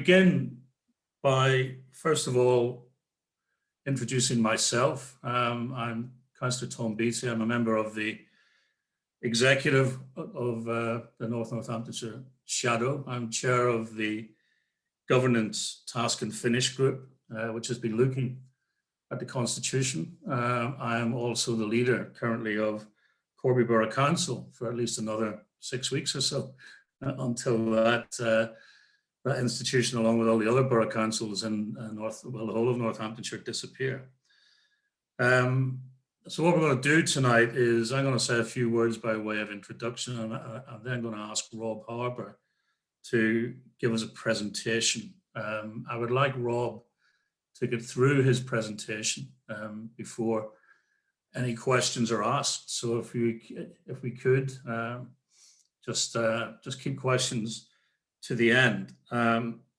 Begin by, first of all, introducing myself. I'm Councillor Tom Beattie. I'm a member of the executive of the North Northamptonshire Shadow. I'm chair of the Governance Task and Finish Group, which has been looking at the Constitution. I am also the leader currently of Corby Borough Council for at least another 6 weeks or so until that institution, along with all the other borough councils in the whole of Northamptonshire, disappear. So what we're going to do tonight is I'm going to say a few words by way of introduction, and I'm then going to ask Rob Harbour to give us a presentation. I would like Rob to get through his presentation before any questions are asked. So if we could just keep questions to the end.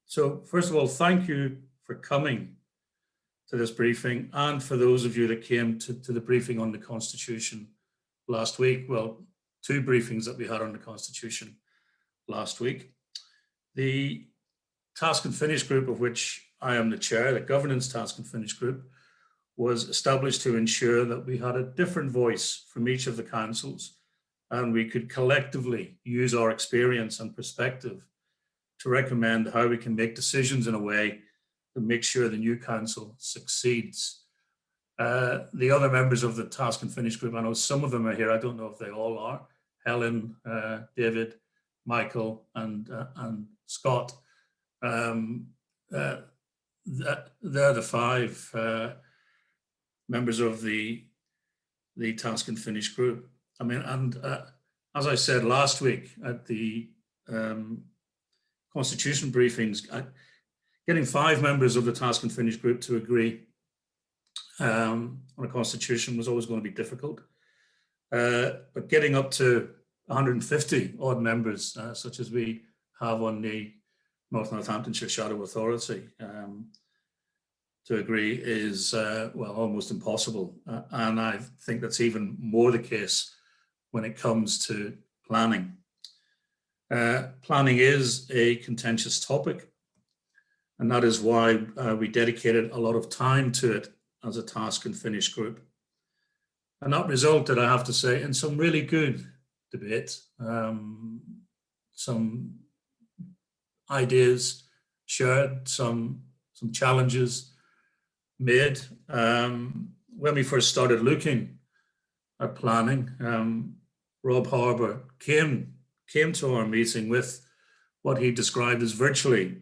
So first of all, thank you for coming to this briefing, and for those of you that came to the briefing on the Constitution last week. Well, two briefings that we had on the Constitution last week. The Task and Finish Group, of which I am the chair, the Governance Task and Finish Group, was established to ensure that we had a different voice from each of the councils, and we could collectively use our experience and perspective to recommend how we can make decisions in a way to make sure the new council succeeds. The other members of the Task and Finish Group, I know some of them are here, I don't know if they all are, Helen, David, Michael, and Scott. They're the five members of the Task and Finish Group. I mean, and as I said last week at the Constitution briefings, getting five members of the Task and Finish Group to agree on a Constitution was always going to be difficult. But getting up to 150 odd members, such as we have on the North Northamptonshire Shadow Authority, to agree is, well, almost impossible. And I think that's even more the case when it comes to planning. Planning is a contentious topic, and that is why we dedicated a lot of time to it as a Task and Finish Group. And that resulted, I have to say, in some really good debate, some ideas shared, some challenges made. When we first started looking at planning, Rob Harbour came to our meeting with what he described as virtually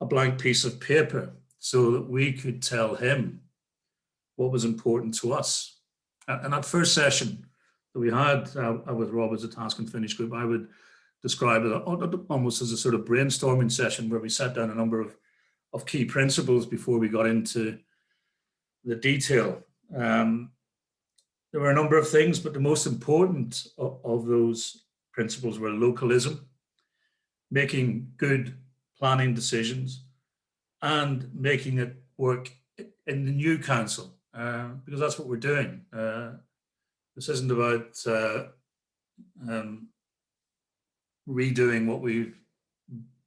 a blank piece of paper so that we could tell him what was important to us. And that first session that we had with Rob as a Task and Finish Group, I would describe it almost as a sort of brainstorming session where we sat down a number of key principles before we got into the detail. There were a number of things, but the most important of those principles were localism, making good planning decisions, and making it work in the new council, because that's what we're doing. This isn't about redoing what we've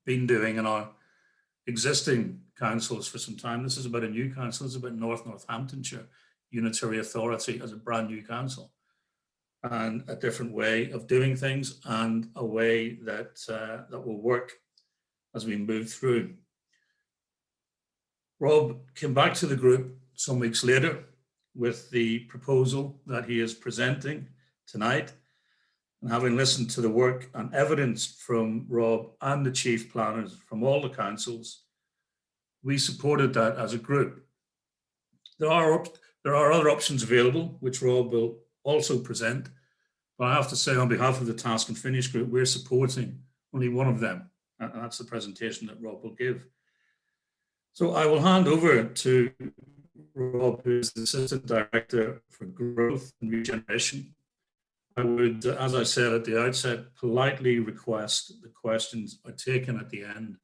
been doing in our existing councils for some time. This is about a new council. It's about North Northamptonshire Unitary Authority as a brand new council, and a different way of doing things, and a way that that will work as we move through. Rob came back to the group some weeks later with the proposal that he is presenting tonight, and having listened to the work and evidence from Rob and the chief planners from all the councils, we supported that as a group. There are other options available, which Rob will also present, but I have to say on behalf of the Task and Finish Group, we're supporting only one of them, and that's the presentation that Rob will give. So I will hand over to Rob, who's the Assistant Director for Growth and Regeneration. I would, as I said at the outset, politely request the questions are taken at the end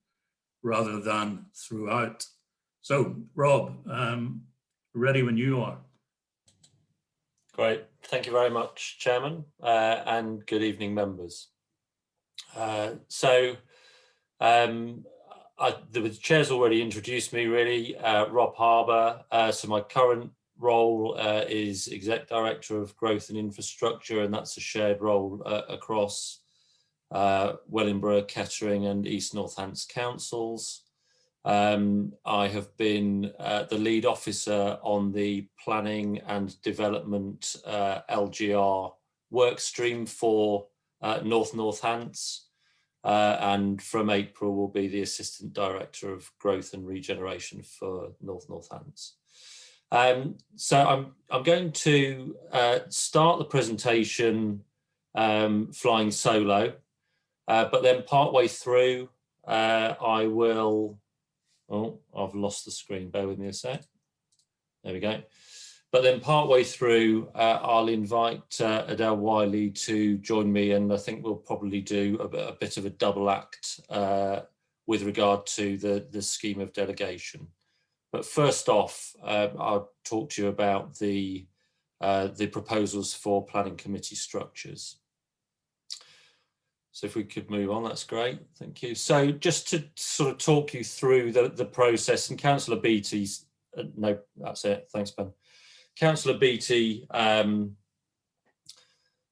rather than throughout. So Rob, ready when you are. Great, thank you very much, Chairman, and good evening, members. the chair's already introduced me, really. Rob Harbour. So my current role is Exec Director of Growth and Infrastructure, and that's a shared role across Wellingborough, Kettering and East Northants councils. I have been the lead officer on the Planning and Development LGR work stream for North Northants. And from April will be the Assistant Director of Growth and Regeneration for North Northants. So I'm going to start the presentation flying solo, but then partway through I will, oh, I've lost the screen, bear with me a sec. There we go. But then partway through, I'll invite Adele Wiley to join me, and I think we'll probably do a bit of a double act with regard to the scheme of delegation. But first off, I'll talk to you about the proposals for planning committee structures. So if we could move on, that's great, thank you. So just to sort of talk you through the process, and Councillor Beattie's, no, that's it, thanks Ben. Councillor Beattie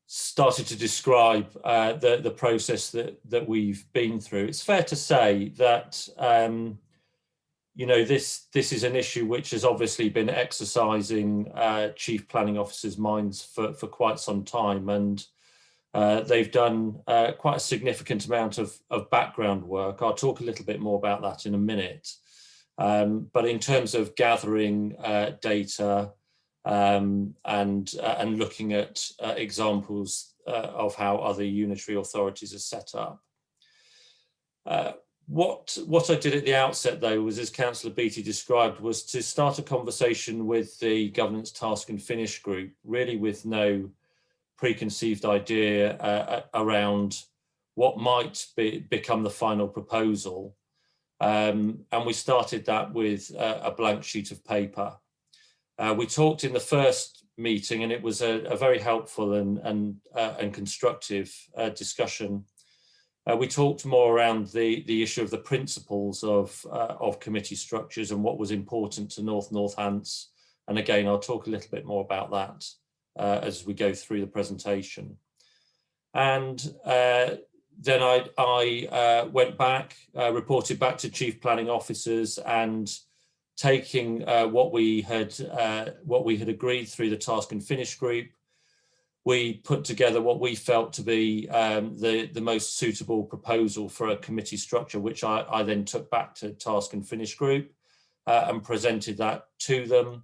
started to describe the process that we've been through. It's fair to say that you know, this is an issue which has obviously been exercising chief planning officers' minds for quite some time, and they've done quite a significant amount of background work. I'll talk a little bit more about that in a minute. But in terms of gathering data, and looking at examples of how other unitary authorities are set up. What I did at the outset, though, was, as Councillor Beattie described, was to start a conversation with the Governance Task and Finish group, really with no preconceived idea around what might become the final proposal. And we started that with a blank sheet of paper. We talked in the first meeting, and it was a very helpful and constructive discussion. We talked more around the issue of the principles of committee structures and what was important to North Northants. And again, I'll talk a little bit more about that as we go through the presentation. And then I went back, reported back to chief planning officers, and taking what we had agreed through the Task and Finish group, we put together what we felt to be the most suitable proposal for a committee structure, which I then took back to Task and Finish group and presented that to them.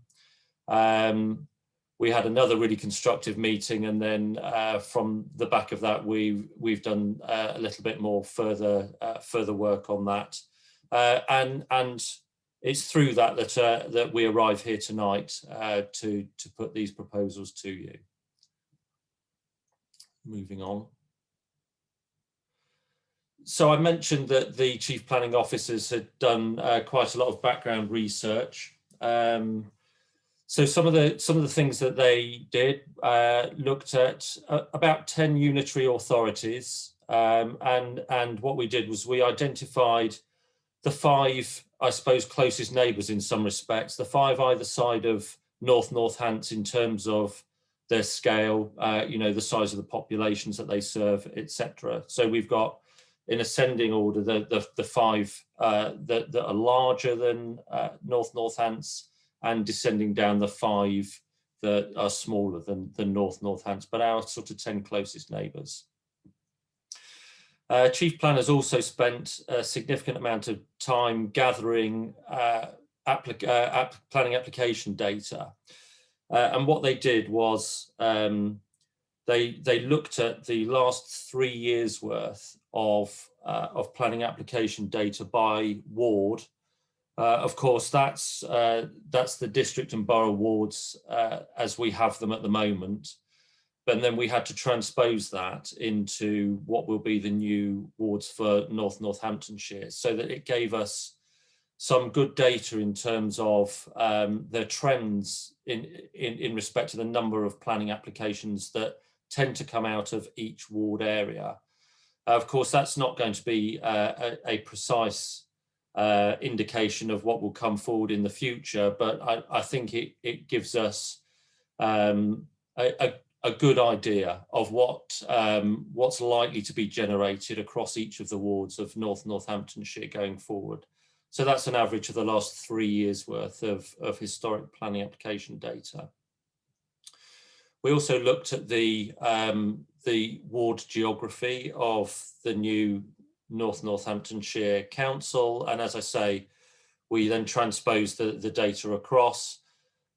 We had another really constructive meeting, and then from the back of that, we've done a little bit more further work on that, and it's through that that we arrive here tonight to put these proposals to you. Moving on. So I mentioned that the chief planning officers had done quite a lot of background research. So some of the things that they did looked at about 10 unitary authorities, and what we did was we identified the 5, I suppose, closest neighbours in some respects, the 5 either side of North Northants in terms of their scale, you know, the size of the populations that they serve, etc. So we've got, in ascending order, the 5 that are larger than North Northants, and descending down the 5 that are smaller than North Northants, but our sort of 10 closest neighbours. Chief planners also spent a significant amount of time gathering planning application data. And what they did was they looked at the last 3 years worth of planning application data by ward. Of course, that's the district and borough wards as we have them at the moment. But then we had to transpose that into what will be the new wards for North Northamptonshire, so that it gave us some good data in terms of the trends in respect to the number of planning applications that tend to come out of each ward area. Of course, that's not going to be a precise indication of what will come forward in the future, but I think it gives us a good idea of what's likely to be generated across each of the wards of North Northamptonshire going forward. So that's an average of the last 3 years worth of historic planning application data. We also looked at the ward geography of the new North Northamptonshire Council, and as I say, we then transposed the data across,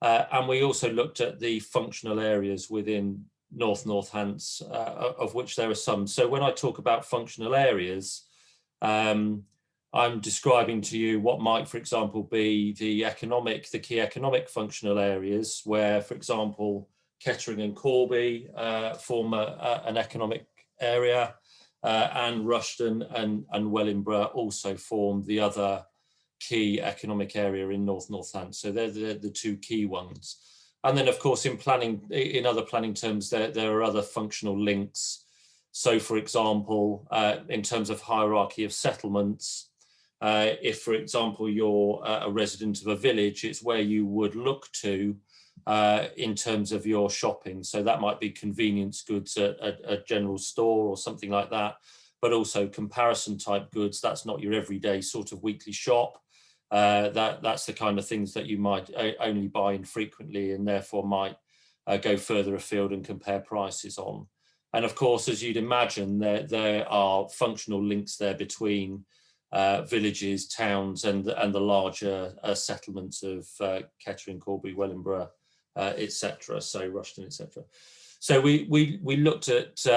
and we also looked at the functional areas within North Northants, of which there are some. So when I talk about functional areas, I'm describing to you what might, for example, be the key economic functional areas, where, for example, Kettering and Corby form an economic area, and Rushden and Wellingborough also form the other key economic area in North Northants. So they're the two key ones. And then, of course, in other planning terms, there are other functional links. So, for example, in terms of hierarchy of settlements, if, for example, you're a resident of a village, it's where you would look to in terms of your shopping. So that might be convenience goods at a general store or something like that, but also comparison type goods. That's not your everyday sort of weekly shop. That's the kind of things that you might only buy infrequently, and therefore might go further afield and compare prices on. And of course, as you'd imagine, there are functional links there between villages, towns, and the larger settlements of Kettering, Corby, Wellingborough, etc. So Rushden, etc. So we looked at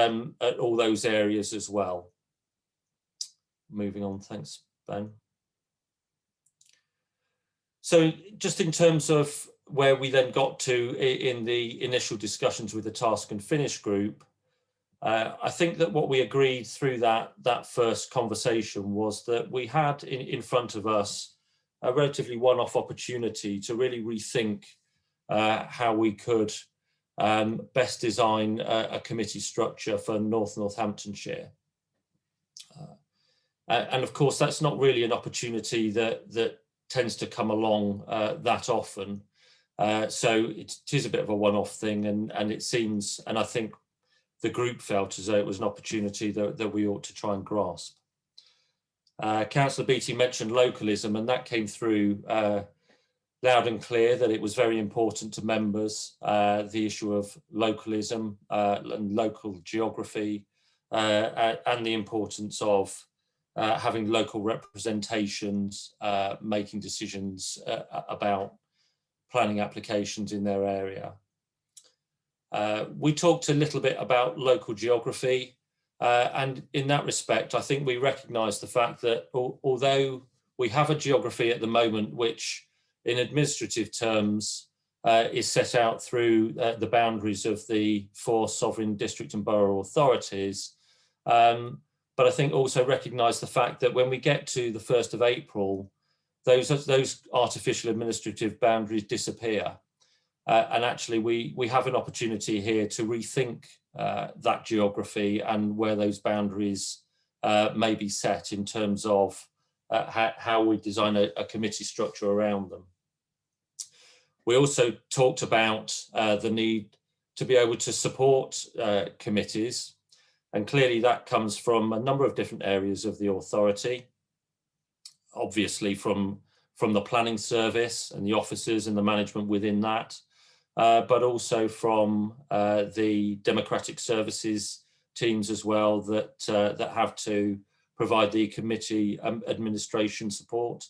all those areas as well. Moving on, thanks, Ben. So just in terms of where we then got to in the initial discussions with the Task and Finish group, I think that what we agreed through that first conversation was that we had in front of us a relatively one-off opportunity to really rethink how we could best design a committee structure for North Northamptonshire. And of course, that's not really an opportunity that tends to come along that often. So it is a bit of a one-off thing, and it seems, and I think the group felt as though it was an opportunity that we ought to try and grasp. Councillor Beattie mentioned localism, and that came through loud and clear, that it was very important to members, the issue of localism and local geography, and the importance of having local representations, making decisions about planning applications in their area. We talked a little bit about local geography, and in that respect, I think we recognise the fact that although we have a geography at the moment which in administrative terms is set out through the boundaries of the 4 sovereign district and borough authorities, but I think also recognise the fact that when we get to the 1st of April, those artificial administrative boundaries disappear. And actually we have an opportunity here to rethink that geography and where those boundaries may be set in terms of how we design a committee structure around them. We also talked about the need to be able to support committees, and clearly that comes from a number of different areas of the authority, obviously from the planning service and the officers and the management within that, but also from the democratic services teams as well that have to provide the committee administration support,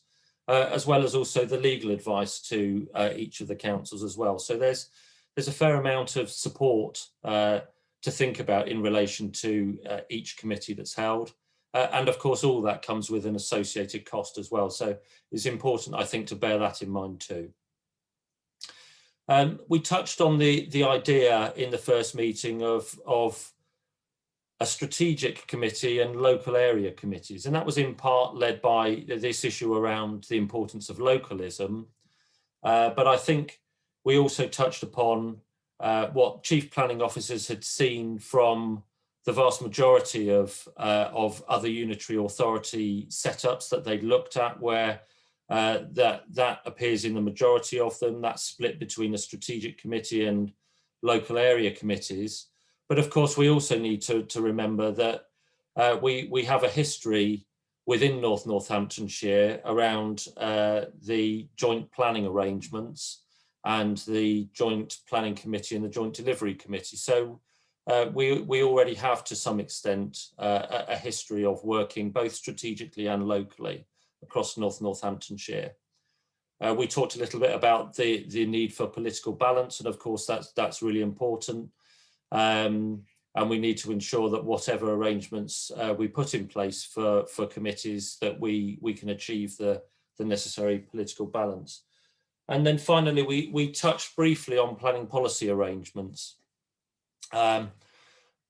as well as also the legal advice to each of the councils as well. So there's a fair amount of support to think about in relation to each committee that's held. And of course, all that comes with an associated cost as well. So it's important, I think, to bear that in mind too. We touched on the idea in the first meeting of a strategic committee and local area committees. And that was in part led by this issue around the importance of localism. But I think we also touched upon what chief planning officers had seen from the vast majority of other unitary authority setups that they looked at, where that appears in the majority of them. That's split between the strategic committee and local area committees. But of course, we also need to remember that we have a history within North Northamptonshire around the joint planning arrangements and the joint planning committee and the joint delivery committee. So we already have, to some extent, a history of working both strategically and locally across North Northamptonshire. We talked a little bit about the need for political balance, and of course that's really important. And we need to ensure that whatever arrangements we put in place for committees, that we can achieve the necessary political balance. And then finally, we touched briefly on planning policy arrangements. But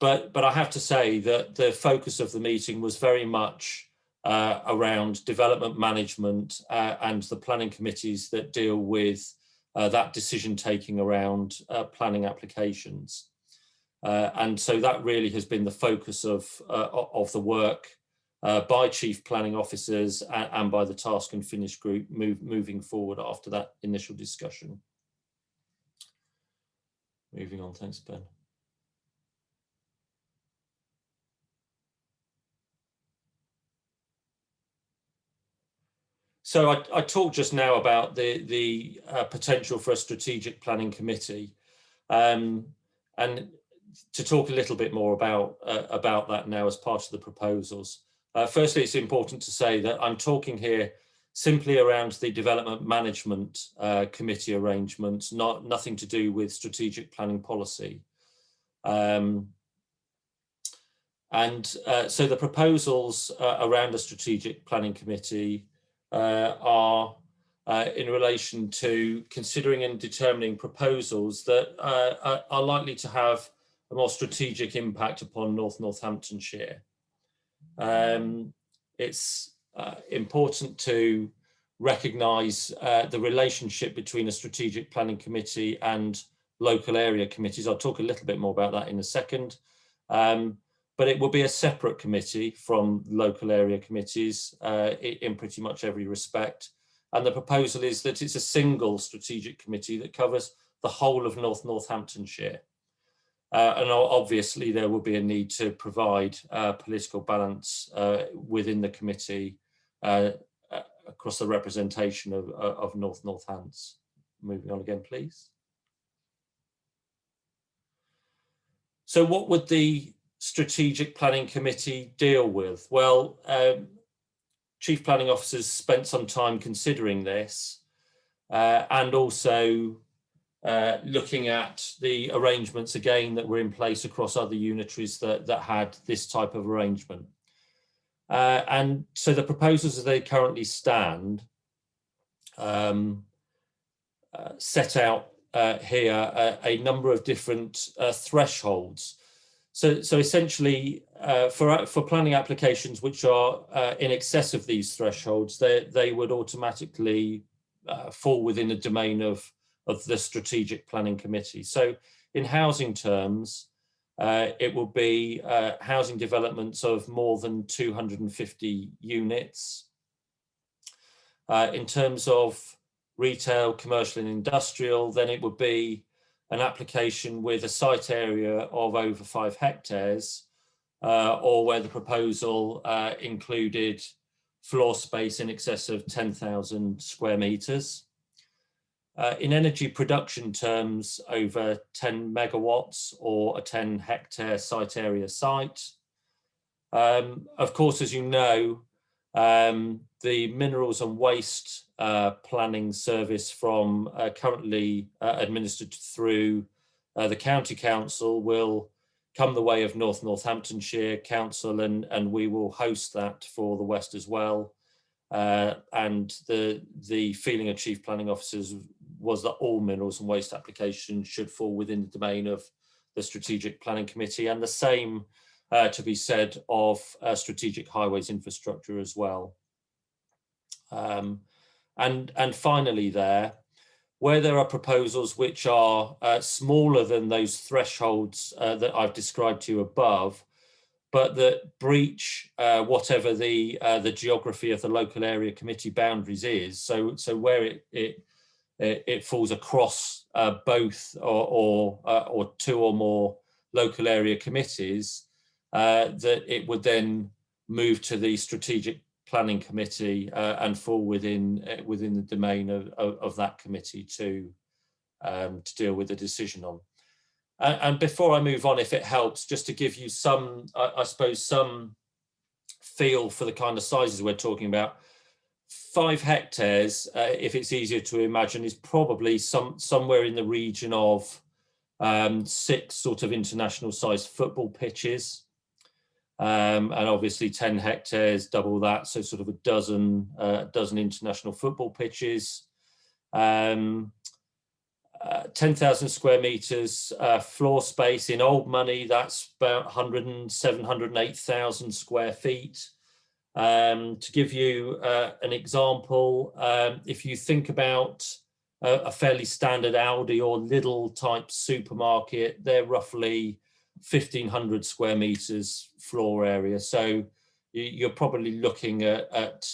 I have to say that the focus of the meeting was very much around development management and the planning committees that deal with that decision taking around planning applications. And so that really has been the focus of the work by chief planning officers and by the task and finish group moving forward after that initial discussion. Moving on, thanks, Ben. So I talked just now about the potential for a strategic planning committee, and to talk a little bit more about that now as part of the proposals. Firstly, it's important to say that I'm talking here simply around the development management committee arrangements, nothing to do with strategic planning policy. So the proposals around a strategic planning committee are in relation to considering and determining proposals that are likely to have a more strategic impact upon North Northamptonshire. It's important to recognise the relationship between a strategic planning committee and local area committees. I'll talk a little bit more about that in a second. But it will be a separate committee from local area committees in pretty much every respect. And the proposal is that it's a single strategic committee that covers the whole of North Northamptonshire. And obviously there will be a need to provide political balance within the committee across the representation of North Northants. Moving on again, please. So what would the strategic planning committee deal with? Well, chief planning officers spent some time considering this and also looking at the arrangements again that were in place across other unitaries that had this type of arrangement. And so the proposals as they currently stand set out here a number of different thresholds. So essentially, for planning applications which are in excess of these thresholds, they would automatically fall within the domain of the strategic planning committee. So in housing terms, it will be housing developments of more than 250 units. In terms of retail, commercial and industrial, then it would be an application with a site area of over 5 hectares, or where the proposal included floor space in excess of 10,000 square metres. In energy production terms, over 10 megawatts or a 10 hectare site area site. Of course, as you know, the minerals and waste planning service from currently administered through the County Council will come the way of North Northamptonshire Council, and we will host that for the West as well. And the feeling of chief planning officers was that all minerals and waste applications should fall within the domain of the strategic planning committee, and the same to be said of strategic highways infrastructure as well. And finally where there are proposals which are smaller than those thresholds that I've described to you above, but that breach whatever the geography of the local area committee boundaries is. So where it falls across both or two or more local area committees, that it would then move to the strategic planning committee and fall within the domain of that committee to deal with the decision on. And before I move on, if it helps, just to give you some, I suppose, some feel for the kind of sizes we're talking about, 5 hectares, if it's easier to imagine, is probably somewhere in the region of 6 sort of international sized football pitches. And obviously 10 hectares, double that, so sort of a dozen international football pitches. 10,000 square meters floor space. In old money, that's about 107,000, 108,000 square feet. To give you an example, if you think about a fairly standard Aldi or Lidl type supermarket, they're roughly 1,500 square meters floor area. So you're probably looking at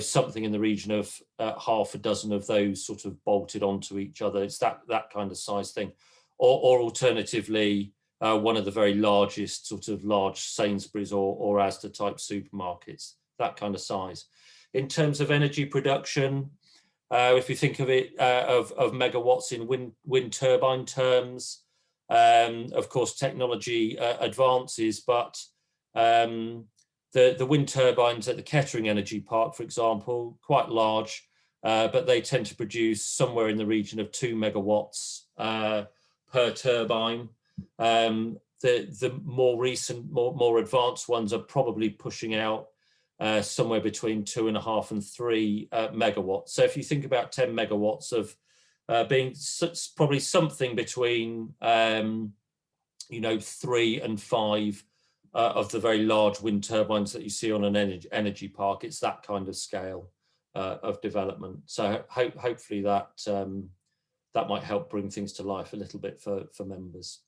something in the region of half a dozen of those sort of bolted onto each other. It's that kind of size thing. Or alternatively, one of the very largest sort of large Sainsbury's or Asda type supermarkets, that kind of size. In terms of energy production, if you think of it of megawatts in wind turbine terms, of course, technology advances, but the wind turbines at the Kettering Energy Park, for example, quite large, but they tend to produce somewhere in the region of 2 megawatts per turbine. The more recent, more advanced ones are probably pushing out somewhere between 2.5 and 3 megawatts. So if you think about 10 megawatts of being probably something between 3 and 5 of the very large wind turbines that you see on an energy park, it's that kind of scale of development. So hopefully that might help bring things to life a little bit for members.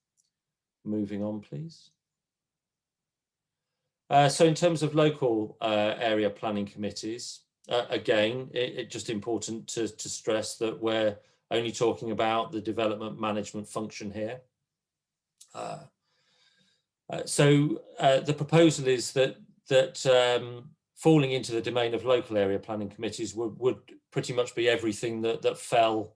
Moving on, please. So in terms of local area planning committees, again, it's just important to stress that we're only talking about the development management function here. So the proposal is that falling into the domain of local area planning committees would pretty much be everything that fell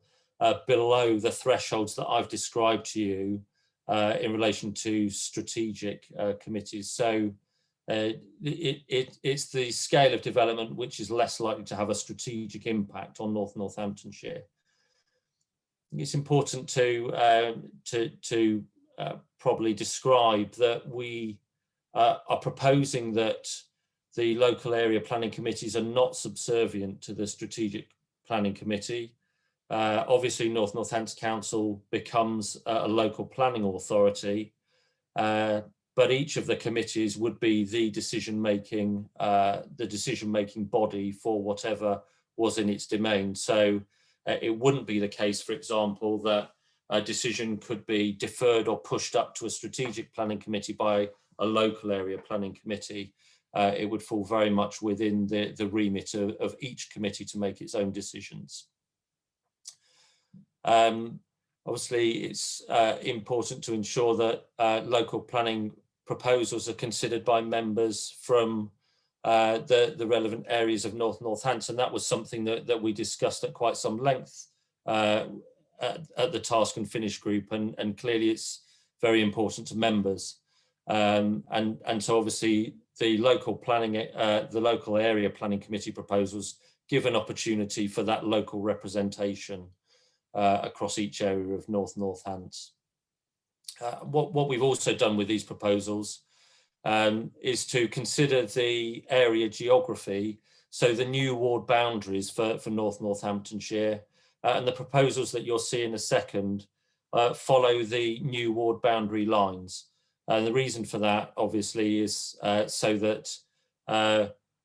below the thresholds that I've described to you in relation to strategic committees. So it's the scale of development which is less likely to have a strategic impact on North Northamptonshire. It's important to probably describe that we are proposing that the local area planning committees are not subservient to the strategic planning committee. Obviously, North Northampton Council becomes a local planning authority, but each of the committees would be the decision-making body for whatever was in its domain. So it wouldn't be the case, for example, that a decision could be deferred or pushed up to a strategic planning committee by a local area planning committee. It would fall very much within the remit of each committee to make its own decisions. Obviously, it's important to ensure that local planning proposals are considered by members from the relevant areas of North Northampton. That was something that we discussed at quite some length at the Task and Finish group, and clearly it's very important to members. And so obviously the local area planning committee proposals give an opportunity for that local representation across each area of North Northants. What we've also done with these proposals is to consider the area geography, so the new ward boundaries for North Northamptonshire, and the proposals that you'll see in a second follow the new ward boundary lines. And the reason for that, obviously, is so that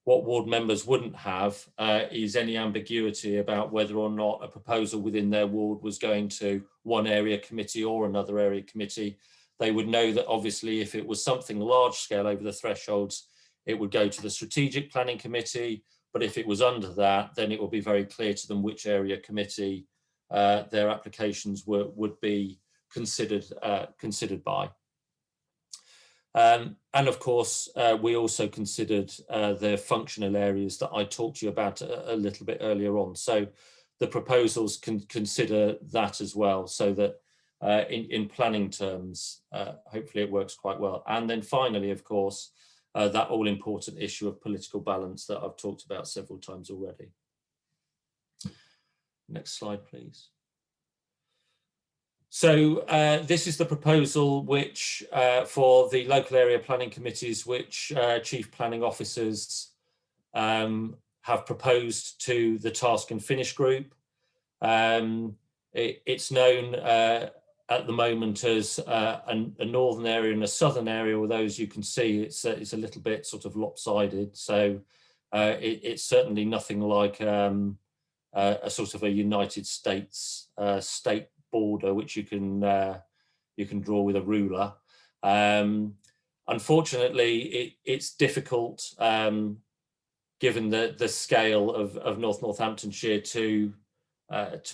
what ward members wouldn't have is any ambiguity about whether or not a proposal within their ward was going to one area committee or another area committee. They would know that obviously if it was something large scale over the thresholds, it would go to the Strategic Planning Committee. But if it was under that, then it will be very clear to them which area committee their applications would be considered by. And of course, we also considered the functional areas that I talked to you about a little bit earlier on. So the proposals can consider that as well, so that in planning terms, hopefully it works quite well. And then finally, of course, that all-important issue of political balance that I've talked about several times already. Next slide, please. So this is the proposal which for the local area planning committees, which chief planning officers have proposed to the Task and Finish group. It's known at the moment as a northern area and a southern area. Although, as you can see, it's a little bit sort of lopsided. So it's certainly nothing like a sort of a United States state border, which you can draw with a ruler. Unfortunately, it's difficult, given the scale of North Northamptonshire, to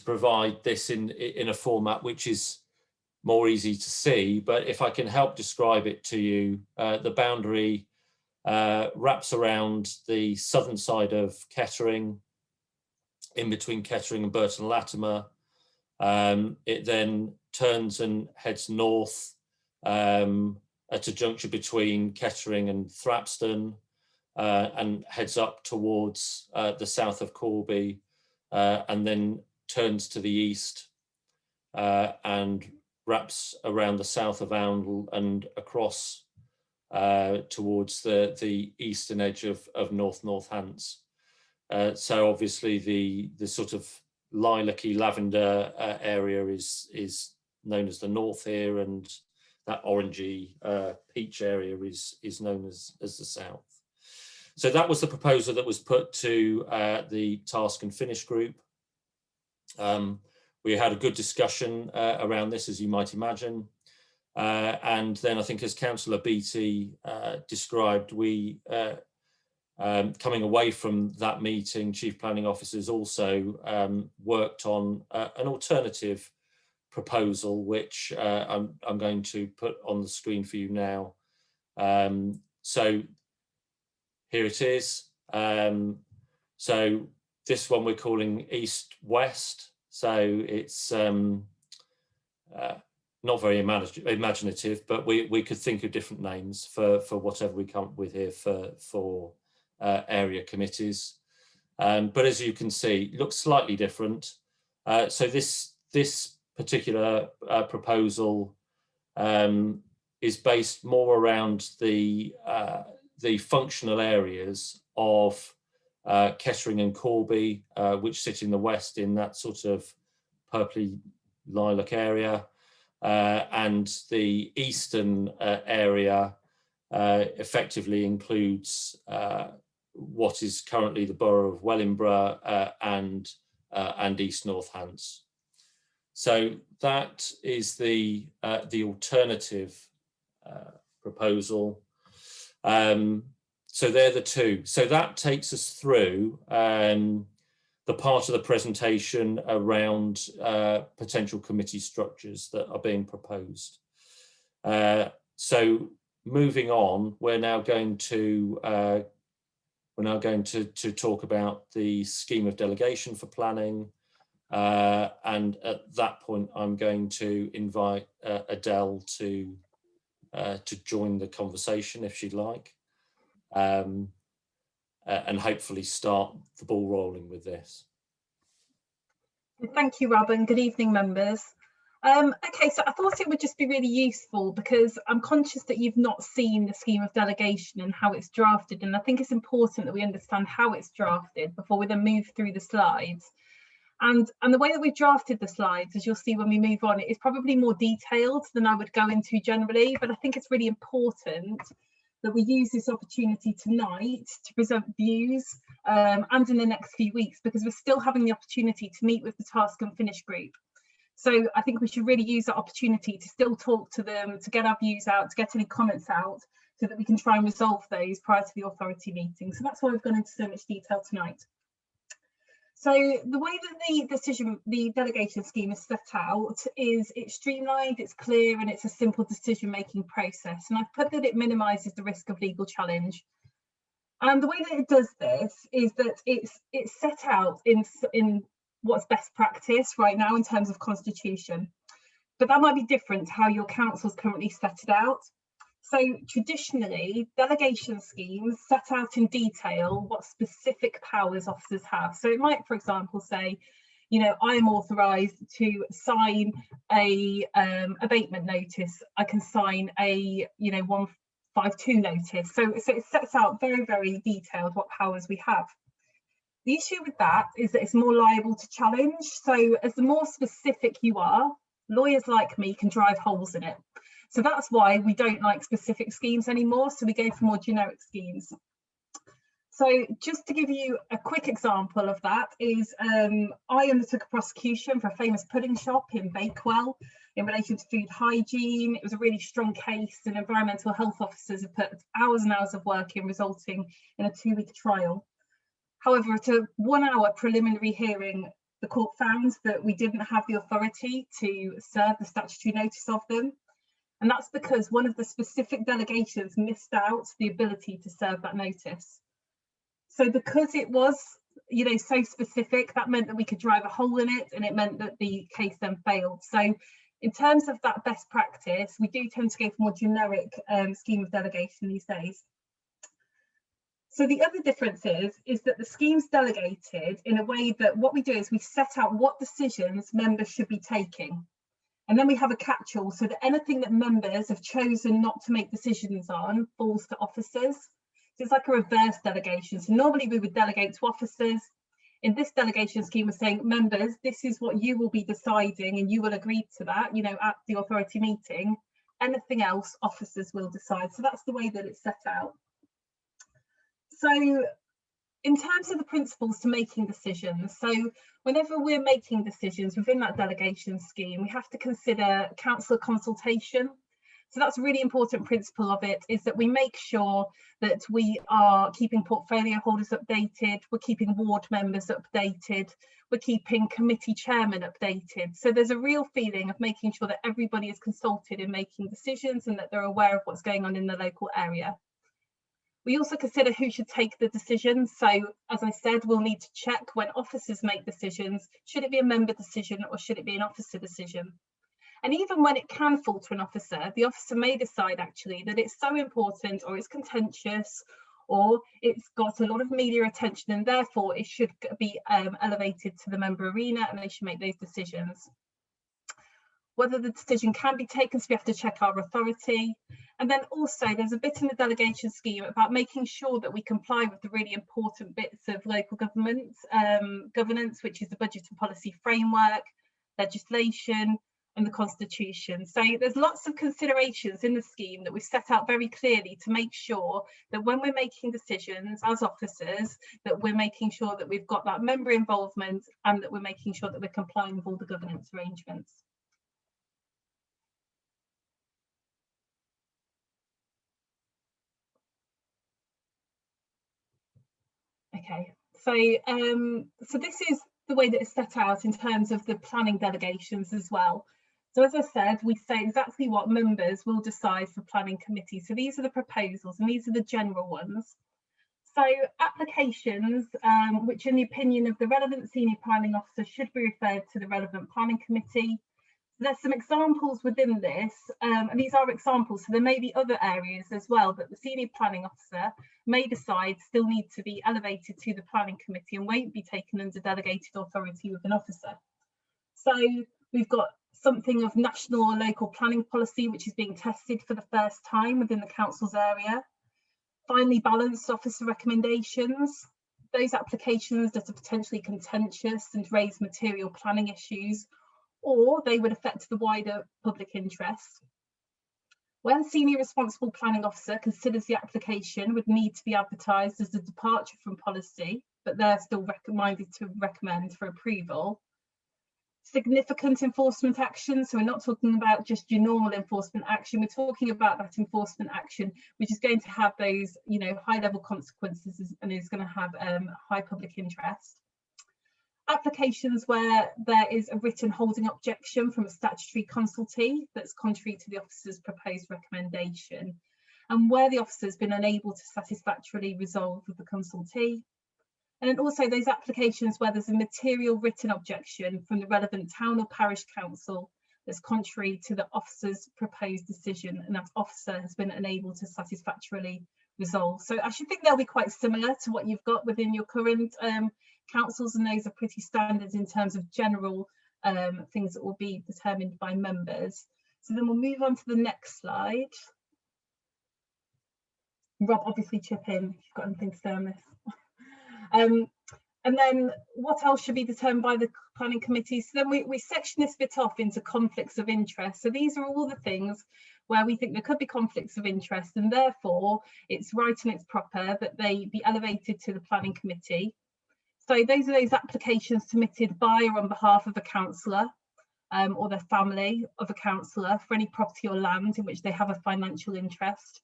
provide this in a format which is more easy to see. But if I can help describe it to you, the boundary wraps around the southern side of Kettering, in between Kettering and Burton Latimer. It then turns and heads north at a juncture between Kettering and Thrapston, and heads up towards the south of Corby, and then turns to the east and wraps around the south of Oundle and across towards the eastern edge of North Northants. So obviously the sort of lilac-y lavender area is known as the north here, and that orangey peach area is known as the south. So that was the proposal that was put to the Task and Finish group. We had a good discussion around this, as you might imagine. And then I think, as Councillor Beattie described, we coming away from that meeting, chief planning officers also worked on an alternative proposal, which I'm going to put on the screen for you now. So here it is. So this one we're calling East-West. So it's not very imaginative, but we could think of different names for whatever we come up with here for area committees. But as you can see, it looks slightly different. So this particular proposal is based more around the functional areas of Kettering and Corby, which sit in the west in that sort of purpley lilac area, and the eastern area effectively includes what is currently the borough of Wellingborough and East Northants. So that is the alternative proposal. So they're the two. So that takes us through the part of the presentation around potential committee structures that are being proposed. So moving on, we're now going to talk about the scheme of delegation for planning. And at that point, I'm going to invite Adele to join the conversation if she'd like, and hopefully start the ball rolling with this. Thank you, Rob, and good evening, members. Okay, so I thought it would just be really useful because I'm conscious that you've not seen the scheme of delegation and how it's drafted, and I think it's important that we understand how it's drafted before we then move through the slides. And the way that we've drafted the slides, as you'll see when we move on, it is probably more detailed than I would go into generally, but I think it's really important that we use this opportunity tonight to present views and in the next few weeks, because we're still having the opportunity to meet with the Task and Finish group. So I think we should really use that opportunity to still talk to them, to get our views out, to get any comments out, so that we can try and resolve those prior to the authority meeting. So that's why we've gone into so much detail tonight. So the way that the delegation scheme is set out is it's streamlined, it's clear, and it's a simple decision-making process. And I've put that it minimises the risk of legal challenge. And the way that it does this is that it's set out in what's best practice right now in terms of constitution. But that might be different to how your council's currently set it out. So traditionally, delegation schemes set out in detail what specific powers officers have. So it might, for example, say, you know, I am authorised to sign a abatement notice. I can sign a, you know, 152 notice. So it sets out very, very detailed what powers we have. The issue with that is that it's more liable to challenge. So as the more specific you are, lawyers like me can drive holes in it. So that's why we don't like specific schemes anymore. So we go for more generic schemes. So just to give you a quick example of that is I undertook a prosecution for a famous pudding shop in Bakewell in relation to food hygiene. It was a really strong case, and environmental health officers have put hours and hours of work in, resulting in a 2-week trial. However, at a 1-hour preliminary hearing, the court found that we didn't have the authority to serve the statutory notice of them. And that's because one of the specific delegations missed out the ability to serve that notice. So because it was, you know, so specific, that meant that we could drive a hole in it, and it meant that the case then failed. So in terms of that best practice, we do tend to go for more generic scheme of delegation these days. So the other difference is that the scheme's delegated in a way that what we do is we set out what decisions members should be taking. And then we have a catch-all so that anything that members have chosen not to make decisions on falls to officers. So it's like a reverse delegation. So normally we would delegate to officers. In this delegation scheme, we're saying, members, this is what you will be deciding, and you will agree to that, you know, at the authority meeting. Anything else, officers will decide. So that's the way that it's set out. So in terms of the principles to making decisions, so whenever we're making decisions within that delegation scheme, we have to consider council consultation. So that's a really important principle of it, is that we make sure that we are keeping portfolio holders updated, we're keeping ward members updated, we're keeping committee chairmen updated. So there's a real feeling of making sure that everybody is consulted in making decisions and that they're aware of what's going on in the local area. We also consider who should take the decision. So, as I said, we'll need to check when officers make decisions, should it be a member decision or should it be an officer decision? And even when it can fall to an officer, the officer may decide actually that it's so important, or it's contentious, or it's got a lot of media attention, and therefore it should be elevated to the member arena and they should make those decisions. Whether the decision can be taken, so we have to check our authority. And then also there's a bit in the delegation scheme about making sure that we comply with the really important bits of local government governance, which is the budget and policy framework, legislation, and the constitution. So there's lots of considerations in the scheme that we've set out very clearly to make sure that when we're making decisions as officers, that we're making sure that we've got that member involvement and that we're making sure that we're complying with all the governance arrangements. Okay, so this is the way that it's set out in terms of the planning delegations as well. So as I said, we say exactly what members will decide for planning committee. So these are the proposals and these are the general ones. So applications, which in the opinion of the relevant senior planning officer should be referred to the relevant planning committee. There's some examples within this, and these are examples, so there may be other areas as well that the senior planning officer may decide still need to be elevated to the planning committee and won't be taken under delegated authority with an officer. So we've got something of national or local planning policy, which is being tested for the first time within the council's area. Finely balanced officer recommendations, those applications that are potentially contentious and raise material planning issues, or they would affect the wider public interest. When senior responsible planning officer considers the application would need to be advertised as a departure from policy, but they're still minded to recommend for approval. significant enforcement action. So we're not talking about just your normal enforcement action. We're talking about that enforcement action, which is going to have those, you know, high level consequences and is going to have high public interest. Applications where there is a written holding objection from a statutory consultee that's contrary to the officer's proposed recommendation, and where the officer has been unable to satisfactorily resolve with the consultee. And then also those applications where there's a material written objection from the relevant town or parish council that's contrary to the officer's proposed decision, and that officer has been unable to satisfactorily resolve. So I should think they'll be quite similar to what you've got within your current councils, and those are pretty standard in terms of general things that will be determined by members. So then we'll move on to the next slide. Rob, obviously chip in if you've got anything to say on this. And then what else should be determined by the planning committee? So then we section this bit off into conflicts of interest. So these are all the things where we think there could be conflicts of interest, and therefore it's right and it's proper that they be elevated to the planning committee. So those are those applications submitted by or on behalf of a councillor or their family of a councillor for any property or land in which they have a financial interest.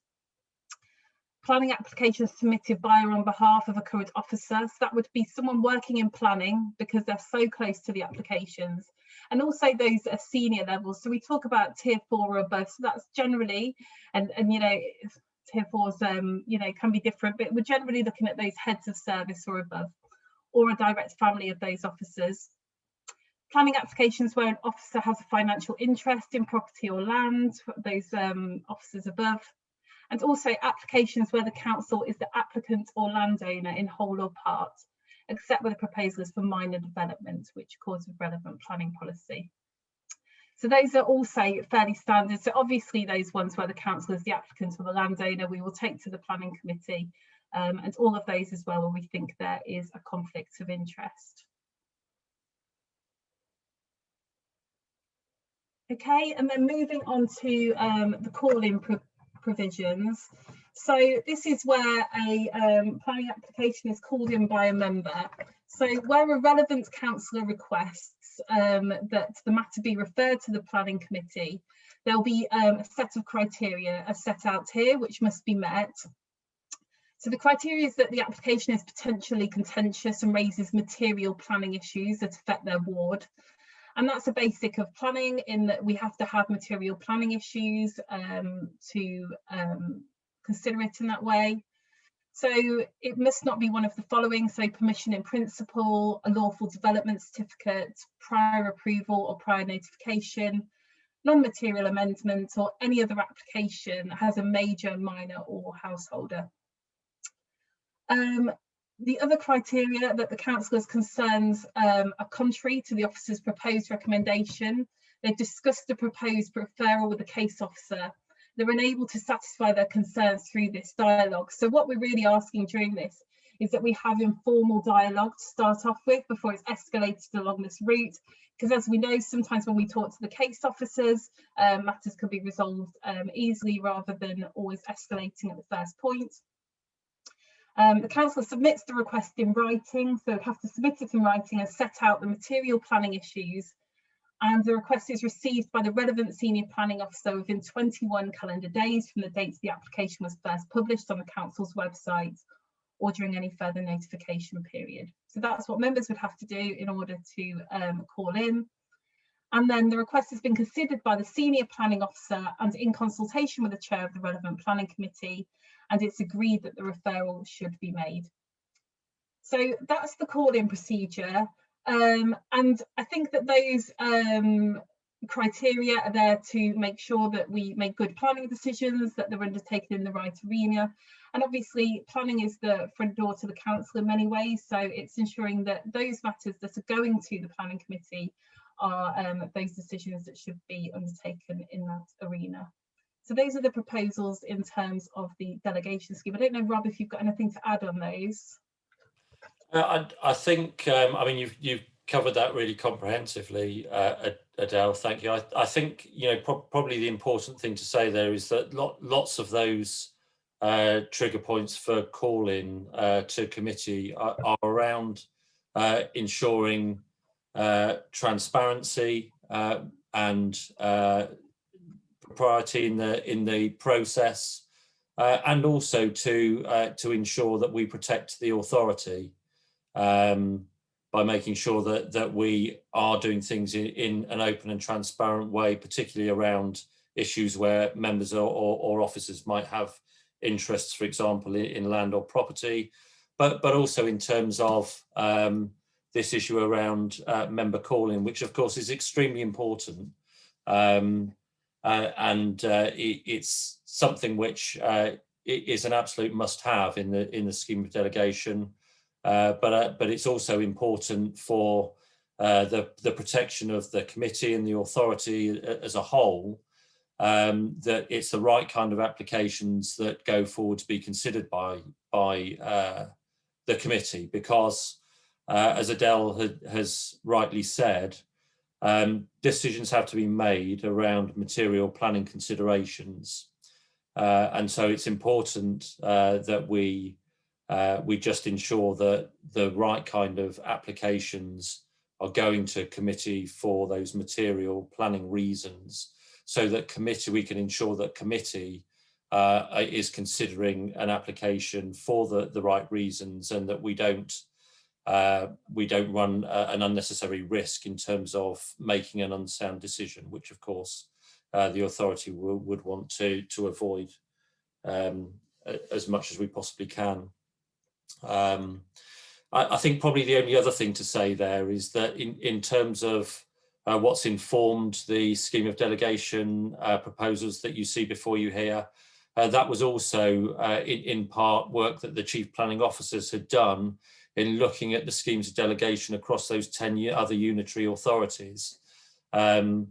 Planning applications submitted by or on behalf of a current officer. So that would be someone working in planning because they're so close to the applications. And also those at senior levels. So we talk about tier 4 or above. So that's generally, and you know, tier 4s, you know, can be different, but we're generally looking at those heads of service or above, or a direct family of those officers. Planning applications where an officer has a financial interest in property or land, those officers above. And also applications where the council is the applicant or landowner in whole or part, except where the proposal is for minor development, which accords with relevant planning policy. So those are also fairly standard. So obviously those ones where the council is the applicant or the landowner, we will take to the planning committee, and all of those as well where we think there is a conflict of interest. Okay, and then moving on to the call-in provisions. So this is where a planning application is called in by a member. So where a relevant councillor requests that the matter be referred to the planning committee, there'll be a set of criteria as set out here which must be met. So the criteria is that the application is potentially contentious and raises material planning issues that affect their ward. And that's a basic of planning, in that we have to have material planning issues to consider it in that way. So it must not be one of the following: so permission in principle, a lawful development certificate, prior approval or prior notification, non-material amendment, or any other application that has a major, minor or householder. The other criteria that the councillor's concerns are contrary to the officer's proposed recommendation. They've discussed the proposed referral with the case officer. They're unable to satisfy their concerns through this dialogue. So what we're really asking during this is that we have informal dialogue to start off with before it's escalated along this route. Because as we know, sometimes when we talk to the case officers, matters can be resolved easily rather than always escalating at the first point. The council submits the request in writing, so they have to submit it in writing and set out the material planning issues, and the request is received by the relevant senior planning officer within 21 calendar days from the date the application was first published on the council's website or during any further notification period. So that's what members would have to do in order to call in. And then the request has been considered by the senior planning officer and in consultation with the chair of the relevant planning committee, and it's agreed that the referral should be made. So that's the call-in procedure. And I think that those criteria are there to make sure that we make good planning decisions, that they're undertaken in the right arena. And obviously planning is the front door to the council in many ways. So it's ensuring that those matters that are going to the planning committee are those decisions that should be undertaken in that arena. So those are the proposals in terms of the delegation scheme. I don't know, Rob, if you've got anything to add on those. I think, I mean, you've covered that really comprehensively, Adele. Thank you. I think, you know, probably the important thing to say there is that lots of those trigger points for calling to committee are around ensuring transparency and propriety in the process, and also to ensure that we protect the authority by making sure that we are doing things in an open and transparent way, particularly around issues where members or officers might have interests, for example, in land or property, but also in terms of this issue around member calling, which of course is extremely important. It's something which is an absolute must-have in the scheme of delegation, but it's also important for the protection of the committee and the authority as a whole, that it's the right kind of applications that go forward to be considered by the committee, because as Adele has rightly said, decisions have to be made around material planning considerations, and so it's important that we just ensure that the right kind of applications are going to committee for those material planning reasons, so that we can ensure that committee is considering an application for the right reasons, and that we don't run an unnecessary risk in terms of making an unsound decision, which of course the authority would want to avoid as much as we possibly can. I think probably the only other thing to say there is that in terms of what's informed the scheme of delegation proposals that you see before you here, that was also in part work that the chief planning officers had done in looking at the schemes of delegation across those 10 other unitary authorities. And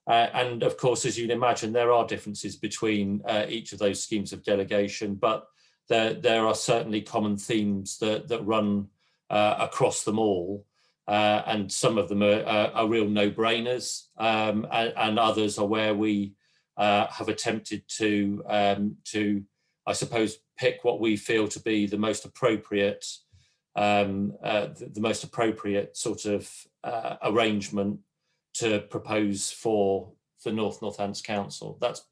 of course, as you'd imagine, there are differences between each of those schemes of delegation, but there are certainly common themes that run across them all. And some of them are real no-brainers, and others are where we have attempted to, I suppose, pick what we feel to be the most appropriate sort of arrangement to propose for the North Northants Council. But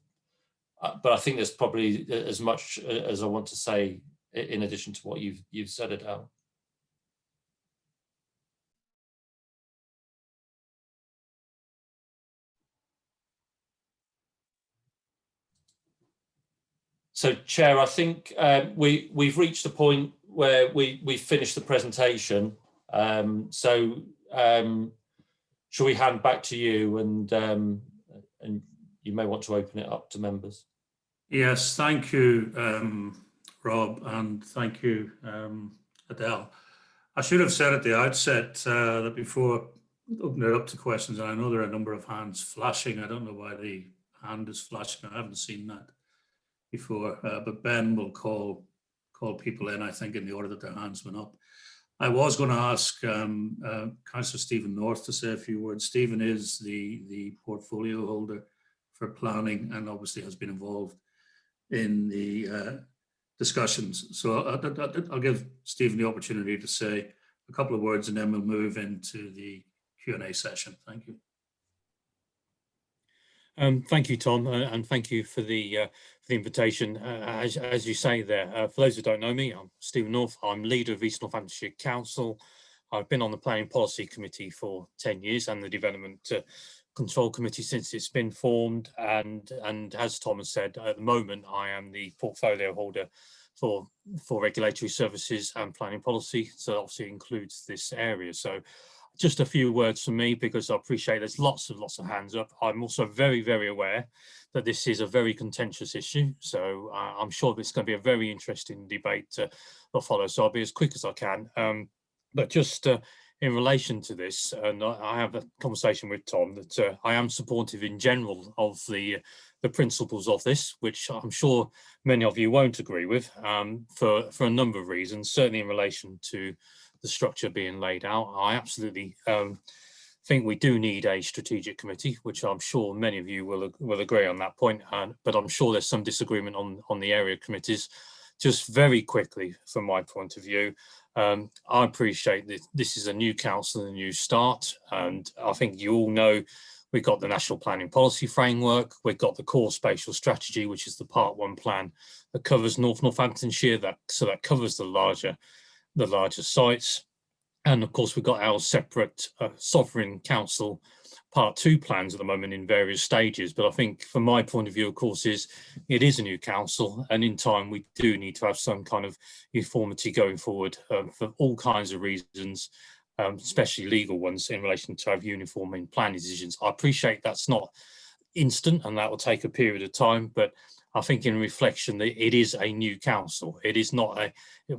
I think there's probably as much as I want to say in addition to what you've said, Adele. So, Chair, I think we've reached a point where we've finished the presentation. Shall we hand back to you, and you may want to open it up to members. Yes, thank you, Rob, and thank you, Adele. I should have said at the outset that before opening it up to questions, and I know there are a number of hands flashing. I don't know why the hand is flashing. I haven't seen that before, but Ben will call people in, I think, in the order that their hands went up. I was going to ask Councillor Stephen North to say a few words. Stephen is the portfolio holder for planning and obviously has been involved in the discussions. So I'll give Stephen the opportunity to say a couple of words, and then we'll move into the Q&A session. Thank you. Thank you, Tom, and thank you for the invitation. As you say there, for those who don't know me, I'm Stephen North. I'm leader of East Northamptonshire Council. I've been on the Planning Policy Committee for 10 years and the Development Control Committee since it's been formed. And as Tom has said, at the moment, I am the portfolio holder for regulatory services and planning policy. So obviously includes this area. So just a few words from me, because I appreciate there's lots of hands up. I'm also very, very aware that this is a very contentious issue. So I'm sure it's going to be a very interesting debate to follow. So I'll be as quick as I can. But just in relation to this, and I have a conversation with Tom that I am supportive in general of the principles of this, which I'm sure many of you won't agree with for a number of reasons, certainly in relation to the structure being laid out. I absolutely think we do need a strategic committee, which I'm sure many of you will agree on that point, but I'm sure there's some disagreement on the area committees. Just very quickly, from my point of view, I appreciate that this is a new council and a new start, and I think you all know we've got the National Planning Policy Framework, we've got the Core Spatial Strategy, which is the Part 1 plan that covers Northamptonshire, that covers the larger sites. And of course, we've got our separate Sovereign Council Part 2 plans at the moment in various stages. But I think from my point of view, of course, it is a new council, and in time we do need to have some kind of uniformity going forward for all kinds of reasons, especially legal ones in relation to have uniform in planning decisions. I appreciate that's not instant and that will take a period of time, but I think in reflection that it is a new council. It is not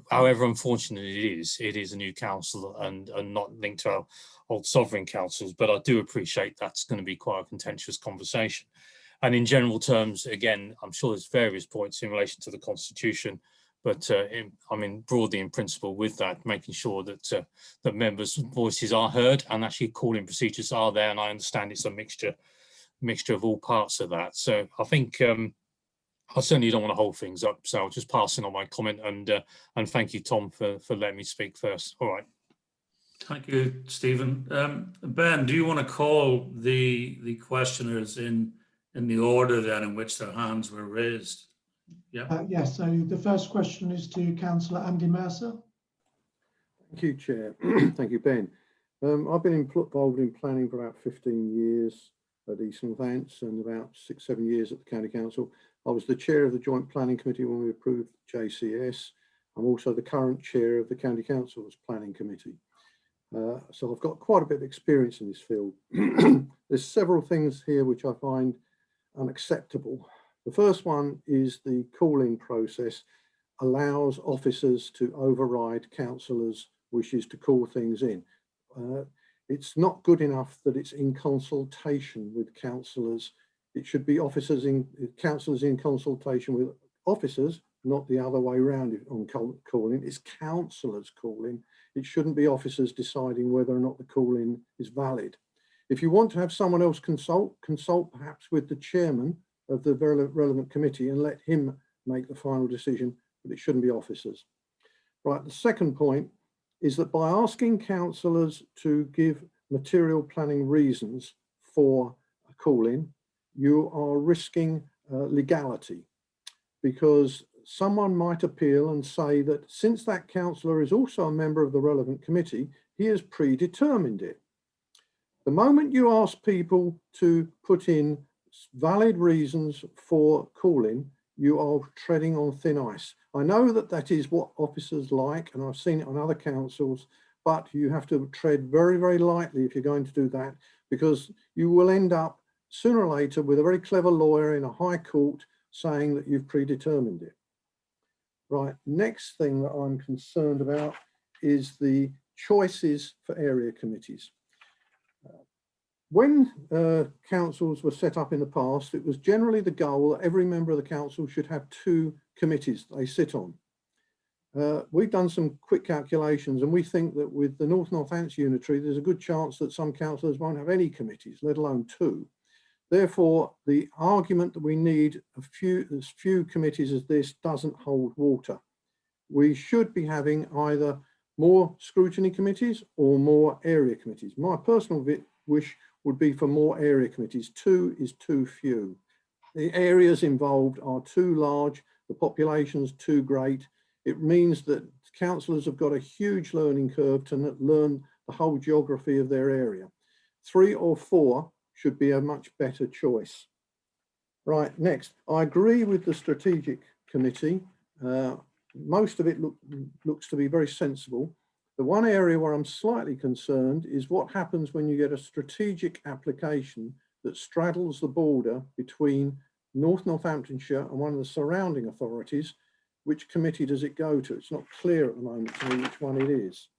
however unfortunate it is a new council and not linked to our old sovereign councils, but I do appreciate that's going to be quite a contentious conversation. And in general terms, again, I'm sure there's various points in relation to the constitution, but I mean, broadly in principle with that, making sure that that members' voices are heard and actually calling procedures are there. And I understand it's a mixture of all parts of that. So I think I certainly don't want to hold things up, so I'll just pass in on my comment and thank you, Tom, for letting me speak first. All right. Thank you, Stephen. Ben, do you want to call the questioners in the order then in which their hands were raised? Yeah. Yes, so the first question is to Councillor Andy Mercer. Thank you, Chair. Thank you, Ben. I've been involved in planning for about 15 years at East Northants and about 6-7 years at the County Council. I was the chair of the Joint Planning Committee when we approved JCS. I'm also the current chair of the County Council's Planning Committee. So I've got quite a bit of experience in this field. There's several things here which I find unacceptable. The first one is the calling process allows officers to override councillors' wishes to call things in. It's not good enough that it's in consultation with councillors. It should be councillors in consultation with officers, not the other way around on calling. It's councillors calling. It shouldn't be officers deciding whether or not the call-in is valid. If you want to have someone else consult perhaps with the chairman of the relevant committee and let him make the final decision, but it shouldn't be officers. Right, the second point is that by asking councillors to give material planning reasons for a call-in, you are risking legality, because someone might appeal and say that since that councillor is also a member of the relevant committee, he has predetermined it. The moment you ask people to put in valid reasons for calling, you are treading on thin ice. I know that that is what officers like, and I've seen it on other councils, but you have to tread very, very lightly if you're going to do that, because you will end up sooner or later with a very clever lawyer in a high court saying that you've predetermined it. Right, next thing that I'm concerned about is the choices for area committees. When councils were set up in the past, it was generally the goal that every member of the council should have 2 committees they sit on. We've done some quick calculations and we think that with the North Northants unitary, there's a good chance that some councillors won't have any committees, let alone 2. Therefore, the argument that we need as few committees as this doesn't hold water. We should be having either more scrutiny committees or more area committees. My personal wish would be for more area committees. 2 is too few. The areas involved are too large, the population's too great. It means that councillors have got a huge learning curve to learn the whole geography of their area. 3 or 4 should be a much better choice. Right, next, I agree with the strategic committee. Most of it looks to be very sensible. The one area where I'm slightly concerned is what happens when you get a strategic application that straddles the border between North Northamptonshire and one of the surrounding authorities. Which committee does it go to? It's not clear at the moment to me which one it is.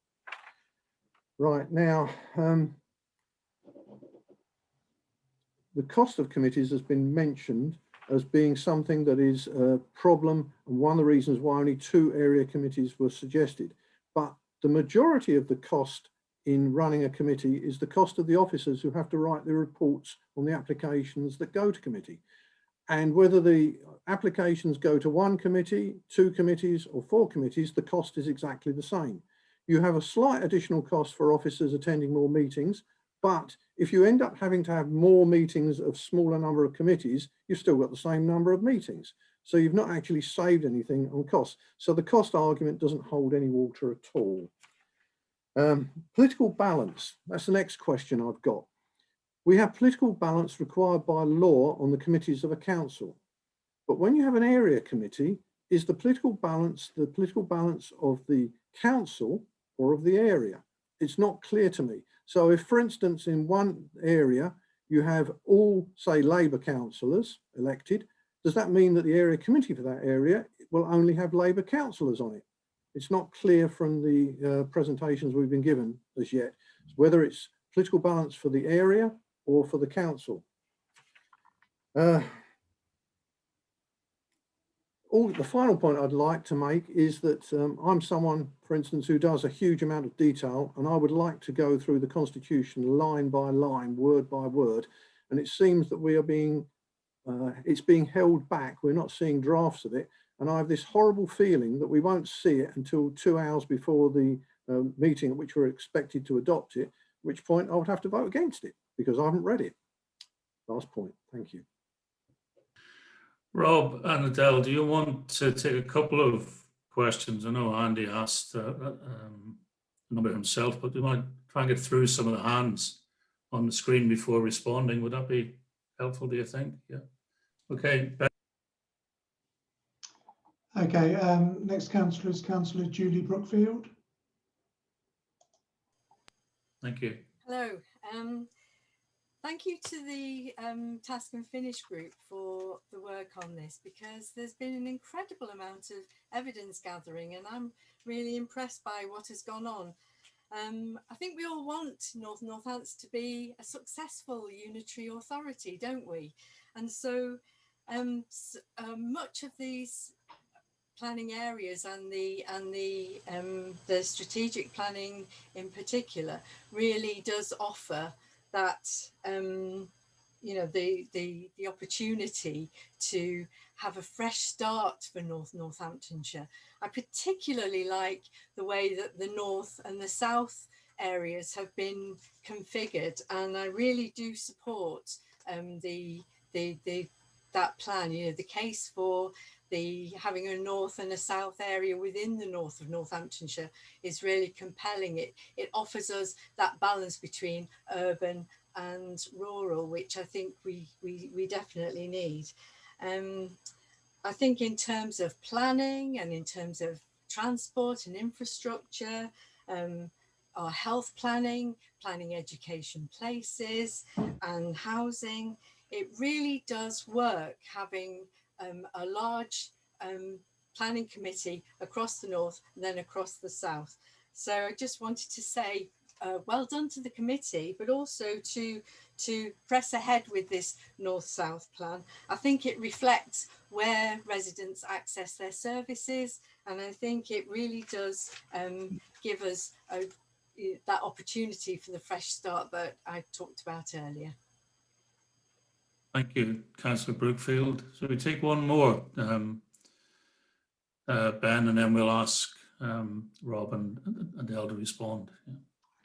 Right, now, the cost of committees has been mentioned as being something that is a problem and one of the reasons why only 2 area committees were suggested. But the majority of the cost in running a committee is the cost of the officers who have to write the reports on the applications that go to committee. And whether the applications go to 1 committee, 2 committees or 4 committees, the cost is exactly the same. you have a slight additional cost for officers attending more meetings, but if you end up having to have more meetings of smaller number of committees, you've still got the same number of meetings. So you've not actually saved anything on costs. So the cost argument doesn't hold any water at all. Political balance, that's the next question I've got. We have political balance required by law on the committees of a council. But when you have an area committee, is the political balance of the council or of the area? It's not clear to me. So if, for instance, in one area, you have all, say, Labour councillors elected, does that mean that the area committee for that area will only have Labour councillors on it? It's not clear from the presentations we've been given as yet, whether it's political balance for the area or for the council. The final point I'd like to make is that I'm someone, for instance, who does a huge amount of detail, and I would like to go through the Constitution line by line, word by word, and it seems that we are being, it's being held back. We're not seeing drafts of it, and I have this horrible feeling that we won't see it until 2 hours before the meeting at which we're expected to adopt it, at which point I would have to vote against it because I haven't read it. Last point, thank you. Rob and Adele, do you want to take a couple of questions? I know Andy asked a number himself, but we might try and get through some of the hands on the screen before responding. Would that be helpful, do you think? Yeah. Okay. Ben. Okay, next councillor is Councillor Julie Brookfield. Thank you. Hello. Thank you to the Task and Finish group for the work on this, because there's been an incredible amount of evidence gathering and I'm really impressed by what has gone on. I think we all want North Northants to be a successful unitary authority, don't we? And so much of these planning areas and the strategic planning in particular really does offer that you know, the opportunity to have a fresh start for Northamptonshire. I particularly like the way that the north and the south areas have been configured, and I really do support that plan. You know, the case for having a north and a south area within the north of Northamptonshire is really compelling. It offers us that balance between urban and rural, which I think we definitely need. I think in terms of planning and in terms of transport and infrastructure, our health planning education places and housing, it really does work having a large planning committee across the north and then across the south. So I just wanted to say well done to the committee, but also to press ahead with this north-south plan. I think it reflects where residents access their services, and I think it really does give us that opportunity for the fresh start that I talked about earlier. Thank you, Councillor Brookfield. So we take one more, Ben, and then we'll ask Rob and Adele to respond. Yeah.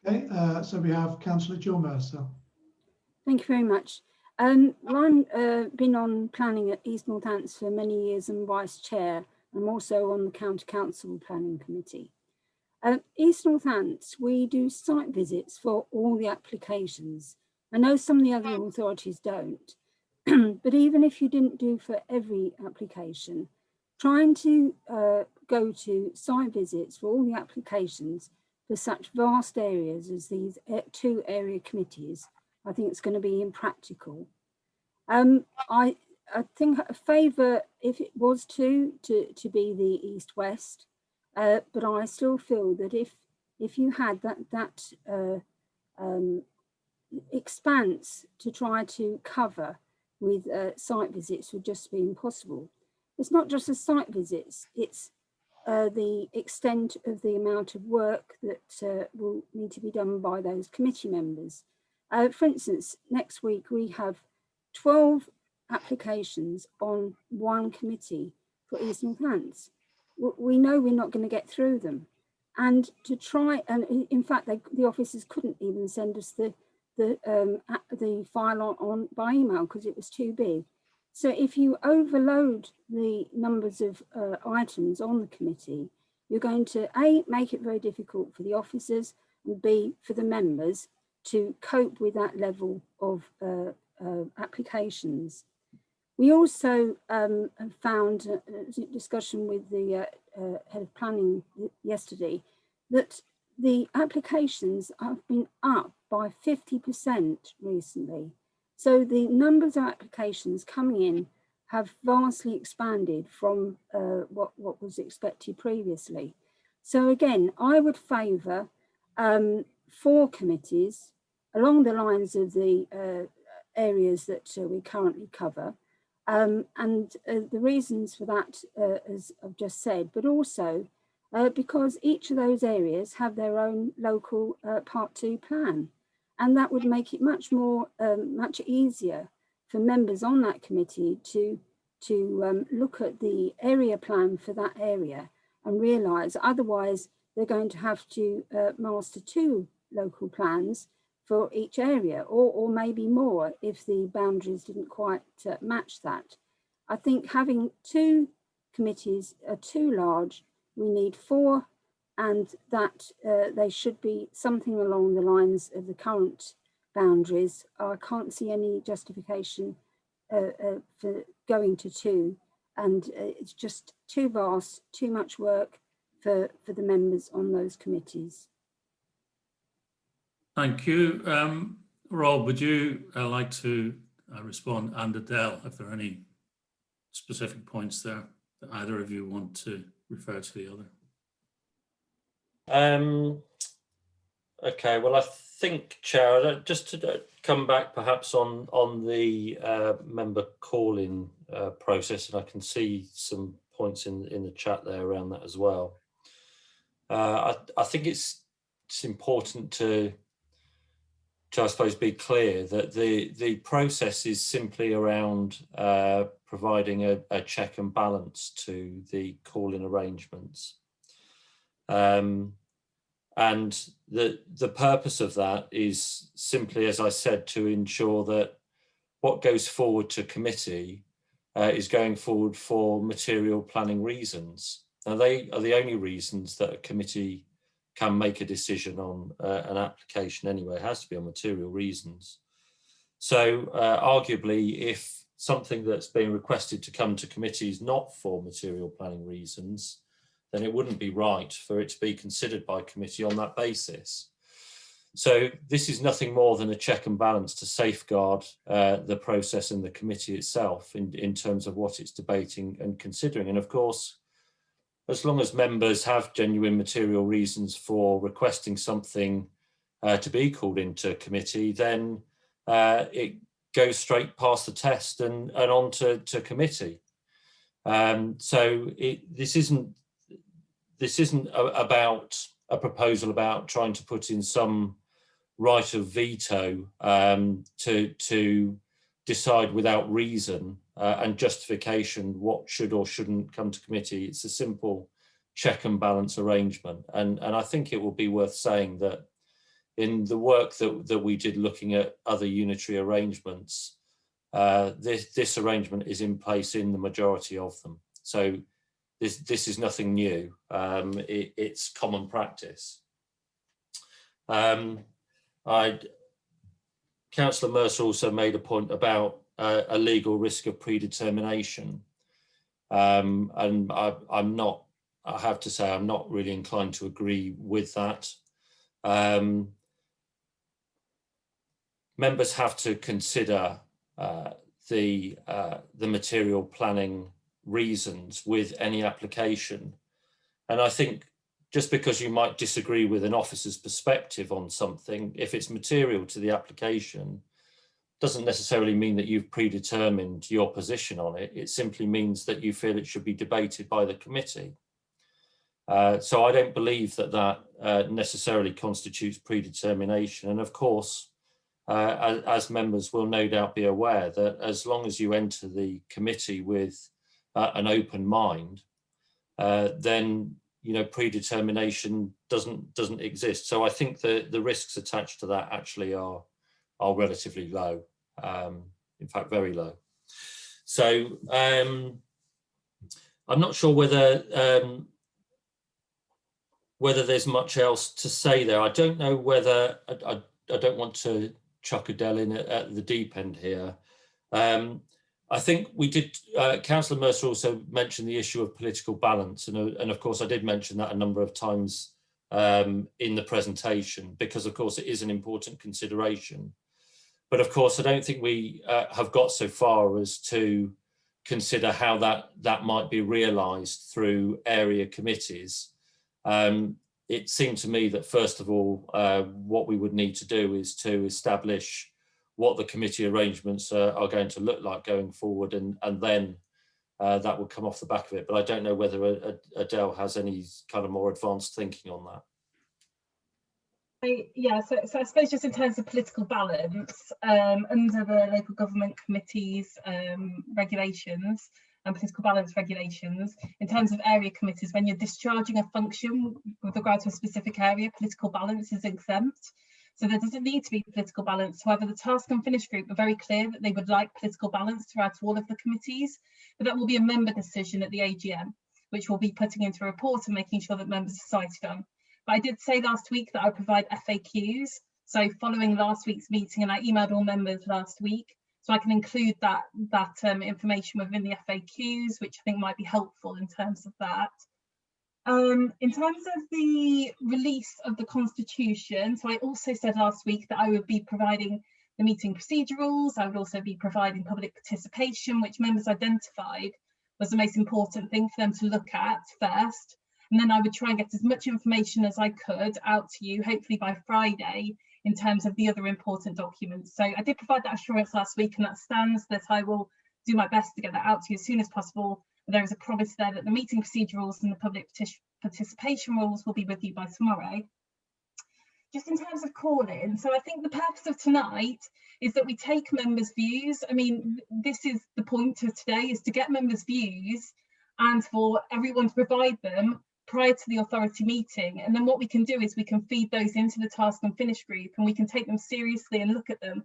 Okay, so we have Councillor Jill Mercer. Thank you very much. Well, I've been on planning at East Northants for many years and vice chair. I'm also on the County Council Planning Committee. East Northants, we do site visits for all the applications. I know some of the other authorities don't, but even if you didn't do for every application, trying to go to site visits for all the applications for such vast areas as these two area committees, I think it's going to be impractical. I think a favour, if it was to be the east-west, but I still feel that if you had that expanse to try to cover with site visits would just be impossible. It's not just the site visits, it's the extent of the amount of work that will need to be done by those committee members. For instance, next week we have 12 applications on one committee for East Northants. We know we're not going to get through them. and to try, and in fact, the officers couldn't even send us the file on by email because it was too big. So if you overload the numbers of items on the committee, you're going to A, make it very difficult for the officers, and B, for the members to cope with that level of applications. We also found a discussion with the head of planning yesterday that the applications have been up by 50% recently. So the numbers of applications coming in have vastly expanded from what was expected previously. So again, I would favour 4 committees along the lines of the areas that we currently cover. And the reasons for that, as I've just said, but also because each of those areas have their own local Part 2 plan. And that would make it much more, much easier for members on that committee to look at the area plan for that area and realise otherwise they're going to have to master 2 local plans for each area, or maybe more if the boundaries didn't quite match that. I think having 2 committees are too large. We need 4, and that they should be something along the lines of the current boundaries. I can't see any justification for going to 2, and it's just too vast, too much work for the members on those committees. Thank you. Rob, would you like to respond, and Adele, if there are any specific points there that either of you want to refer to the other? Okay, well, I think, Chair, just to come back perhaps on the member call-in process, and I can see some points in the chat there around that as well. I think it's important to I suppose be clear that the process is simply around providing a check and balance to the call-in arrangements. And the purpose of that is simply, as I said, to ensure that what goes forward to committee is going forward for material planning reasons. Now, they are the only reasons that a committee can make a decision on an application anyway. It has to be on material reasons. So arguably, if something that's being requested to come to committee is not for material planning reasons, then it wouldn't be right for it to be considered by committee on that basis. So this is nothing more than a check and balance to safeguard the process and the committee itself in terms of what it's debating and considering. And of course, as long as members have genuine material reasons for requesting something to be called into committee, then it goes straight past the test and on to committee. So this isn't about a proposal about trying to put in some right of veto to decide without reason and justification what should or shouldn't come to committee. It's a simple check and balance arrangement. And I think it will be worth saying that in the work that we did looking at other unitary arrangements, this arrangement is in place in the majority of them. So this is nothing new. It's common practice. Councillor Mercer also made a point about a legal risk of predetermination. And I have to say, I'm not really inclined to agree with that. Members have to consider the material planning reasons with any application. And I think just because you might disagree with an officer's perspective on something, if it's material to the application, doesn't necessarily mean that you've predetermined your position on it. It simply means that you feel it should be debated by the committee. So I don't believe that necessarily constitutes predetermination. And of course, as members will no doubt be aware, that as long as you enter the committee with an open mind, then predetermination doesn't exist. So I think the risks attached to that actually are relatively low, in fact very low. So I'm not sure whether there's much else to say there. I don't know whether I don't want to chuck Adele in at the deep end here. I think we did, Councillor Mercer also mentioned the issue of political balance. And of course, I did mention that a number of times in the presentation, because of course it is an important consideration. But of course, I don't think we have got so far as to consider how that might be realised through area committees. It seemed to me that first of all, what we would need to do is to establish what the committee arrangements are going to look like going forward, and then that would come off the back of it. But I don't know whether Adele has any kind of more advanced thinking on that. Yeah, so I suppose just in terms of political balance, under the local government committees regulations and political balance regulations, in terms of area committees, when you're discharging a function with regard to a specific area, political balance is exempt. So there doesn't need to be political balance. However, the Task and Finish group are very clear that they would like political balance throughout all of the committees, but that will be a member decision at the AGM, which we'll be putting into a report and making sure that members are cited on. But I did say last week that I provide FAQs. So following last week's meeting, and I emailed all members last week, so I can include that information within the FAQs, which I think might be helpful in terms of that. In terms of the release of the Constitution, so I also said last week that I would be providing the meeting procedure rules. I would also be providing public participation, which members identified was the most important thing for them to look at first. And then I would try and get as much information as I could out to you, hopefully by Friday, in terms of the other important documents. So I did provide that assurance last week, and that stands, that I will do my best to get that out to you as soon as possible. But there is a promise there that the meeting procedure rules and the public participation rules will be with you by tomorrow. Just in terms of calling, so I think the purpose of tonight is that we take members' views. I mean, this is the point of today, is to get members' views and for everyone to provide them prior to the authority meeting. And then what we can do is we can feed those into the Task and Finish group, and we can take them seriously and look at them.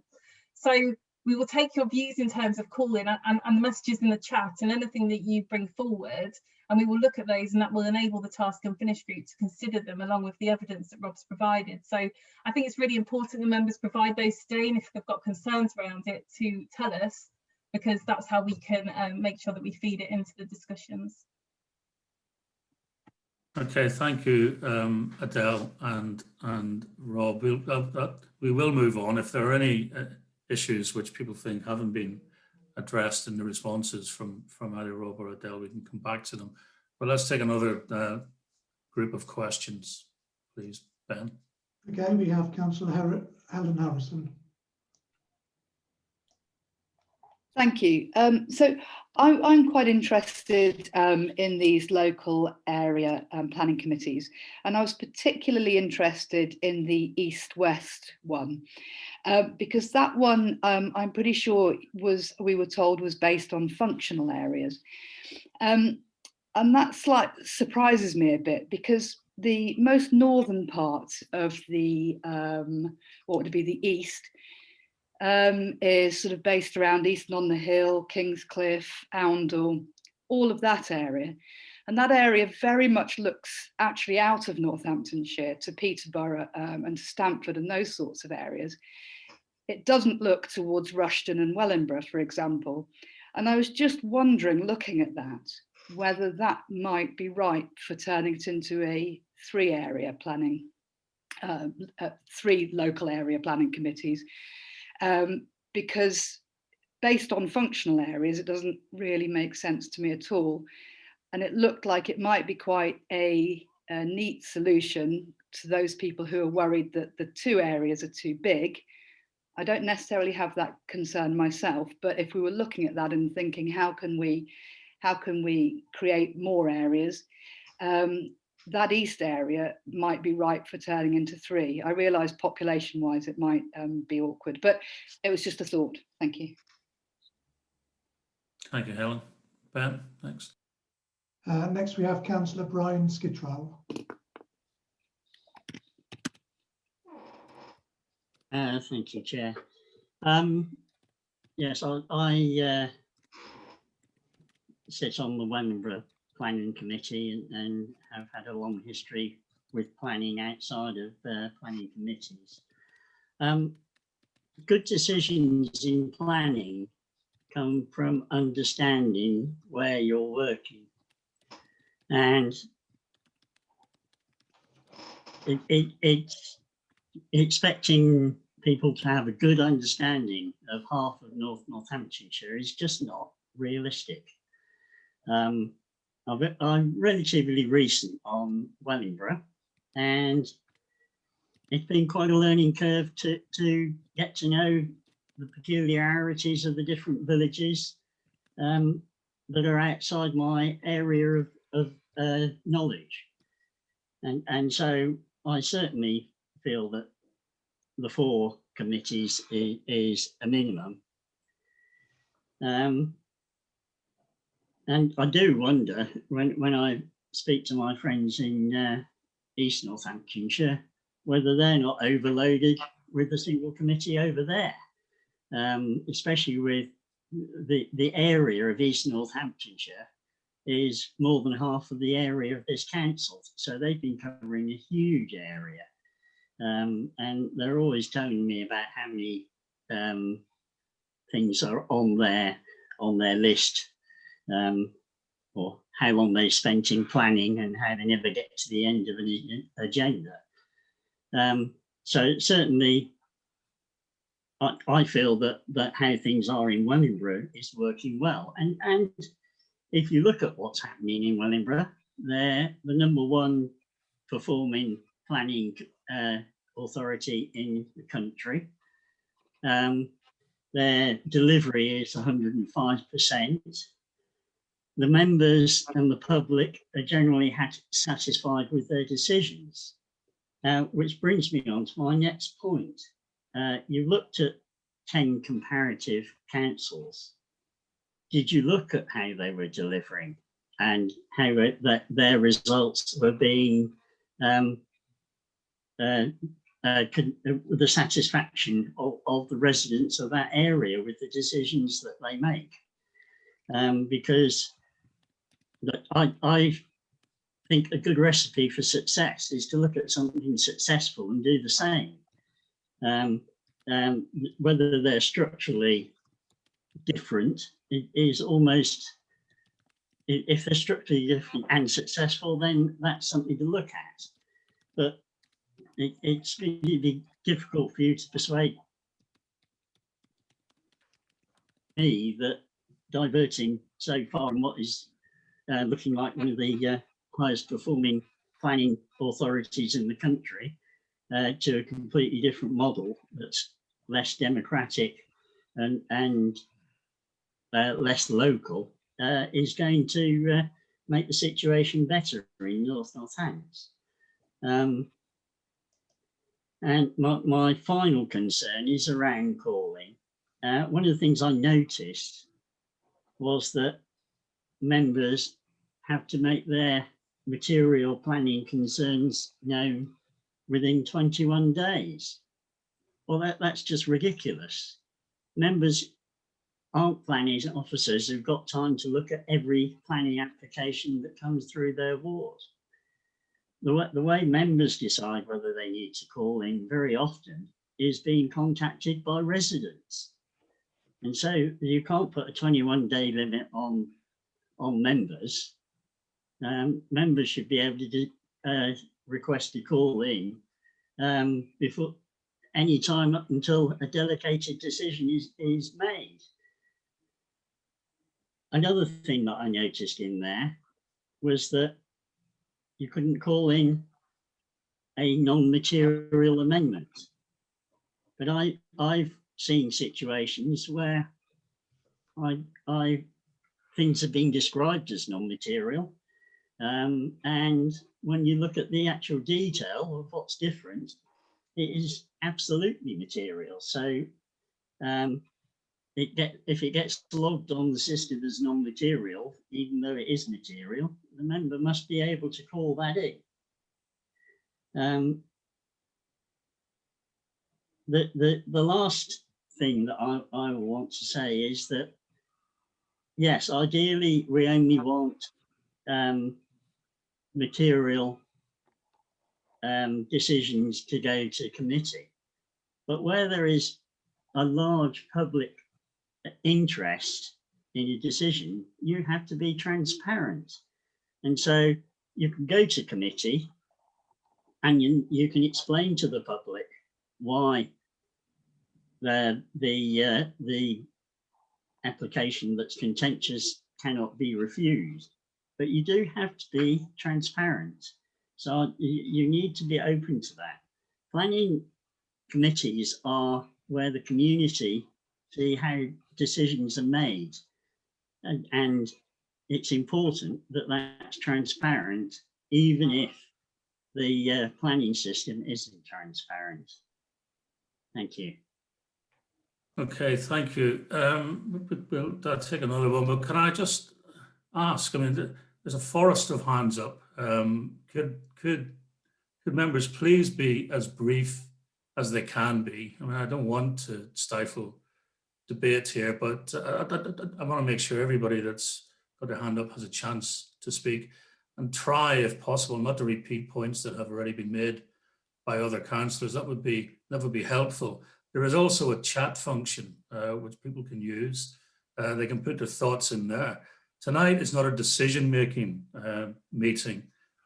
So we will take your views in terms of calling and the messages in the chat and anything that you bring forward, and we will look at those, and that will enable the Task and Finish group to consider them along with the evidence that Rob's provided. So I think it's really important that members provide those today, and if they've got concerns around it, to tell us, because that's how we can make sure that we feed it into the discussions. Okay, thank you, Adele and Rob. We will move on. If there are any issues which people think haven't been addressed in the responses from either Rob or Adele, we can come back to them. But let's take another group of questions, please, Ben. Okay, we have Councillor Helen Harrison. Thank you. So I'm quite interested in these local area planning committees, and I was particularly interested in the East-West one, because that one I'm pretty sure we were told was based on functional areas. And that surprises me a bit, because the most northern part of the, what would be the East, is sort of based around Easton on the Hill, Kingscliff, Oundle, all of that area. And that area very much looks actually out of Northamptonshire to Peterborough and to Stamford and those sorts of areas. It doesn't look towards Rushden and Wellingborough, for example. And I was just wondering, looking at that, whether that might be right for turning it into a three local area planning committees. Because based on functional areas, it doesn't really make sense to me at all. And it looked like it might be quite a neat solution to those people who are worried that the two areas are too big. I don't necessarily have that concern myself, but if we were looking at that and thinking, how can we create more areas, that East area might be right for turning into three. I realise population-wise it might be awkward, but it was just a thought. Thank you. Thank you, Helen. Ben, next. Next, we have Councillor Brian Skittrell. Thank you, Chair. Yes, I sit on the Wellingborough Planning Committee and have had a long history with planning outside of planning committees. Good decisions in planning come from understanding where you're working, and it's expecting people to have a good understanding of half of Northamptonshire is just not realistic. I'm relatively recent on Wellingborough, and it's been quite a learning curve to get to know the peculiarities of the different villages that are outside my area of knowledge. And so I certainly feel that the 4 committees is a minimum. And I do wonder when I speak to my friends in East Northamptonshire, whether they're not overloaded with a single committee over there, especially with the area of East Northamptonshire is more than half of the area of this council. So they've been covering a huge area. And they're always telling me about how many things are on their list, or how long they spent in planning and how they never get to the end of an agenda. So certainly, I feel that how things are in Wellingborough is working well. And if you look at what's happening in Wellingborough, they're the #1 performing planning authority in the country. Their delivery is 105%. The members and the public are generally satisfied with their decisions, which brings me on to my next point. You looked at 10 comparative councils. Did you look at how they were delivering and how their results were being the satisfaction of the residents of that area with the decisions that they make? Because I think a good recipe for success is to look at something successful and do the same. Whether they're structurally different, it is almost, if they're structurally different and successful, then that's something to look at. But it's really difficult for you to persuade me that diverting so far in what is looking like one of the highest performing planning authorities in the country to a completely different model that's less democratic and less local is going to make the situation better in North Northants. And my final concern is around calling. One of the things I noticed was that members have to make their material planning concerns known within 21 days. Well, that's just ridiculous. Members aren't planning officers who've got time to look at every planning application that comes through their ward. The way members decide whether they need to call in very often is being contacted by residents. And so you can't put a 21-day limit on members. Members should be able to request a call in before any time up until a delegated decision is made. Another thing that I noticed in there was that you couldn't call in a non-material amendment. But I've seen situations where things have been described as non-material. And when you look at the actual detail of what's different, it is absolutely material. So if it gets logged on the system as non-material, even though it is material, the member must be able to call that in. The last thing that I want to say is that, yes, ideally we only want material decisions to go to committee, but where there is a large public interest in a decision, you have to be transparent. And so you can go to committee and you can explain to the public why the application that's contentious cannot be refused. But you do have to be transparent. So you need to be open to that. Planning committees are where the community see how decisions are made. And it's important that that's transparent, even if the planning system isn't transparent. Thank you. Okay, thank you. We'll take another one, but can I just ask, I mean, there's a forest of hands up. Could members please be as brief as they can be? I mean, I don't want to stifle debate here, but I want to make sure everybody that's got their hand up has a chance to speak, and try, if possible, not to repeat points that have already been made by other councillors. That would be helpful. There is also a chat function which people can use. They can put their thoughts in there. Tonight is not a decision-making meeting.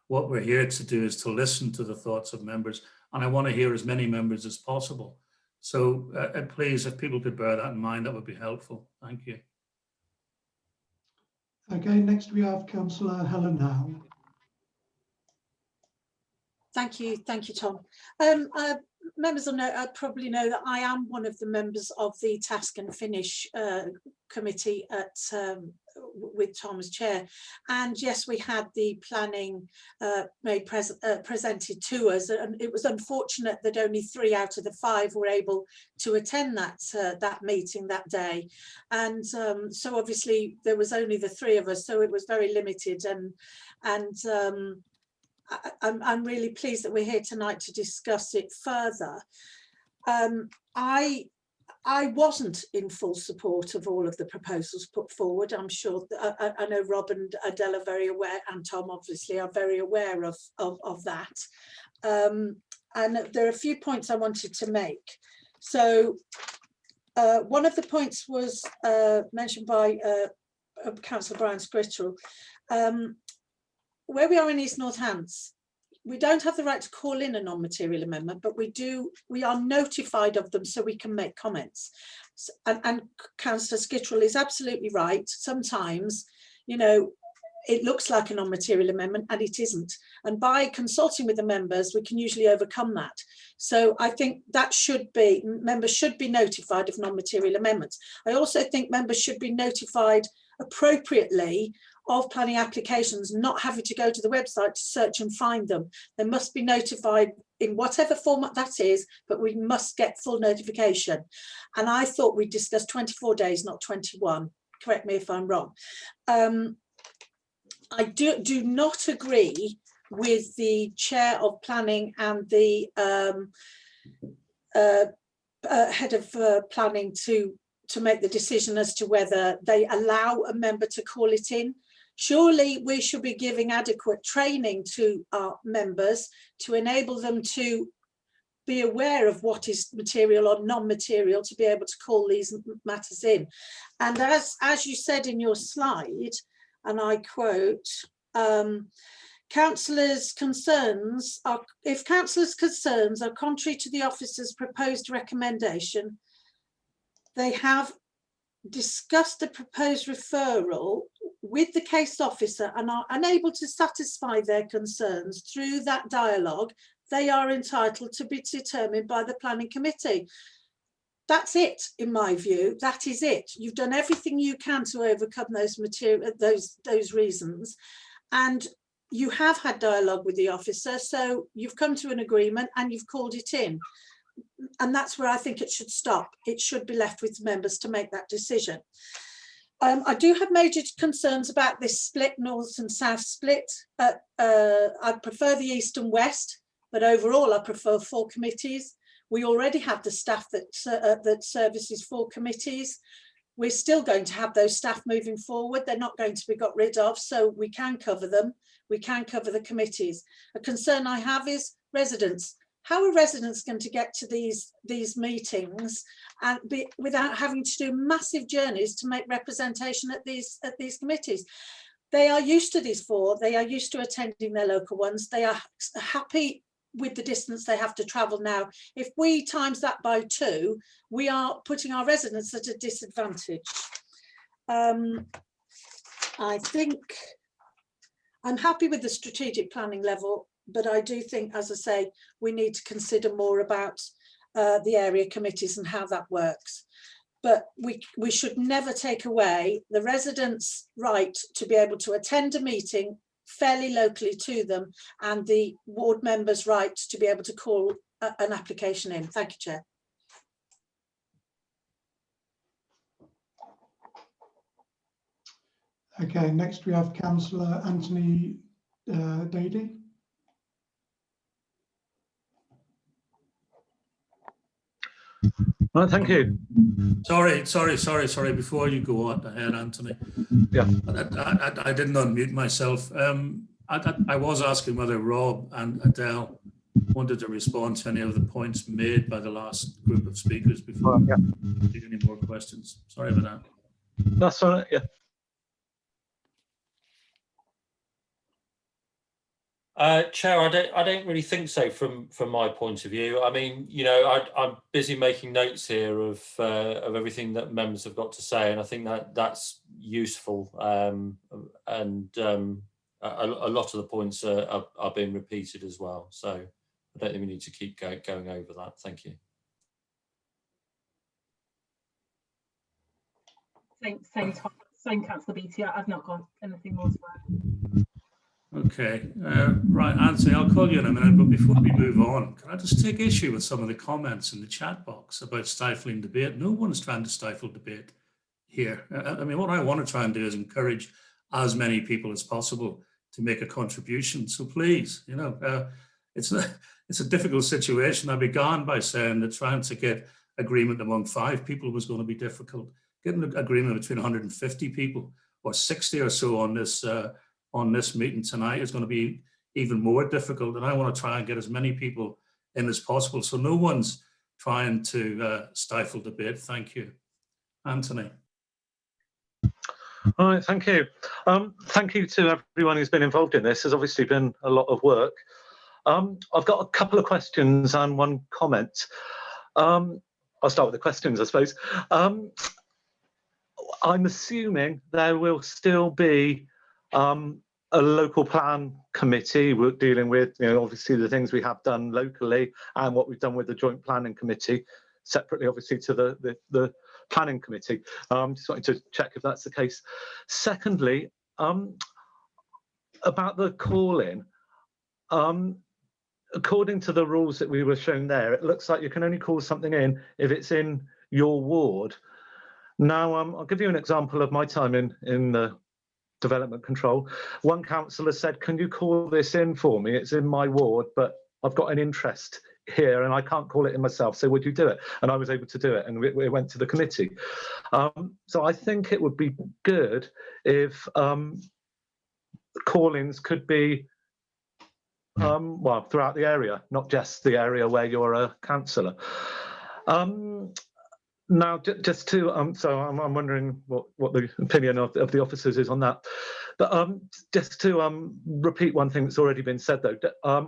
What we're here to do is to listen to the thoughts of members, and I want to hear as many members as possible. So please, if people could bear that in mind, that would be helpful. Thank you. Okay, next we have Councillor Helen Howe. Thank you, Tom. Members will know, probably know that I am one of the members of the Task and Finish committee at with Tom as chair, and yes, we had the planning presented to us, and it was unfortunate that only 3 out of the 5 were able to attend that meeting that day, and so obviously there was only the 3 of us, so it was very limited, and I'm really pleased that we're here tonight to discuss it further. I wasn't in full support of all of the proposals put forward. I'm sure, I know Rob and Adele are very aware, and Tom obviously are very aware of that. And there are a few points I wanted to make. So one of the points was mentioned by Councillor Brian Scritrell. Where we are in East North Hants, we don't have the right to call in a non-material amendment, but we are notified of them so we can make comments. And Councillor Scritrell is absolutely right. Sometimes, you know, it looks like a non-material amendment and it isn't. And by consulting with the members, we can usually overcome that. So I think that members should be notified of non-material amendments. I also think members should be notified appropriately of planning applications, not having to go to the website to search and find them. They must be notified in whatever format that is, but we must get full notification. And I thought we discussed 24 days, not 21. Correct me if I'm wrong. I do not agree with the chair of planning and the head of planning to make the decision as to whether they allow a member to call it in. Surely we should be giving adequate training to our members to enable them to be aware of what is material or non-material to be able to call these matters in. And as you said in your slide, and I quote, councillors' concerns are, if councillors' concerns are contrary to the officer's proposed recommendation, they have discussed the proposed referral with the case officer and are unable to satisfy their concerns through that dialogue, they are entitled to be determined by the planning committee. That's it, in my view. That is it. You've done everything you can to overcome those reasons, and you have had dialogue with the officer, so you've come to an agreement and you've called it in. and that's where I think it should stop. It should be left with members to make that decision. I do have major concerns about this split, north and south split. I prefer the east and west, but overall I prefer 4 committees. We already have the staff that services 4 committees. We're still going to have those staff moving forward. They're not going to be got rid of, so we can cover them. We can cover the committees. A concern I have is residents. How are residents going to get to these meetings and without having to do massive journeys to make representation at these committees? They are used to these 4. They are used to attending their local ones. They are happy with the distance they have to travel now. If we times that by 2, we are putting our residents at a disadvantage. I think I'm happy with the strategic planning level, but I do think, as I say, we need to consider more about the area committees and how that works. But we should never take away the residents' right to be able to attend a meeting fairly locally to them, and the ward members' right to be able to call an application in. Thank you, Chair. Okay, next we have Councillor Anthony Dady. Well, thank you. Sorry. Before you go on ahead, Anthony. Yeah. I didn't unmute myself. I was asking whether Rob and Adele wanted to respond to any of the points made by the last group of speakers before I take any more questions. Sorry about that. That's all right, yeah. Chair, I don't really think so from my point of view. I mean, you know, I'm busy making notes here of everything that members have got to say, and I think that's useful. And a lot of the points are being repeated as well. So I don't think we need to keep going over that. Thank you. Same Councillor Beattie. I've not got anything more to add. Okay, right, Anthony, I'll call you in a minute, but before we move on, can I just take issue with some of the comments in the chat box about stifling debate? No one's trying to stifle debate here. I mean, what I want to try and do is encourage as many people as possible to make a contribution. So please, you know, it's a difficult situation. I began by saying that trying to get agreement among 5 people was going to be difficult. Getting an agreement between 150 people or 60 or so on this meeting tonight is going to be even more difficult, and I want to try and get as many people in as possible, so no one's trying to stifle debate. Thank you. Anthony. All right, thank you. Thank you to everyone who's been involved in this. There's obviously been a lot of work. I've got a couple of questions and one comment. I'll start with the questions, I suppose. I'm assuming there will still be a local plan committee. We're dealing with, you know, obviously the things we have done locally and what we've done with the joint planning committee, separately, obviously, to the planning committee. Just wanted to check if that's the case. Secondly, about the call-in, according to the rules that we were shown there, it looks like you can only call something in if it's in your ward. Now, I'll give you an example of my time in the development control. One councillor said, can you call this in for me? It's in my ward, but I've got an interest here and I can't call it in myself. So would you do it? And I was able to do it, and it went to the committee. So I think it would be good if call-ins could be well, throughout the area, not just the area where you're a councillor. Now, just to, so I'm wondering what the opinion of the officers is on that. But just to repeat one thing that's already been said, though,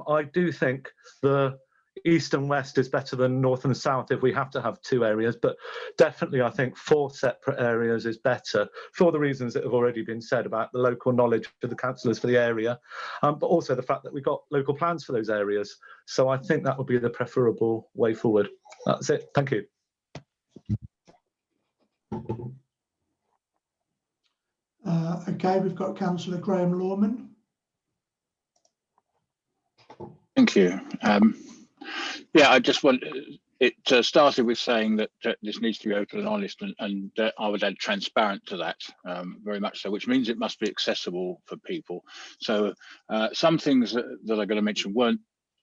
I do think the east and west is better than north and south if we have to have 2 areas, but definitely I think 4 separate areas is better for the reasons that have already been said about the local knowledge of the councillors for the area, but also the fact that we've got local plans for those areas. So I think that would be the preferable way forward. That's it. Thank you. Okay, we've got Councillor Graham Lorman. Thank you. Yeah, I just want it started with saying that this needs to be open and honest, and I would add transparent to that, very much so, which means it must be accessible for people. So some things that I'm going to mention weren't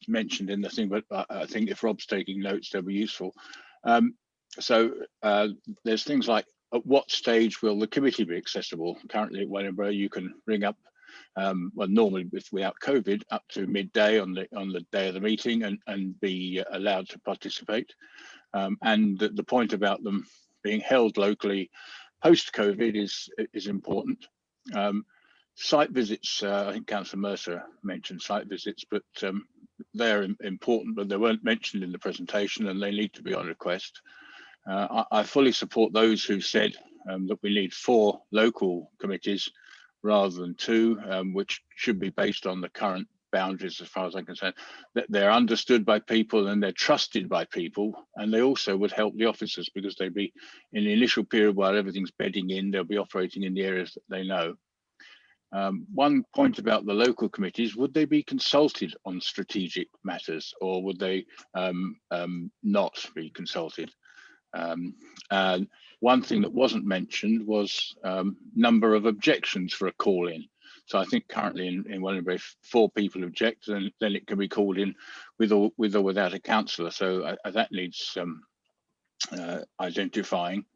mentioned in the thing, but I think if Rob's taking notes, they'll be useful. So there's things like, at what stage will the committee be accessible? Currently at Wellingborough, you can ring up, well, normally without COVID, up to midday on the day of the meeting and be allowed to participate. And the point about them being held locally post-COVID is important. Site visits, I think Councillor Mercer mentioned site visits, but they're important, but they weren't mentioned in the presentation and they need to be on request. I fully support those who said that we need 4 local committees rather than 2, which should be based on the current boundaries as far as I'm concerned. That they're understood by people and they're trusted by people, and they also would help the officers because they'd be in the initial period while everything's bedding in, they'll be operating in the areas that they know. One point about the local committees, would they be consulted on strategic matters or would they not be consulted? And one thing that wasn't mentioned was number of objections for a call-in. So I think currently in Wellingborough, if 4 people object, then it can be called in with or without a councillor. So that needs identifying.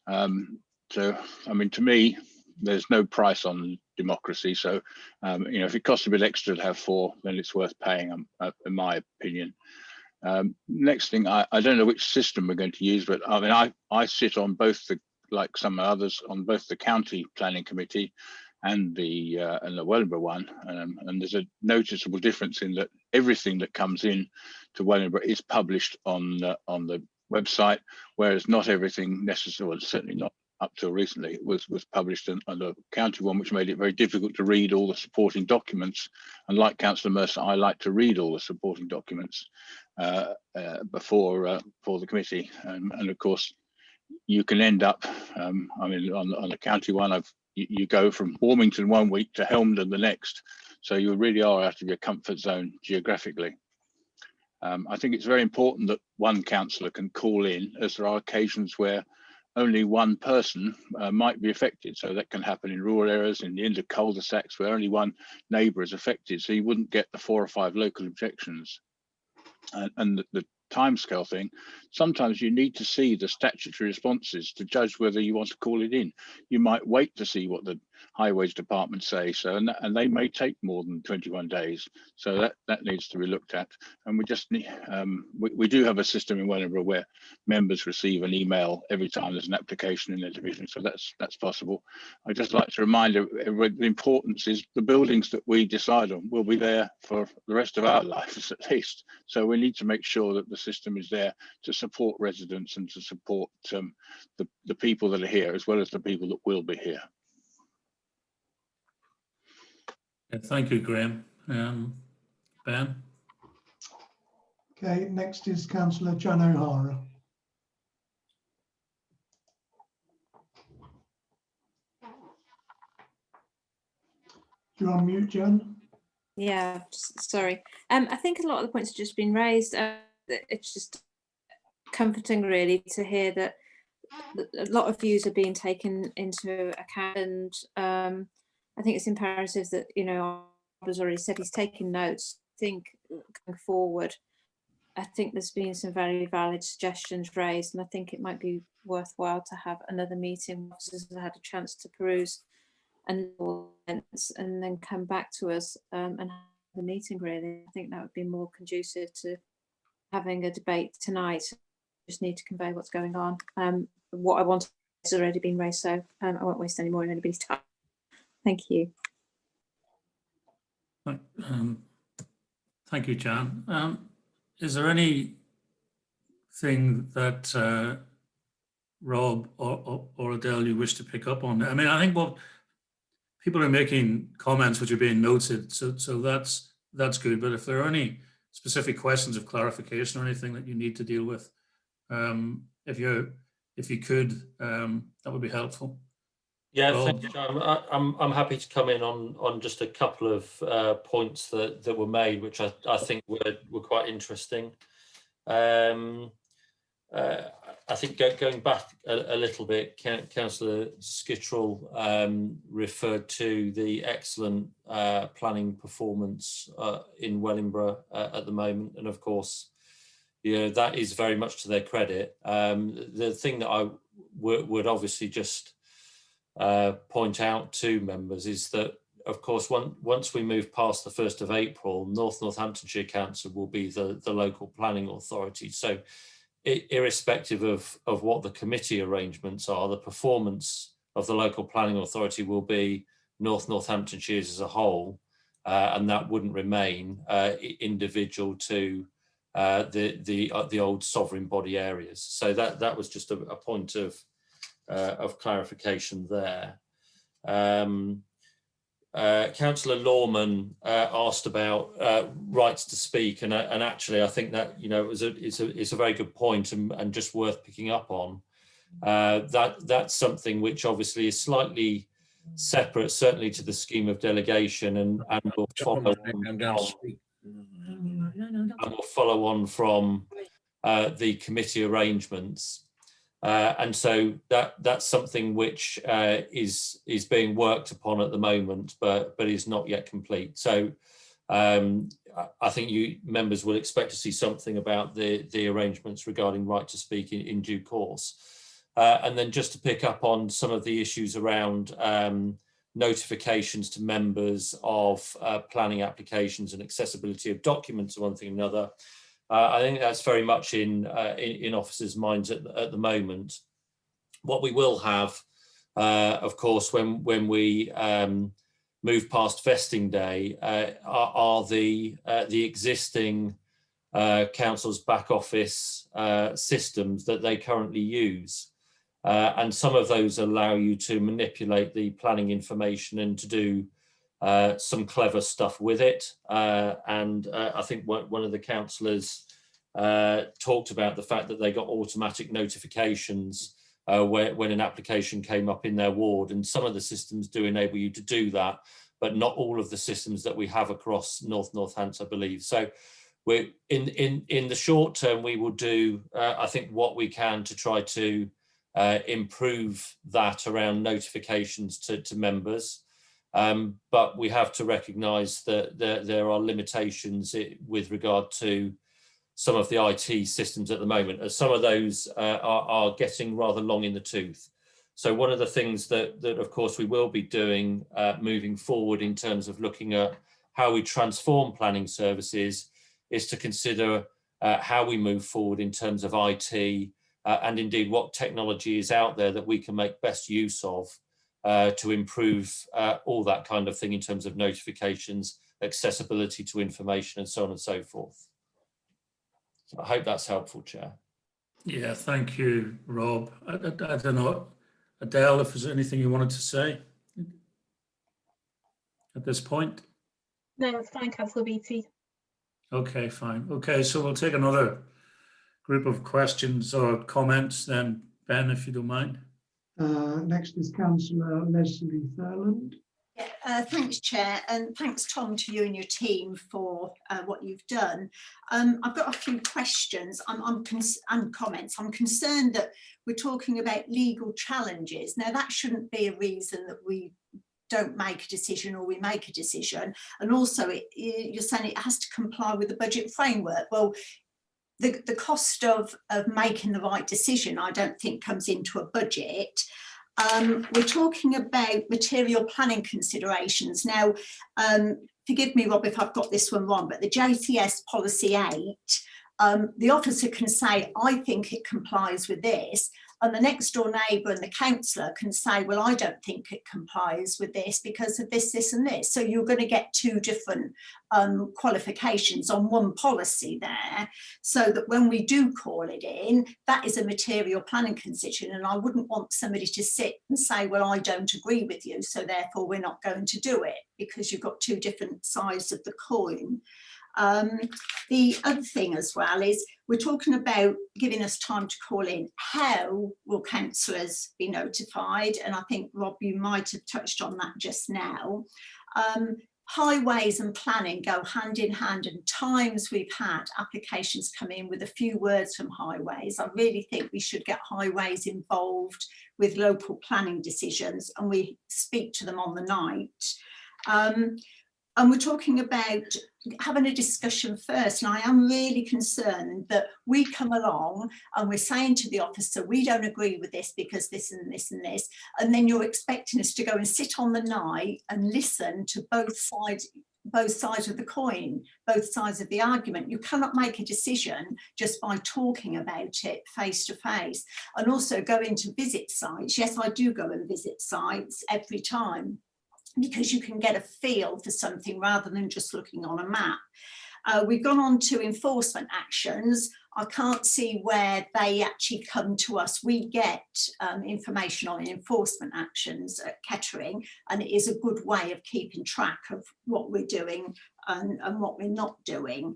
So I mean, to me, there's no price on democracy. So you know, if it costs a bit extra to have 4, then it's worth paying, in my opinion. Next thing, I don't know which system we're going to use, but I mean, I sit on both the, like some others, on both the county planning committee and the Wellingborough one, and there's a noticeable difference in that everything that comes in to Wellingborough is published on the website, whereas not everything necessarily, well, certainly not up till recently, was published on the county one, which made it very difficult to read all the supporting documents. And like Councillor Mercer, I like to read all the supporting documents before the committee, and of course you can end up I mean, on the county one, you go from Warmington one week to Helmden the next, so you really are out of your comfort zone geographically. I think it's very important that one councillor can call in, as there are occasions where only one person might be affected. So that can happen in rural areas, in the end of cul-de-sacs where only one neighbour is affected, so you wouldn't get the 4 or 5 local objections. And the timescale thing, sometimes you need to see the statutory responses to judge whether you want to call it in. You might wait to see what the highways department say, so and they may take more than 21 days, so that needs to be looked at. And we just need we do have a system in Wellingborough where members receive an email every time there's an application in their division, so that's possible. I'd just like to remind everybody the importance is the buildings that we decide on will be there for the rest of our lives at least, so we need to make sure that the system is there to support residents and to support the people that are here as well as the people that will be here. Thank you, Graham. Ben? Okay, next is Councillor Jan O'Hara. You're on mute, Jan. Yeah, sorry. I think a lot of the points have just been raised. It's just comforting, really, to hear that a lot of views are being taken into account. And I think it's imperative that, you know, Rob has already said he's taking notes. I think going forward, I think there's been some very valid suggestions raised, and I think it might be worthwhile to have another meeting. Officers have had a chance to peruse and then come back to us and have the meeting. Really, I think that would be more conducive to having a debate tonight. Just need to convey what's going on. What I want has already been raised, so I won't waste any more of anybody's time. Thank you. Thank you, Jan. Is there anything that Rob or Adele you wish to pick up on? I mean, I think what people are making comments which are being noted, so that's good. But if there are any specific questions of clarification or anything that you need to deal with, if you could, that would be helpful. Yeah, Rob? thank you, John. I'm happy to come in on just a couple of points that were made, which I think were quite interesting. I think going back a little bit, Councillor Skittrell referred to the excellent planning performance in Wellingborough at the moment, and of course, you know, that is very much to their credit. The thing that I would obviously just point out to members is that, of course, once we move past the 1st of April, Northamptonshire Council will be the local planning authority. So irrespective of what the committee arrangements are, the performance of the local planning authority will be Northamptonshire as a whole, and that wouldn't remain individual to the old sovereign body areas. So that was just a point of clarification there. Councillor Lawman asked about rights to speak, and actually I think that, you know, it's a very good point and just worth picking up on. That's something which obviously is slightly separate, certainly to the scheme of delegation, and will follow on from the committee arrangements. And so that's something which is being worked upon at the moment, but is not yet complete. So I think you members will expect to see something about the arrangements regarding right to speak in due course. And then just to pick up on some of the issues around notifications to members of planning applications and accessibility of documents, one thing or another. I think that's very much in officers' minds at the moment. What we will have, of course, when we move past vesting day, are the existing council's back office systems that they currently use. And some of those allow you to manipulate the planning information and to do some clever stuff with it. And I think one of the councillors talked about the fact that they got automatic notifications when an application came up in their ward, and some of the systems do enable you to do that, but not all of the systems that we have across Northants, I believe. So we're in the short term, we will do I think what we can to try to improve that around notifications to members. But we have to recognise that there are limitations with regard to some of the IT systems at the moment, as some of those are getting rather long in the tooth. So one of the things that of course we will be doing moving forward in terms of looking at how we transform planning services is to consider how we move forward in terms of IT and indeed what technology is out there that we can make best use of to improve all that kind of thing in terms of notifications, accessibility to information, and so on and so forth. So I hope that's helpful, Chair. Yeah, thank you, Rob. I don't know, Adele, if there's anything you wanted to say at this point? No, it's fine, Councillor Beattie. Okay, fine. Okay, so we'll take another group of questions or comments then, Ben, if you don't mind. Next is Councillor Leslie Thurland. Thanks, Chair, and thanks, Tom, to you and your team for what you've done. I've got a few questions and comments. I'm concerned that we're talking about legal challenges. Now, that shouldn't be a reason that we don't make a decision or we make a decision. And also, you're saying it has to comply with the budget framework. Well, the cost of making the right decision, I don't think comes into a budget. We're talking about material planning considerations. Now, forgive me, Rob, if I've got this one wrong, but the JCS Policy 8, the officer can say, I think it complies with this, and the next door neighbour and the councillor can say, well, I don't think it complies with this because of this, this and this. So you're going to get two different qualifications on one policy there, so that when we do call it in, that is a material planning consideration, and I wouldn't want somebody to sit and say, well, I don't agree with you, so therefore we're not going to do it, because you've got two different sides of the coin. The other thing as well is we're talking about giving us time to call in. How will councillors be notified? And I think, Rob, you might have touched on that just now. highways and planning go hand in hand, and times we've had applications come in with a few words from highways. I really think we should get highways involved with local planning decisions, and we speak to them on the night. And we're talking about having a discussion first. And I am really concerned that we come along and we're saying to the officer, we don't agree with this because this and this and this. And then you're expecting us to go and sit on the night and listen to both sides of the coin, both sides of the argument. You cannot make a decision just by talking about it face to face. And also going to visit sites. Yes, I do go and visit sites every time, because you can get a feel for something rather than just looking on a map. We've gone on to enforcement actions. I can't see where they actually come to us. We get information on enforcement actions at Kettering, and it is a good way of keeping track of what we're doing and what we're not doing.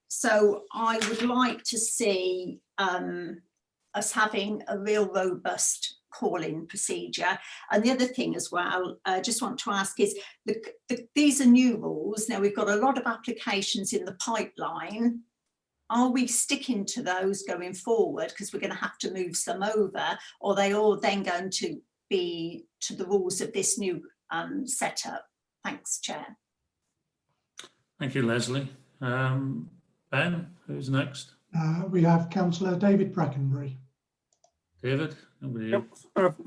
So I would like to see us having a real robust call-in procedure. And the other thing as well, I just want to ask is, these are new rules. Now we've got a lot of applications in the pipeline. Are we sticking to those going forward? Because we're going to have to move some over, or are they all then going to be to the rules of this new setup? Thanks, Chair. Thank you, Leslie. Ben, who's next? We have Councillor David Brackenbury. David?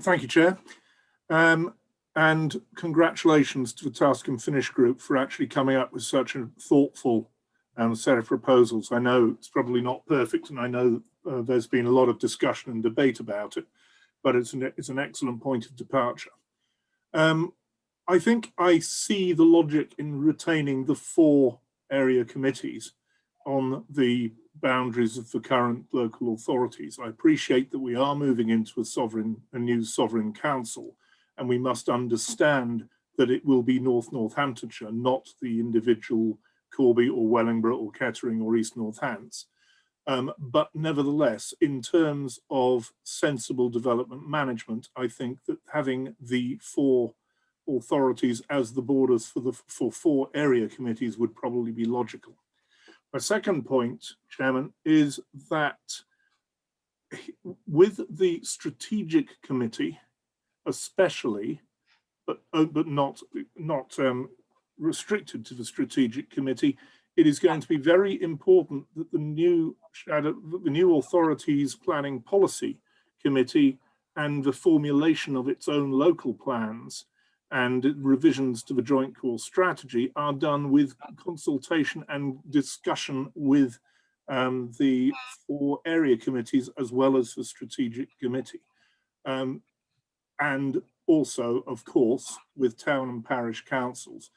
Thank you, Chair. And congratulations to the Task and Finish group for actually coming up with such a thoughtful set of proposals. I know it's probably not perfect, and I know there's been a lot of discussion and debate about it, but it's an excellent point of departure. I think I see the logic in retaining the 4 area committees on the boundaries of the current local authorities. I appreciate that we are moving into a new sovereign council, and we must understand that it will be North Northamptonshire, not the individual Corby or Wellingborough or Kettering or East Northants. But nevertheless, in terms of sensible development management, I think that having the 4 authorities as the borders for 4 area committees would probably be logical. My second point, Chairman, is that with the strategic committee, especially, but not restricted to the strategic committee, it is going to be very important that the new authorities planning policy committee and the formulation of its own local plans and revisions to the joint core strategy are done with consultation and discussion with the 4 area committees as well as the strategic committee. And also, of course, with town and parish councils,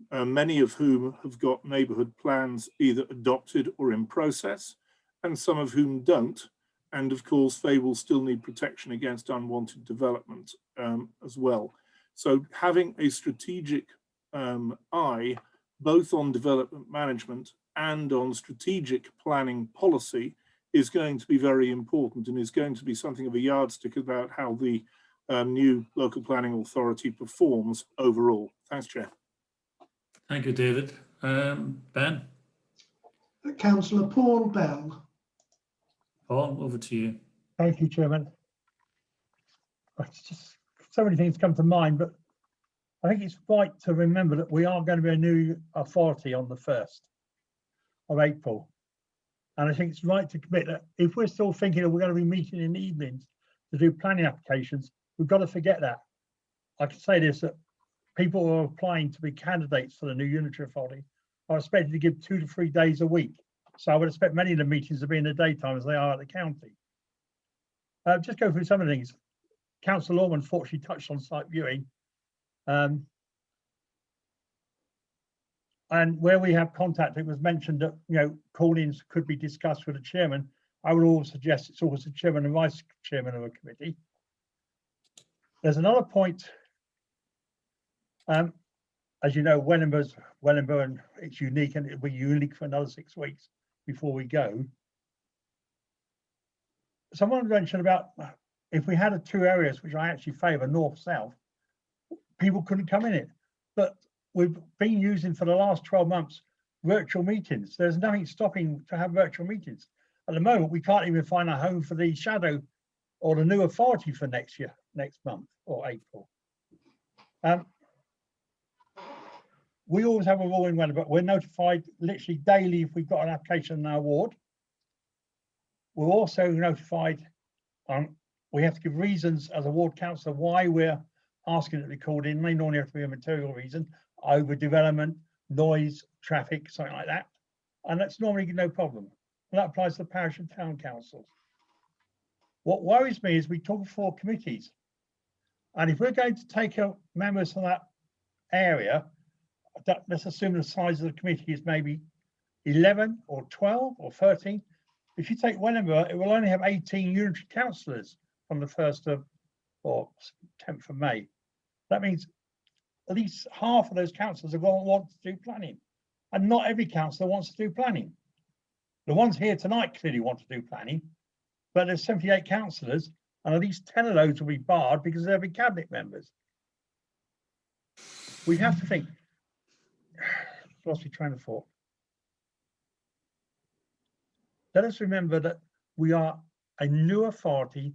many of whom have got neighbourhood plans either adopted or in process, and some of whom don't. And of course, they will still need protection against unwanted development as well. So having a strategic eye, both on development management and on strategic planning policy, is going to be very important and is going to be something of a yardstick about how the new local planning authority performs overall. Thanks, Chair. Thank you, David. Ben? Councillor Paul Bell. Paul, over to you. Thank you, Chairman. It's just so many things come to mind, but I think it's right to remember that we are going to be a new authority on the 1st of April. And I think it's right to commit that if we're still thinking that we're going to be meeting in the evenings to do planning applications, we've got to forget that. I can say this, that people who are applying to be candidates for the new unitary authority are expected to give 2 to 3 days a week. So I would expect many of the meetings to be in the daytime as they are at the county. Just go through some of the things. Councillor Lorman fortunately touched on site viewing. And where we have contact, it was mentioned that, you know, call-ins could be discussed with the chairman. I would always suggest it's always the chairman and vice chairman of a committee. There's another point. As you know, Wellingborough, and it's unique, and it'll be unique for another 6 weeks before we go. Someone mentioned about if we had 2 areas, which I actually favour, north-south, people couldn't come in it. But we've been using for the last 12 months virtual meetings. There's nothing stopping to have virtual meetings. At the moment, we can't even find a home for the shadow or the new authority for next month or April. We always have a rolling weather, but we're notified literally daily if we've got an application in our ward. We're also notified, we have to give reasons as a ward councillor why we're asking it to be called in. They normally have to be a material reason, overdevelopment, noise, traffic, something like that. And that's normally no problem. And that applies to the parish and town councils. What worries me is we talk for committees. And if we're going to take out members from that area, let's assume the size of the committee is maybe 11 or 12 or 13. If you take one member, it will only have 18 unitary councillors from the 1st of or 10th of May. That means at least half of those councillors are going to want to do planning. And not every councillor wants to do planning. The ones here tonight clearly want to do planning, but there's 78 councillors and at least 10 of those will be barred because they'll be cabinet members. We have to think, lost my train of thought. Let us remember that we are a new authority.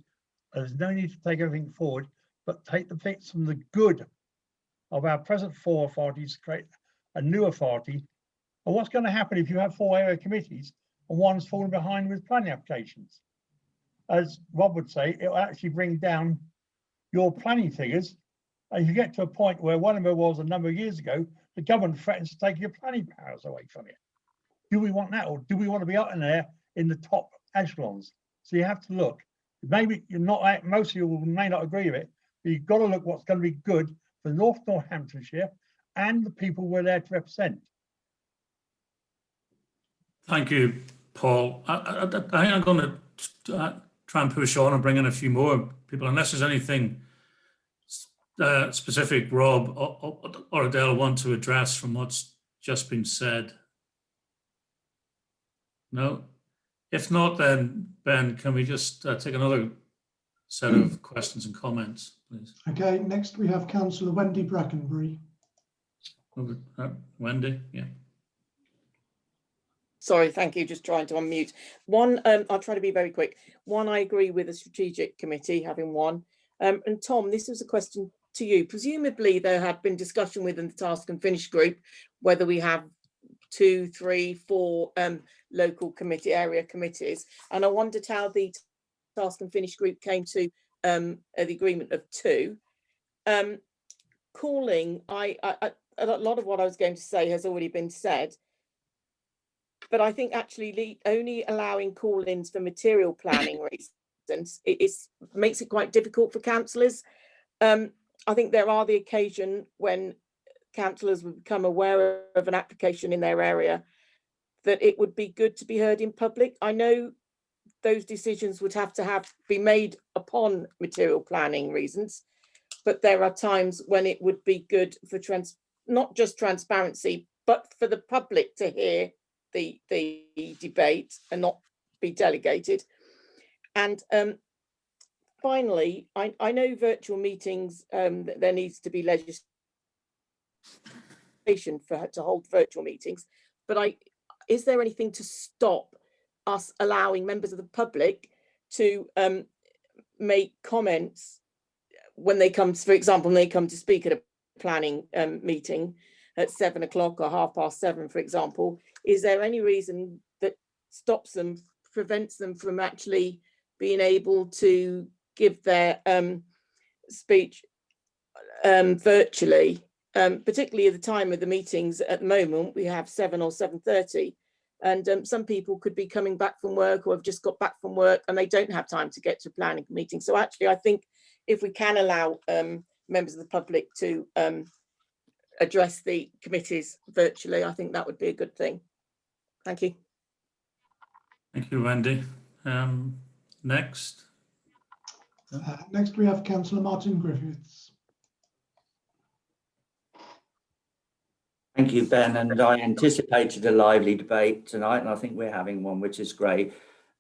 There's no need to take everything forward, but take the bits from the good of our present 4 authorities to create a new authority. And what's going to happen if you have 4 area committees and one's falling behind with planning applications? As Rob would say, it will actually bring down your planning figures. And if you get to a point where one of them was a number of years ago, the government threatens to take your planning powers away from you. Do we want that, or do we want to be up in there in the top echelons? So you have to look. Maybe you're not, most of you may not agree with it, but you've got to look what's going to be good for North Northamptonshire and the people we're there to represent. Thank you, Paul. I think I'm going to try and push on and bring in a few more people, unless there's anything specific Rob or Adele want to address from what's just been said. No? If not, then Ben, can we just take another set of questions and comments, please? Okay, next we have Councillor Wendy Brackenbury. Wendy, yeah. Sorry, thank you. Just trying to unmute. One, I'll try to be very quick. One, I agree with the strategic committee having one. And Tom, this was a question to you. Presumably there had been discussion within the task and finish group whether we have 2, 3, 4 local committee area committees, and I wondered how the task and finish group came to the agreement of 2. Calling, a lot of what I was going to say has already been said, but I think actually only allowing call-ins for material planning reasons makes it quite difficult for councillors. I think there are the occasion when councillors would become aware of an application in their area that it would be good to be heard in public. I know those decisions would have to be made upon material planning reasons, but there are times when it would be good for not just transparency, but for the public to hear the debate and not be delegated. And finally, I know virtual meetings, there needs to be legislation to hold virtual meetings, but is there anything to stop us allowing members of the public to make comments when they come, for example, when they come to speak at a planning meeting at 7 o'clock or 7:30, for example? Is there any reason that stops them, prevents them from actually being able to give their speech virtually, particularly at the time of the meetings? At the moment, we have 7 or 7:30, and some people could be coming back from work or have just got back from work and they don't have time to get to a planning meeting. So actually, I think if we can allow members of the public to address the committees virtually, I think that would be a good thing. Thank you. Thank you, Wendy. Next. Next we have Councillor Martin Griffiths. Thank you, Ben, and I anticipated a lively debate tonight, and I think we're having one, which is great.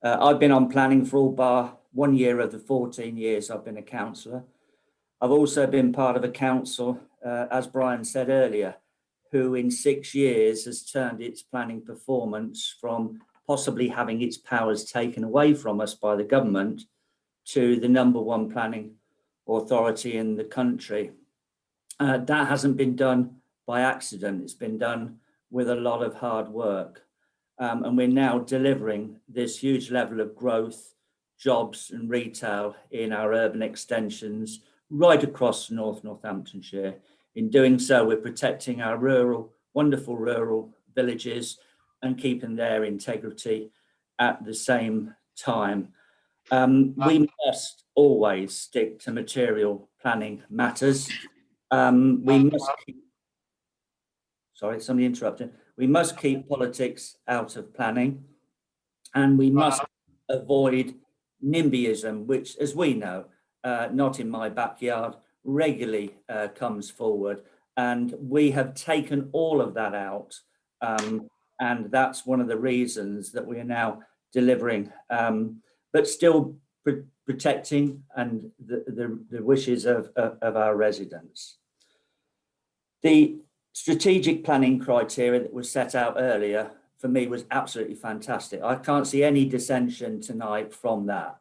I've been on planning for all bar 1 year of the 14 years I've been a councillor. I've also been part of a council, as Brian said earlier, who in 6 years has turned its planning performance from possibly having its powers taken away from us by the government to the #1 planning authority in the country. That hasn't been done by accident. It's been done with a lot of hard work. And we're now delivering this huge level of growth, jobs and retail in our urban extensions right across Northamptonshire. In doing so, we're protecting our wonderful rural villages and keeping their integrity at the same time. We must always stick to material planning matters. We must keep, sorry, somebody interrupted. We must keep politics out of planning, and we must avoid NIMBYism, which, as we know, not in my backyard, regularly comes forward. And we have taken all of that out. And that's one of the reasons that we are now delivering, but still protecting and the wishes of our residents. The strategic planning criteria that was set out earlier, for me, was absolutely fantastic. I can't see any dissension tonight from that.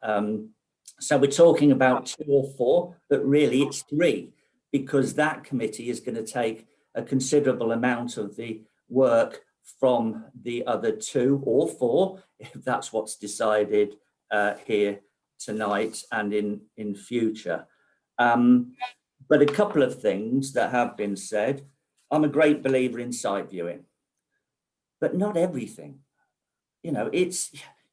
So we're talking about 2 or 4, but really it's 3, because that committee is going to take a considerable amount of the work from the other 2 or 4, if that's what's decided here tonight and in future. But a couple of things that have been said. I'm a great believer in site viewing, but not everything. You know,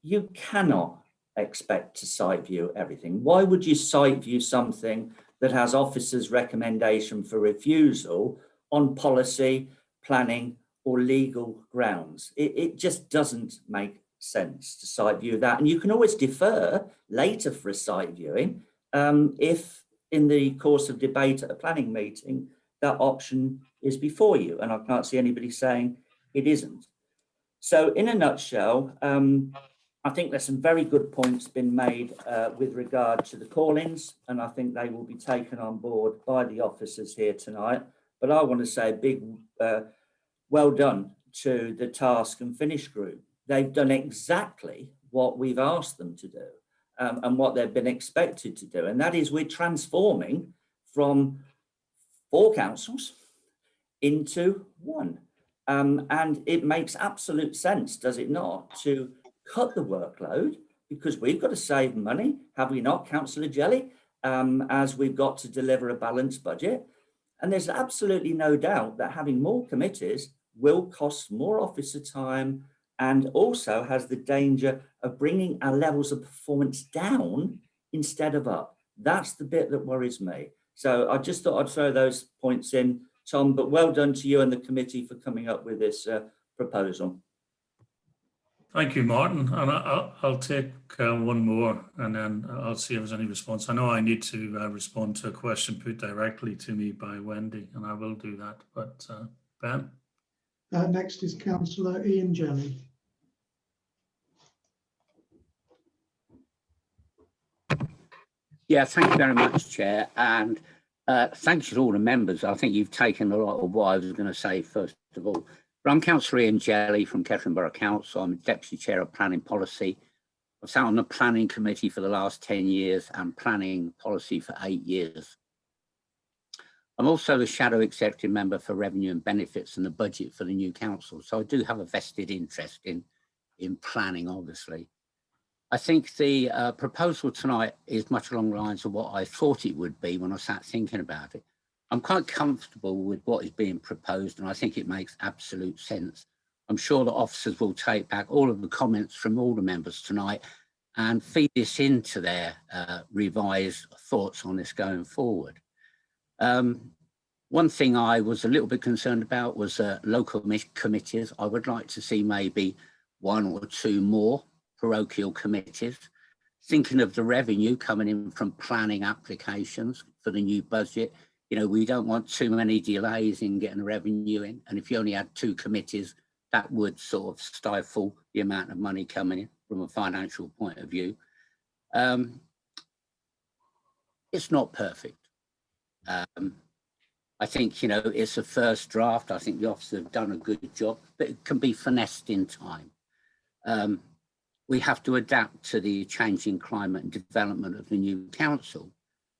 you cannot expect to site view everything. Why would you site view something that has officers' recommendation for refusal on policy, planning, or legal grounds? It just doesn't make sense to site view that. And you can always defer later for a site viewing if in the course of debate at a planning meeting, that option is before you. And I can't see anybody saying it isn't. So in a nutshell, I think there's some very good points been made with regard to the call-ins, and I think they will be taken on board by the officers here tonight. But I want to say a big well done to the Task and Finish group. They've done exactly what we've asked them to do and what they've been expected to do. And that is, we're transforming from 4 councils into 1. And it makes absolute sense, does it not, to cut the workload, because we've got to save money, have we not, Councillor Jelly, as we've got to deliver a balanced budget. And there's absolutely no doubt that having more committees will cost more officer time and also has the danger of bringing our levels of performance down instead of up. That's the bit that worries me. So I just thought I'd throw those points in, Tom, but well done to you and the committee for coming up with this proposal. Thank you, Martin. And I'll take one more and then I'll see if there's any response. I know I need to respond to a question put directly to me by Wendy, and I will do that. But Ben? Next is Councillor Ian Jelly. Yeah, thank you very much, Chair. And thanks to all the members. I think you've taken a lot of what I was going to say, first of all. But I'm Councillor Ian Jelly from Kettering Borough Council. I'm Deputy Chair of Planning Policy. I've sat on the Planning Committee for the last 10 years and Planning Policy for 8 years. I'm also the Shadow Executive Member for Revenue and Benefits and the Budget for the new council. So I do have a vested interest in planning, obviously. I think the proposal tonight is much along the lines of what I thought it would be when I sat thinking about it. I'm quite comfortable with what is being proposed, and I think it makes absolute sense. I'm sure the officers will take back all of the comments from all the members tonight and feed this into their revised thoughts on this going forward. One thing I was a little bit concerned about was local committees. I would like to see maybe 1 or 2 more parochial committees, thinking of the revenue coming in from planning applications for the new budget. You know, we don't want too many delays in getting the revenue in. And if you only had 2 committees, that would sort of stifle the amount of money coming in from a financial point of view. It's not perfect. I think, you know, it's a first draft. I think the officers have done a good job, but it can be finessed in time. We have to adapt to the changing climate and development of the new council.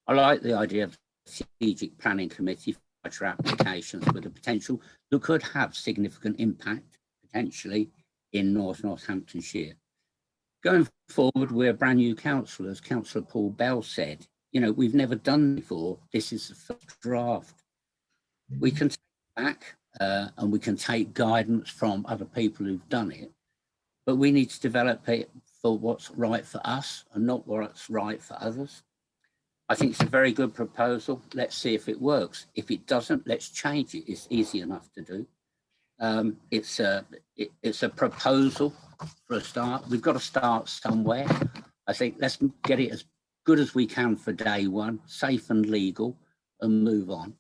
I like the idea of the strategic planning committee for future applications with the potential that could have significant impact potentially in Northamptonshire. Going forward, we're a brand new council, as Councillor Paul Bell said. You know, we've never done before. This is the first draft. We can take back and we can take guidance from other people who've done it, but we need to develop it for what's right for us and not what's right for others. I think it's a very good proposal. Let's see if it works. If it doesn't, let's change it. It's easy enough to do. It's a proposal for a start. We've got to start somewhere. I think let's get it as good as we can for day one, safe and legal, and move on.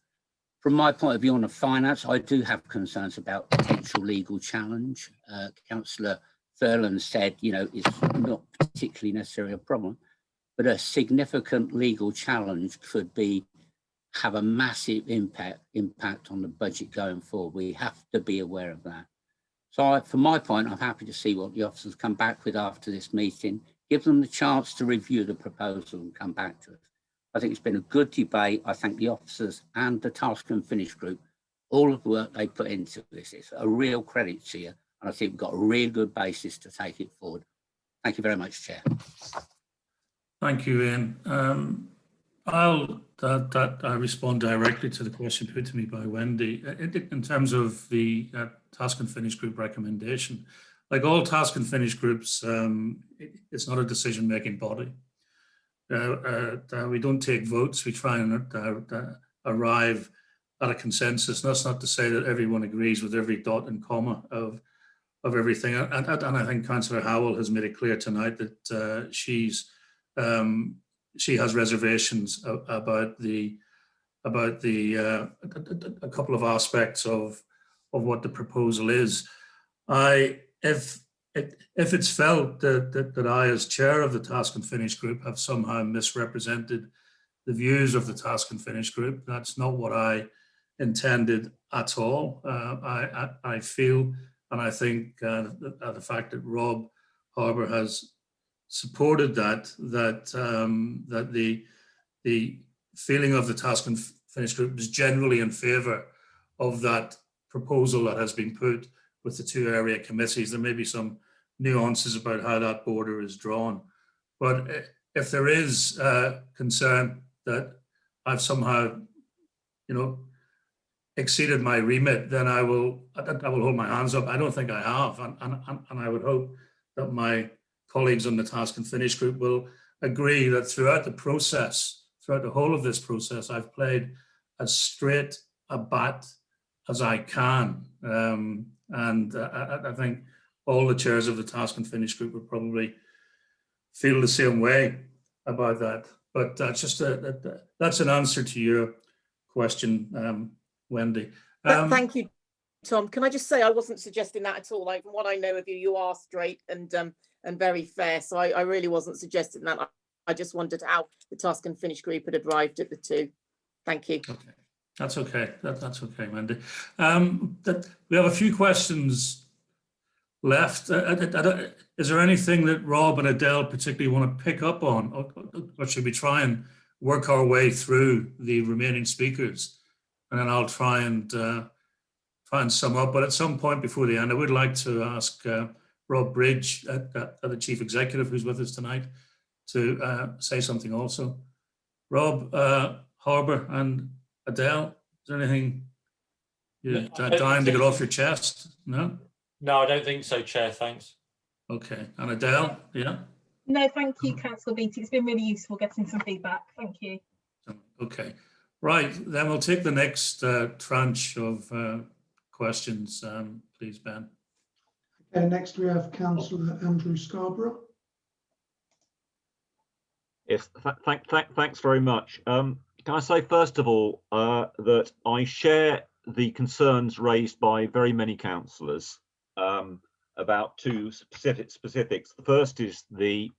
From my point of view on the finance, I do have concerns about potential legal challenge. Councillor Furlan said, you know, it's not particularly necessarily a problem, but a significant legal challenge could have a massive impact on the budget going forward. We have to be aware of that. So from my point, I'm happy to see what the officers come back with after this meeting, give them the chance to review the proposal and come back to us. I think it's been a good debate. I thank the officers and the Task and Finish group, all of the work they put into this. It's a real credit to you. And I think we've got a really good basis to take it forward. Thank you very much, Chair. Thank you, Ian. I'll respond directly to the question put to me by Wendy. In terms of the Task and Finish group recommendation, like all Task and Finish groups, it's not a decision-making body. We don't take votes. We try and arrive at a consensus. And that's not to say that everyone agrees with every dot and comma of everything. And I think Councillor Howell has made it clear tonight that she has reservations about a couple of aspects of what the proposal is. If it's felt that I, as chair of the Task and Finish group, have somehow misrepresented the views of the Task and Finish group, that's not what I intended at all. I feel, and I think the fact that Rob Harbour has supported that the feeling of the Task and Finish group is generally in favour of that proposal that has been put with the two area committees. There may be some nuances about how that border is drawn, but if there is concern that I've somehow, you know, exceeded my remit, then I will hold my hands up. I don't think I have, and I would hope that my colleagues on the Task and Finish group will agree that throughout the process, throughout the whole of this process, I've played as straight a bat as I can. And I think all the chairs of the Task and Finish group would probably feel the same way about that. But that's an answer to your question, Wendy. Thank you, Tom. Can I just say I wasn't suggesting that at all. Like, from what I know of you, you are straight and very fair. So I really wasn't suggesting that. I just wondered how the Task and Finish group had arrived at the two. Thank you. Okay. That's okay. That's okay, Wendy. We have a few questions left. Is there anything that Rob and Adele particularly want to pick up on, or should we try and work our way through the remaining speakers, and then I'll try and sum up. But at some point before the end, I would like to ask Rob Bridge, the Chief Executive, who's with us tonight, to say something also. Rob, Harbour, and Adele, is there anything you're dying to get off your chest? No? No, I don't think so, Chair, thanks. Okay, and Adele, yeah? No, thank you, Councillor Beattie. It's been really useful getting some feedback. Thank you. Okay, right, then we'll take the next tranche of questions, please, Ben. Okay, next we have Councillor Andrew Scarborough. Yes, thanks very much. Can I say, first of all, that I share the concerns raised by very many councillors about two specifics. The first is the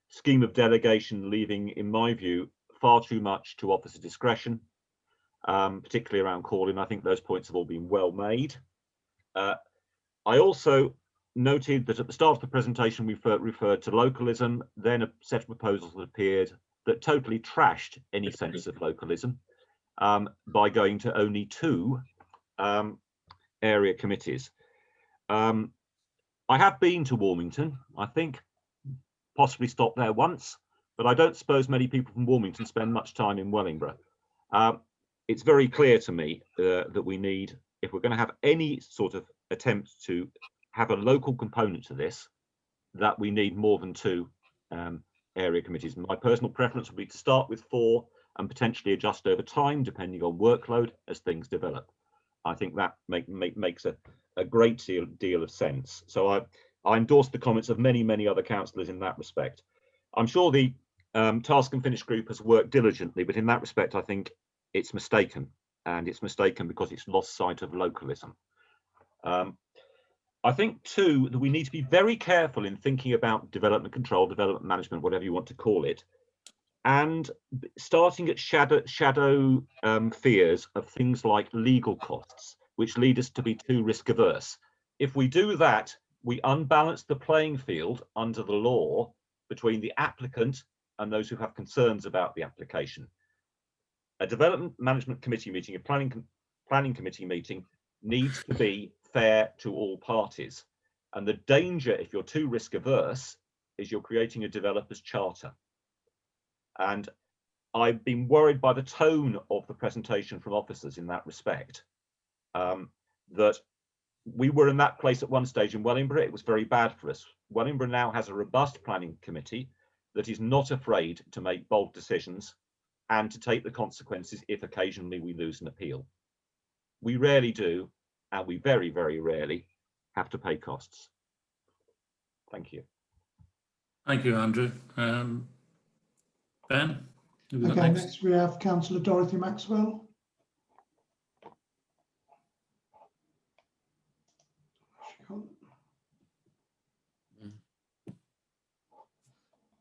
scheme of delegation leaving, in my view, far too much to officer discretion. particularly around calling. I think those points have all been well made. I also noted that at the start of the presentation we referred to localism, then a set of proposals that appeared that totally trashed any sense of localism by going to only 2 area committees. I have been to Warmington, I think possibly stopped there once, but I don't suppose many people from Warmington spend much time in Wellingborough. It's very clear to me that we need, if we're going to have any sort of attempt to have a local component to this, that we need more than 2 area committees. My personal preference would be to start with 4 and potentially adjust over time, depending on workload as things develop. I think that makes a great deal of sense. So I endorse the comments of many other councillors in that respect. I'm sure the Task and Finish group has worked diligently, but in that respect, I think it's mistaken, and it's mistaken because it's lost sight of localism. I think too that we need to be very careful in thinking about development control, development management, whatever you want to call it, and starting at shadow fears of things like legal costs, which lead us to be too risk averse. If we do that, we unbalance the playing field under the law between the applicant and those who have concerns about the application. A development management committee meeting, a planning committee meeting needs to be fair to all parties. And the danger, if you're too risk averse, is you're creating a developer's charter. And I've been worried by the tone of the presentation from officers in that respect, that we were in that place at one stage in Wellingborough. It was very bad for us. Wellingborough now has a robust planning committee that is not afraid to make bold decisions and to take the consequences if occasionally we lose an appeal. We rarely do, and we very rarely have to pay costs. Thank you. Thank you, Andrew. Ben? Okay, next we have Councillor Dorothy Maxwell.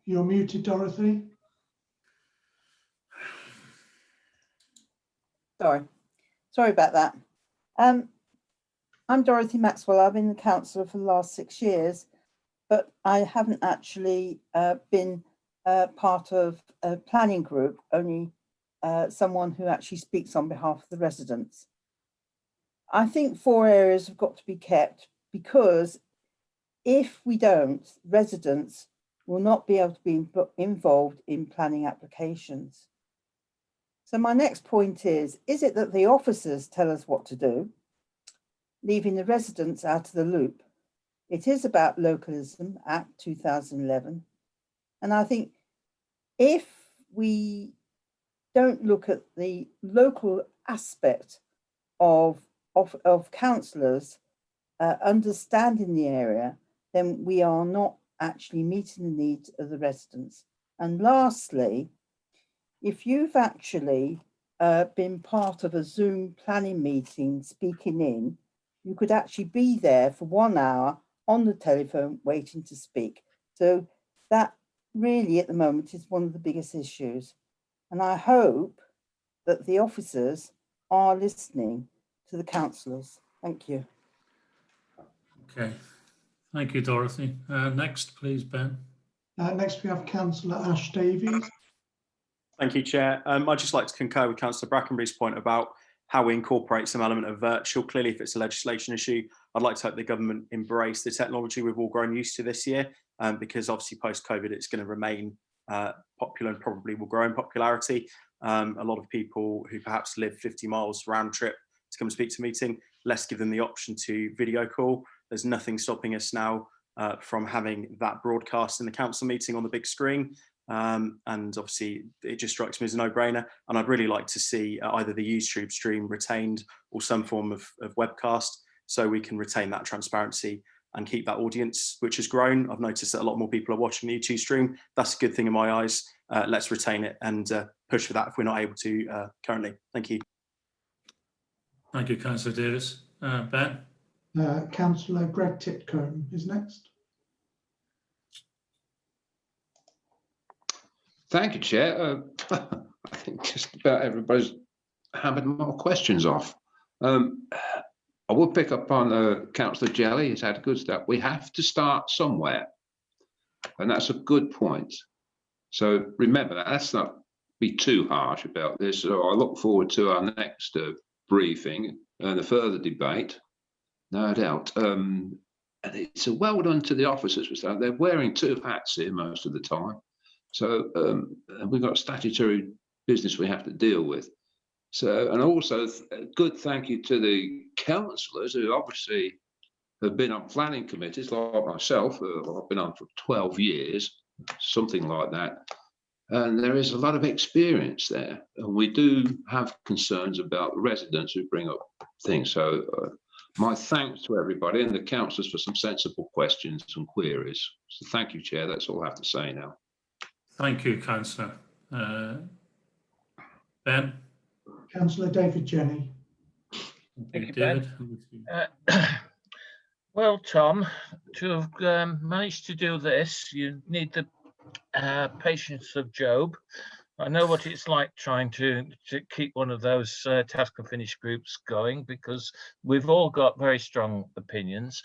You're muted, Dorothy. Sorry about that. I'm Dorothy Maxwell. I've been the councillor for the last 6 years, but I haven't actually been part of a planning group, only someone who actually speaks on behalf of the residents. I think 4 areas have got to be kept, because if we don't, residents will not be able to be involved in planning applications. So my next point is it that the officers tell us what to do, leaving the residents out of the loop? It is about Localism Act 2011. And I think if we don't look at the local aspect of councillors understanding the area, then we are not actually meeting the needs of the residents. And lastly, if you've actually been part of a Zoom planning meeting speaking in, you could actually be there for 1 hour on the telephone waiting to speak. So that really at the moment is one of the biggest issues. And I hope that the officers are listening to the councillors. Thank you. Okay, thank you, Dorothy. Next, please, Ben. Next, we have Councillor Ash Davies. Thank you, Chair. I'd just like to concur with Councillor Brackenbury's point about how we incorporate some element of virtual. Clearly, if it's a legislation issue, I'd like to hope the government embrace the technology we've all grown used to this year, because obviously post-COVID, it's going to remain popular and probably will grow in popularity. A lot of people who perhaps live 50 miles round trip to come and speak to a meeting, let's give them the option to video call. There's nothing stopping us now from having that broadcast in the council meeting on the big screen. And obviously it just strikes me as a no-brainer, and I'd really like to see either the YouTube stream retained or some form of webcast, so we can retain that transparency and keep that audience which has grown. I've noticed that a lot more people are watching the YouTube stream. That's a good thing in my eyes. Let's retain it and push for that if we're not able to currently. Thank you. Thank you, Councillor Davis. Ben? Councillor Greg Titcombe is next. Thank you, Chair. I think just about everybody's hammered more questions off. I will pick up on Councillor Jelly. He's had a good start. We have to start somewhere, and that's a good point. So remember that. Let's not be too harsh about this. So I look forward to our next briefing and a further debate, no doubt. And it's a well done to the officers. They're wearing two hats here most of the time. So we've got statutory business we have to deal with. So, and also a good thank you to the councillors who obviously have been on planning committees like myself. I've been on for 12 years, something like that. And there is a lot of experience there. And we do have concerns about the residents who bring up things. So my thanks to everybody and the councillors for some sensible questions and queries. So thank you, Chair. That's all I have to say now. Thank you, Councillor. Ben? Councillor David Jenny. Thank you, Ben. Well, Tom, to have managed to do this, you need the patience of Job. I know what it's like trying to keep one of those task and finish groups going, because we've all got very strong opinions.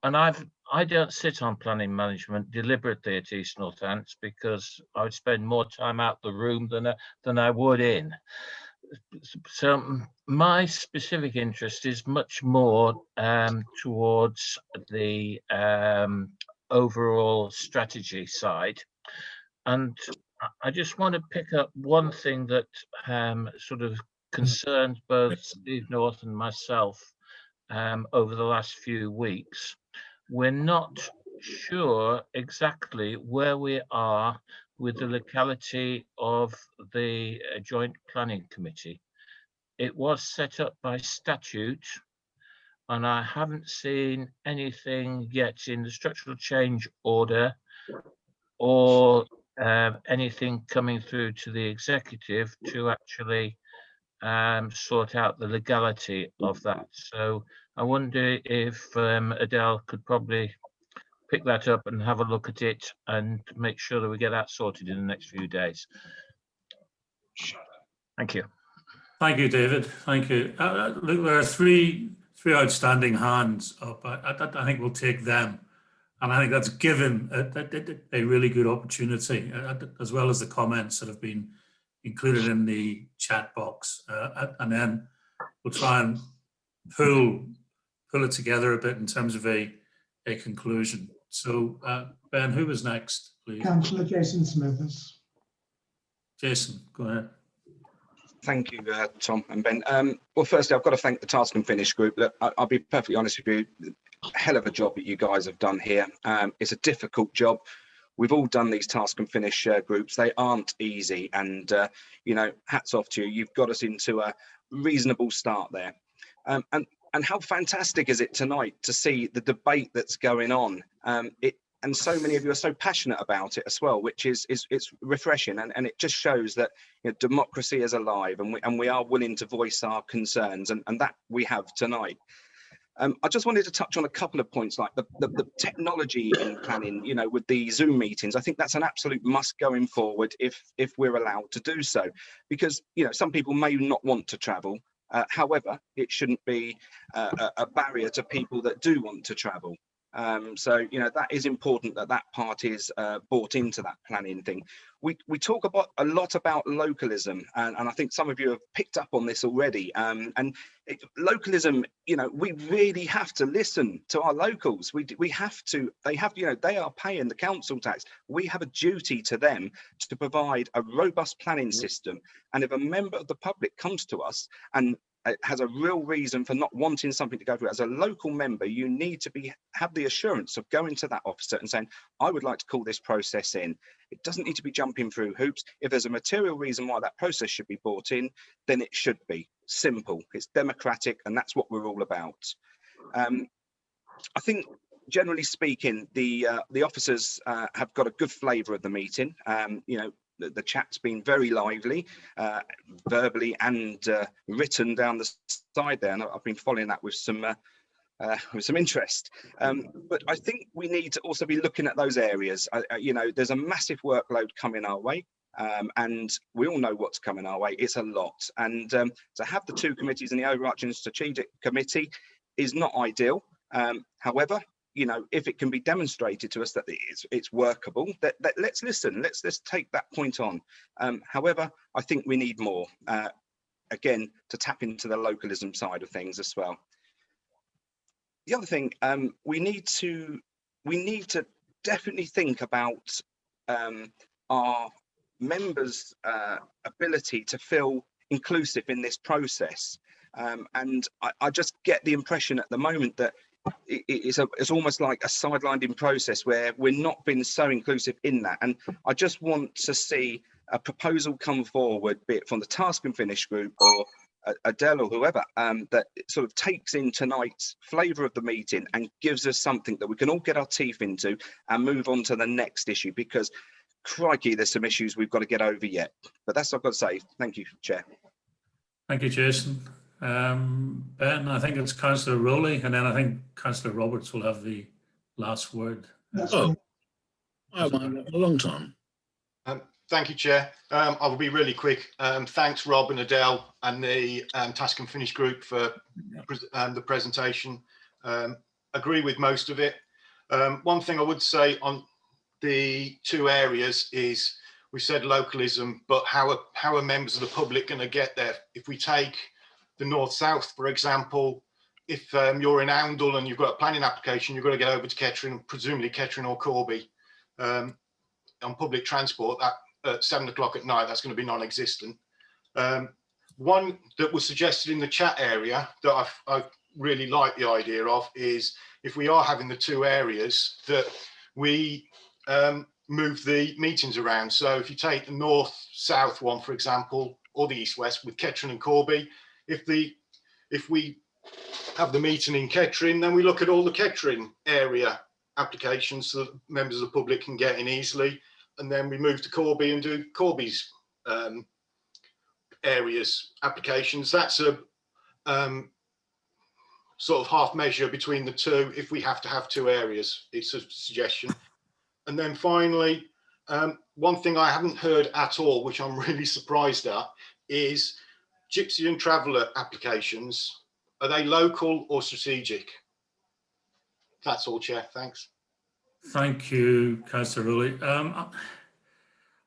And I don't sit on planning management deliberately at East Northants because I would spend more time out the room than I would in. So my specific interest is much more towards the overall strategy side. And I just want to pick up one thing that sort of concerned both Steve North and myself over the last few weeks. We're not sure exactly where we are with the locality of the Joint Planning Committee. It was set up by statute, and I haven't seen anything yet in the structural change order or anything coming through to the executive to actually sort out the legality of that. So I wonder if Adele could probably pick that up and have a look at it and make sure that we get that sorted in the next few days. Thank you. Thank you, David. Thank you. Look, there are three outstanding hands up. I think we'll take them. And I think that's given a really good opportunity, as well as the comments that have been included in the chat box. And then we'll try and pull it together a bit in terms of a conclusion. So, Ben, who was next, please? Councillor Jason Smithers. Jason, go ahead. Thank you, Tom and Ben. Well, firstly, I've got to thank the Task and Finish group. Look, I'll be perfectly honest with you, hell of a job that you guys have done here. It's a difficult job. We've all done these Task and Finish groups. They aren't easy, and you know, hats off to you. You've got us into a reasonable start there. And how fantastic is it tonight to see the debate that's going on? And so many of you are so passionate about it as well, which is it's refreshing, and it just shows that, you know, democracy is alive, and we are willing to voice our concerns, and that we have tonight. I just wanted to touch on a couple of points, like the technology in planning, you know, with the Zoom meetings. I think that's an absolute must going forward if we're allowed to do so, because, you know, some people may not want to travel. However, it shouldn't be a barrier to people that do want to travel. So, you know, that is important that part is brought into that planning thing. We talk a lot about localism, and I think some of you have picked up on this already. Localism, you know, we really have to listen to our locals. We have to. They have, you know, they are paying the council tax. We have a duty to them to provide a robust planning system. And if a member of the public comes to us and has a real reason for not wanting something to go through, as a local member, you need to have the assurance of going to that officer and saying, I would like to call this process in. It doesn't need to be jumping through hoops. If there's a material reason why that process should be brought in, then it should be simple. It's democratic, and that's what we're all about. I think, generally speaking, the officers have got a good flavour of the meeting. You know, the chat's been very lively, verbally and written down the side there, and I've been following that with some interest. But I think we need to also be looking at those areas. You know, there's a massive workload coming our way. And we all know what's coming our way. It's a lot. And to have the two committees and the overarching strategic committee is not ideal. However, you know, if it can be demonstrated to us that it's workable, that let's listen, let's take that point on. However, I think we need more, again, to tap into the localism side of things as well. The other thing, we need to definitely think about our members' ability to feel inclusive in this process. And I just get the impression at the moment that it's almost like a sidelined process where we're not being so inclusive in that. And I just want to see a proposal come forward, be it from the Task and Finish group or Adele or whoever, that sort of takes in tonight's flavour of the meeting and gives us something that we can all get our teeth into and move on to the next issue, because crikey, there's some issues we've got to get over yet. But that's what I've got to say. Thank you, Chair. Thank you, Jason. Ben, I think it's Councillor Rowley, and then I think Councillor Roberts will have the last word. Oh, a long time. Thank you, Chair. I will be really quick. Thanks, Rob and Adele and the Task and Finish group for the presentation. Agree with most of it. One thing I would say on the two areas is, we said localism, but how are members of the public going to get there? If we take the north-south, for example, if you're in Oundle and you've got a planning application, you've got to get over to Kettering, presumably Kettering or Corby, on public transport. That at 7 o'clock at night, that's going to be non-existent. One that was suggested in the chat area that I really like the idea of is, if we are having the two areas, that we move the meetings around. So if you take the north-south one, for example, or the east-west with Kettering and Corby, if we have the meeting in Kettering, then we look at all the Kettering area applications so that members of the public can get in easily, and then we move to Corby and do Corby's areas applications. That's a sort of half measure between the two if we have to have two areas. It's a suggestion. And then finally, one thing I haven't heard at all, which I'm really surprised at, is Gypsy and Traveller applications. Are they local or strategic? That's all, Chair. Thanks. Thank you, Councillor Rowley.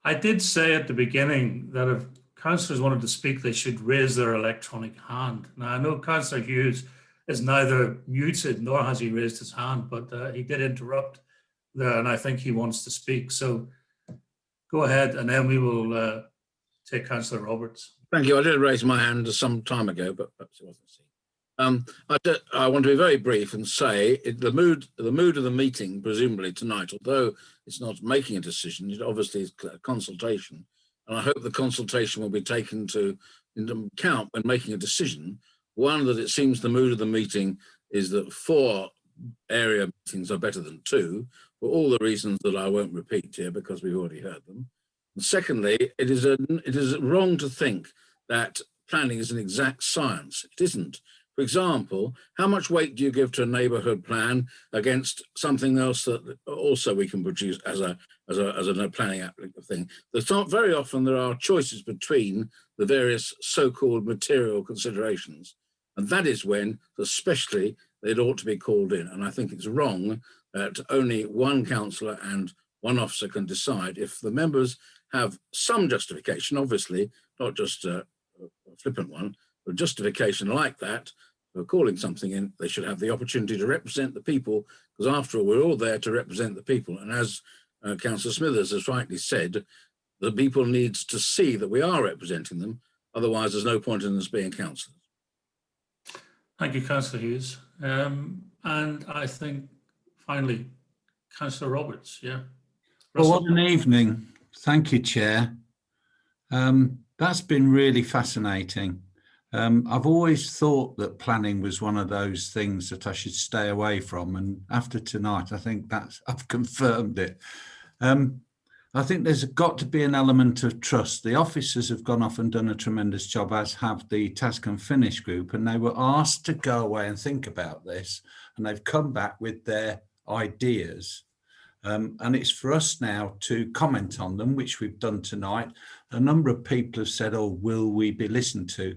I did say at the beginning that if councillors wanted to speak, they should raise their electronic hand. Now, I know Councillor Hughes is neither muted nor has he raised his hand, but he did interrupt there, and I think he wants to speak. So go ahead, and then we will take Councillor Roberts. Thank you. I did raise my hand some time ago, but perhaps it wasn't seen. I want to be very brief and say the mood of the meeting, presumably tonight, although it's not making a decision, it obviously is a consultation, and I hope the consultation will be taken into account when making a decision. One, that it seems the mood of the meeting is that 4 area meetings are better than 2, for all the reasons that I won't repeat here because we've already heard them. And secondly, it is wrong to think that planning is an exact science. It isn't. For example, how much weight do you give to a neighbourhood plan against something else that also we can produce as a planning applicable thing? There's not very often there are choices between the various so-called material considerations, and that is when, especially, they'd ought to be called in. And I think it's wrong that only one councillor and one officer can decide. If the members have some justification, obviously, not just a flippant one, but justification like that for calling something in, they should have the opportunity to represent the people, because after all, we're all there to represent the people. And as Councillor Smithers has rightly said, the people need to see that we are representing them. Otherwise, there's no point in us being councillors. Thank you, Councillor Hughes. And I think finally, Councillor Roberts. Yeah. Well, what an evening. Thank you, Chair. That's been really fascinating. I've always thought that planning was one of those things that I should stay away from, and after tonight I think I've confirmed it. I think there's got to be an element of trust. The officers have gone off and done a tremendous job, as have the Task and Finish group, and they were asked to go away and think about this, and they've come back with their ideas. And it's for us now to comment on them, which we've done tonight. A number of people have said, oh, will we be listened to?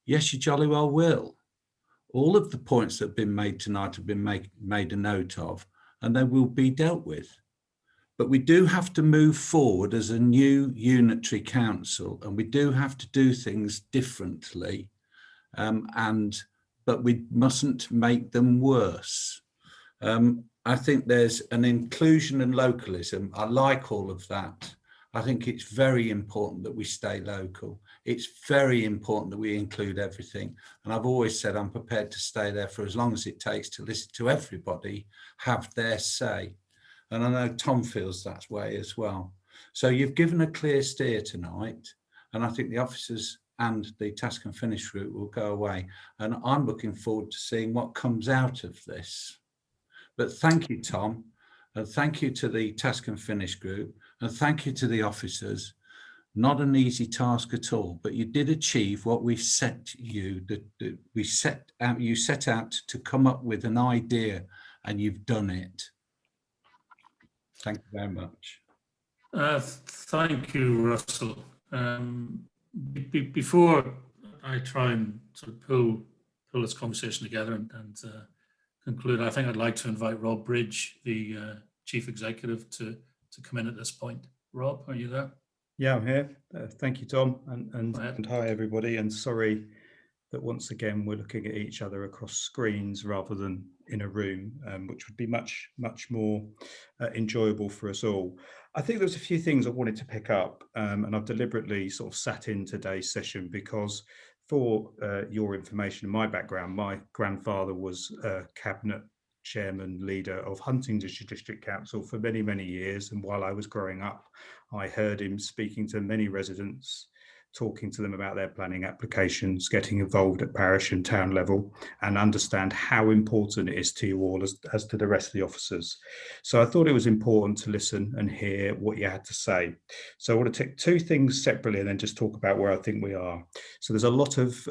Yes, you jolly well will. All of the points that have been made tonight have been made a note of, and they will be dealt with. But we do have to move forward as a new unitary council, and we do have to do things differently, but we mustn't make them worse. I think there's an inclusion and localism. I like all of that. I think it's very important that we stay local. It's very important that we include everything. And I've always said I'm prepared to stay there for as long as it takes to listen to everybody have their say. And I know Tom feels that way as well. So you've given a clear steer tonight, and I think the officers and the task and finish route will go away. And I'm looking forward to seeing what comes out of this. But thank you, Tom, and thank you to the task and finish group, and thank you to the officers. Not an easy task at all, but you did achieve what we set you, you set out to come up with an idea, and you've done it. Thank you very much. Thank you, Russell. Before I try and sort of pull this conversation together and conclude, I think I'd like to invite Rob Bridge, the Chief Executive, to come in at this point. Rob, are you there? Yeah, I'm here. Thank you, Tom, and hi everybody. And sorry that once again we're looking at each other across screens rather than in a room, which would be much more enjoyable for us all. I think there's a few things I wanted to pick up, and I've deliberately sort of sat in today's session because, for your information and my background, my grandfather was a cabinet chairman, leader of Huntingdonshire District Council for many years, and while I was growing up, I heard him speaking to many residents, talking to them about their planning applications, getting involved at parish and town level, and understand how important it is to you all as to the rest of the officers. So I thought it was important to listen and hear what you had to say. So I want to take two things separately and then just talk about where I think we are. So there's a lot of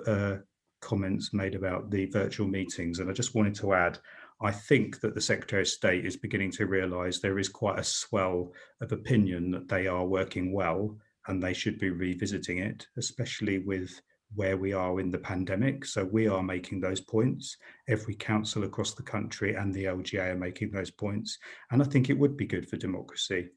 comments made about the virtual meetings, and I just wanted to add, I think that the Secretary of State is beginning to realise there is quite a swell of opinion that they are working well, and they should be revisiting it, especially with where we are in the pandemic. So we are making those points. Every council across the country and the LGA are making those points. And I think it would be good for democracy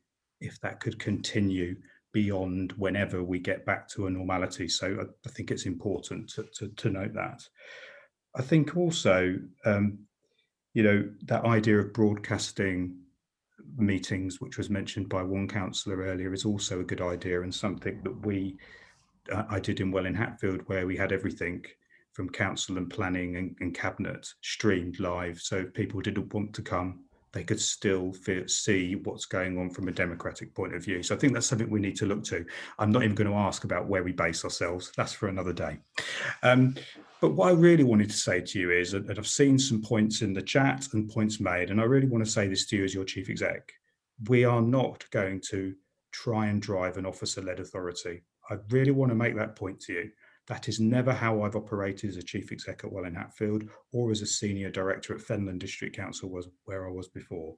if that could continue beyond whenever we get back to a normality. So I think it's important to note that. I think also, that idea of broadcasting meetings, which was mentioned by one councillor earlier, is also a good idea, and something that I did in Welwyn Hatfield, where we had everything from council and planning and cabinet streamed live. So if people didn't want to come, they could still see what's going on from a democratic point of view. So I think that's something we need to look to. I'm not even going to ask about where we base ourselves. That's for another day. But what I really wanted to say to you is that I've seen some points in the chat and points made, and I really want to say this to you as your Chief Exec. We are not going to try and drive an officer-led authority. I really want to make that point to you. That is never how I've operated as a Chief Exec at Welwyn Hatfield or as a Senior Director at Fenland District Council, was where I was before.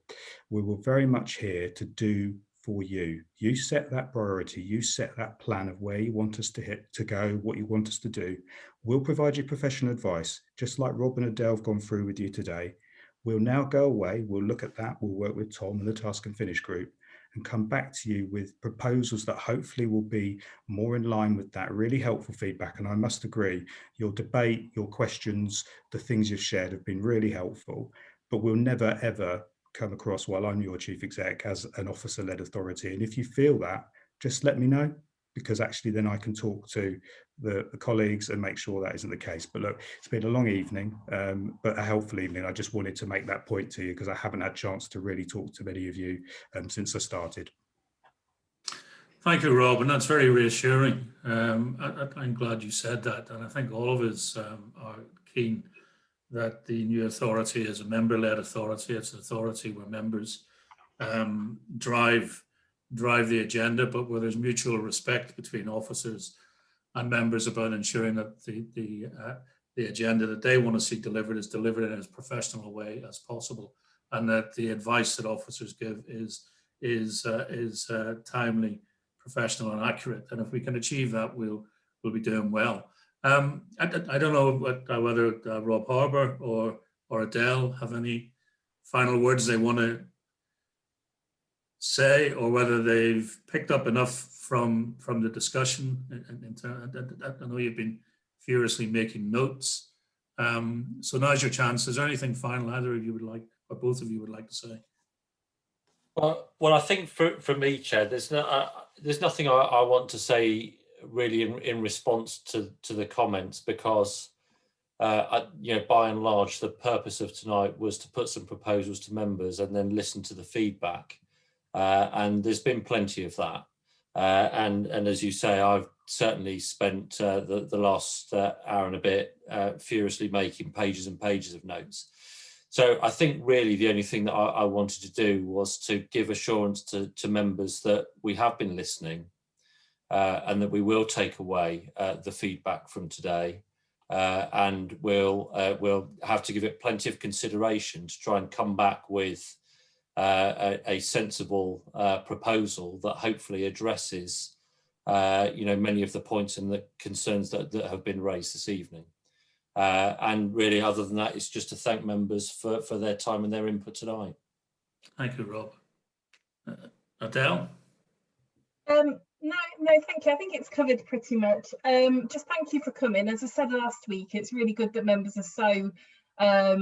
We were very much here to do for you. You set that priority, you set that plan of where you want us to go, what you want us to do. We'll provide you professional advice, just like Rob and Adele have gone through with you today. We'll now go away, we'll look at that, we'll work with Tom and the Task and Finish group and come back to you with proposals that hopefully will be more in line with that, really helpful feedback. And I must agree, your debate, your questions, the things you've shared have been really helpful, but we'll never ever come across, while I'm your Chief Exec, as an officer-led authority. And if you feel that, just let me know, because actually then I can talk to the colleagues and make sure that isn't the case. But look, it's been a long evening, but a helpful evening. I just wanted to make that point to you because I haven't had a chance to really talk to many of you since I started. Thank you, Rob, and that's very reassuring. I'm glad you said that, and I think all of us are keen that the new authority is a member-led authority. It's an authority where members drive the agenda, but where there's mutual respect between officers and members about ensuring that the agenda that they want to see delivered is delivered in as professional a way as possible. and that the advice that officers give is timely, professional, and accurate. And if we can achieve that, we'll be doing well. I don't know whether Rob Harbour or Adele have any final words they want to say, or whether they've picked up enough from the discussion. I know you've been furiously making notes. So now's your chance. Is there anything final either of you would like, or both of you would like to say? Well, I think for me, Chair, there's nothing I want to say really in response to the comments, because by and large, the purpose of tonight was to put some proposals to members and then listen to the feedback. And there's been plenty of that. And as you say, I've certainly spent the last hour and a bit furiously making pages and pages of notes. So I think really the only thing that I wanted to do was to give assurance to members that we have been listening and that we will take away the feedback from today, and we'll have to give it plenty of consideration to try and come back with a sensible proposal that hopefully addresses many of the points and the concerns that have been raised this evening. And really, other than that, it's just to thank members for their time and their input tonight. Thank you, Rob. Adele? No, thank you. I think it's covered pretty much. Just thank you for coming. As I said last week, it's really good that members are so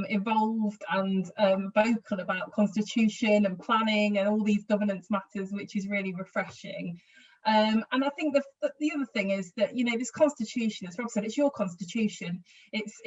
involved and vocal about constitution and planning and all these governance matters, which is really refreshing. And I think the other thing is that, this constitution, as Rob said, it's your constitution. It's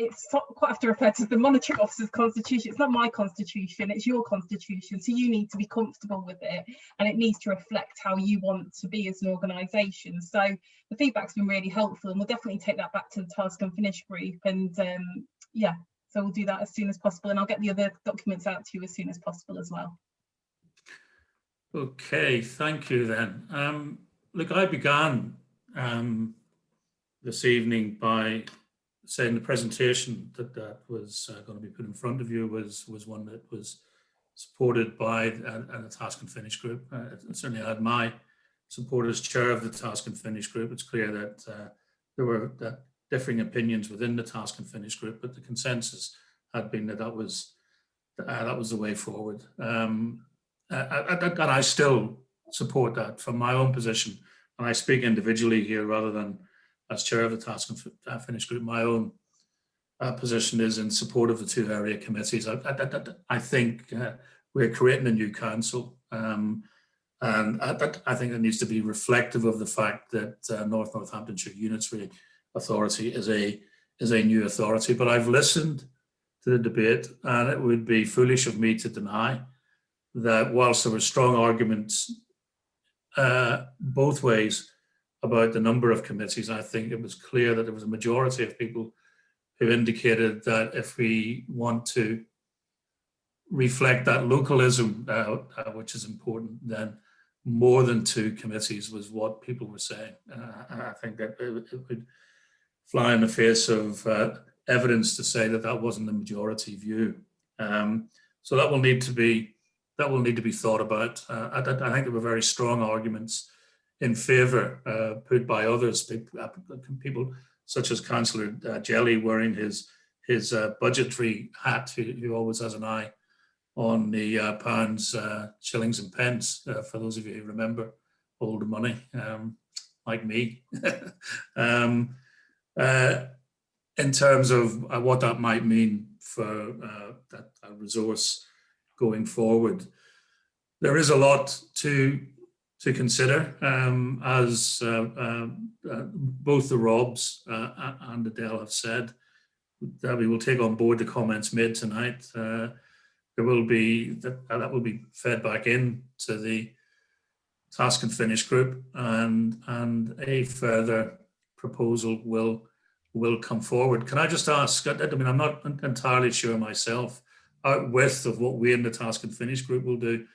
quite often referred to as the monitoring officer's constitution. It's not my constitution, it's your constitution. So you need to be comfortable with it, and it needs to reflect how you want to be as an organisation. So the feedback's been really helpful, and we'll definitely take that back to the Task and Finish group. And so we'll do that as soon as possible, and I'll get the other documents out to you as soon as possible as well. Okay, thank you then. Look, I began this evening by saying the presentation that was going to be put in front of you was one that was supported by the Task and Finish group. It certainly had my support as chair of the Task and Finish group. It's clear that there were differing opinions within the Task and Finish group, but the consensus had been that was the way forward. And I still support that from my own position, and I speak individually here rather than as chair of the Task and Finish group. My own position is in support of the two area committees. I think we're creating a new council, and I think it needs to be reflective of the fact that North Northamptonshire Unitary Authority is a new authority. But I've listened to the debate, and it would be foolish of me to deny that whilst there were strong arguments both ways about the number of committees, I think it was clear that there was a majority of people who indicated that if we want to reflect that localism, which is important, then more than two committees was what people were saying. And I think that it would fly in the face of evidence to say that that wasn't the majority view. So that will need to be thought about. I think there were very strong arguments in favour put by others, people such as Councillor Jelly wearing his budgetary hat, who always has an eye on the pounds, shillings and pence, for those of you who remember older money, like me. In terms of what that might mean for that resource going forward, there is a lot to consider, as both the Robs and Adele have said. That we will take on board the comments made tonight. There will be that will be fed back in to the Task and Finish group, and a further proposal will come forward. Can I just ask? I mean, I'm not entirely sure myself outwith of what we in the Task and Finish group will do.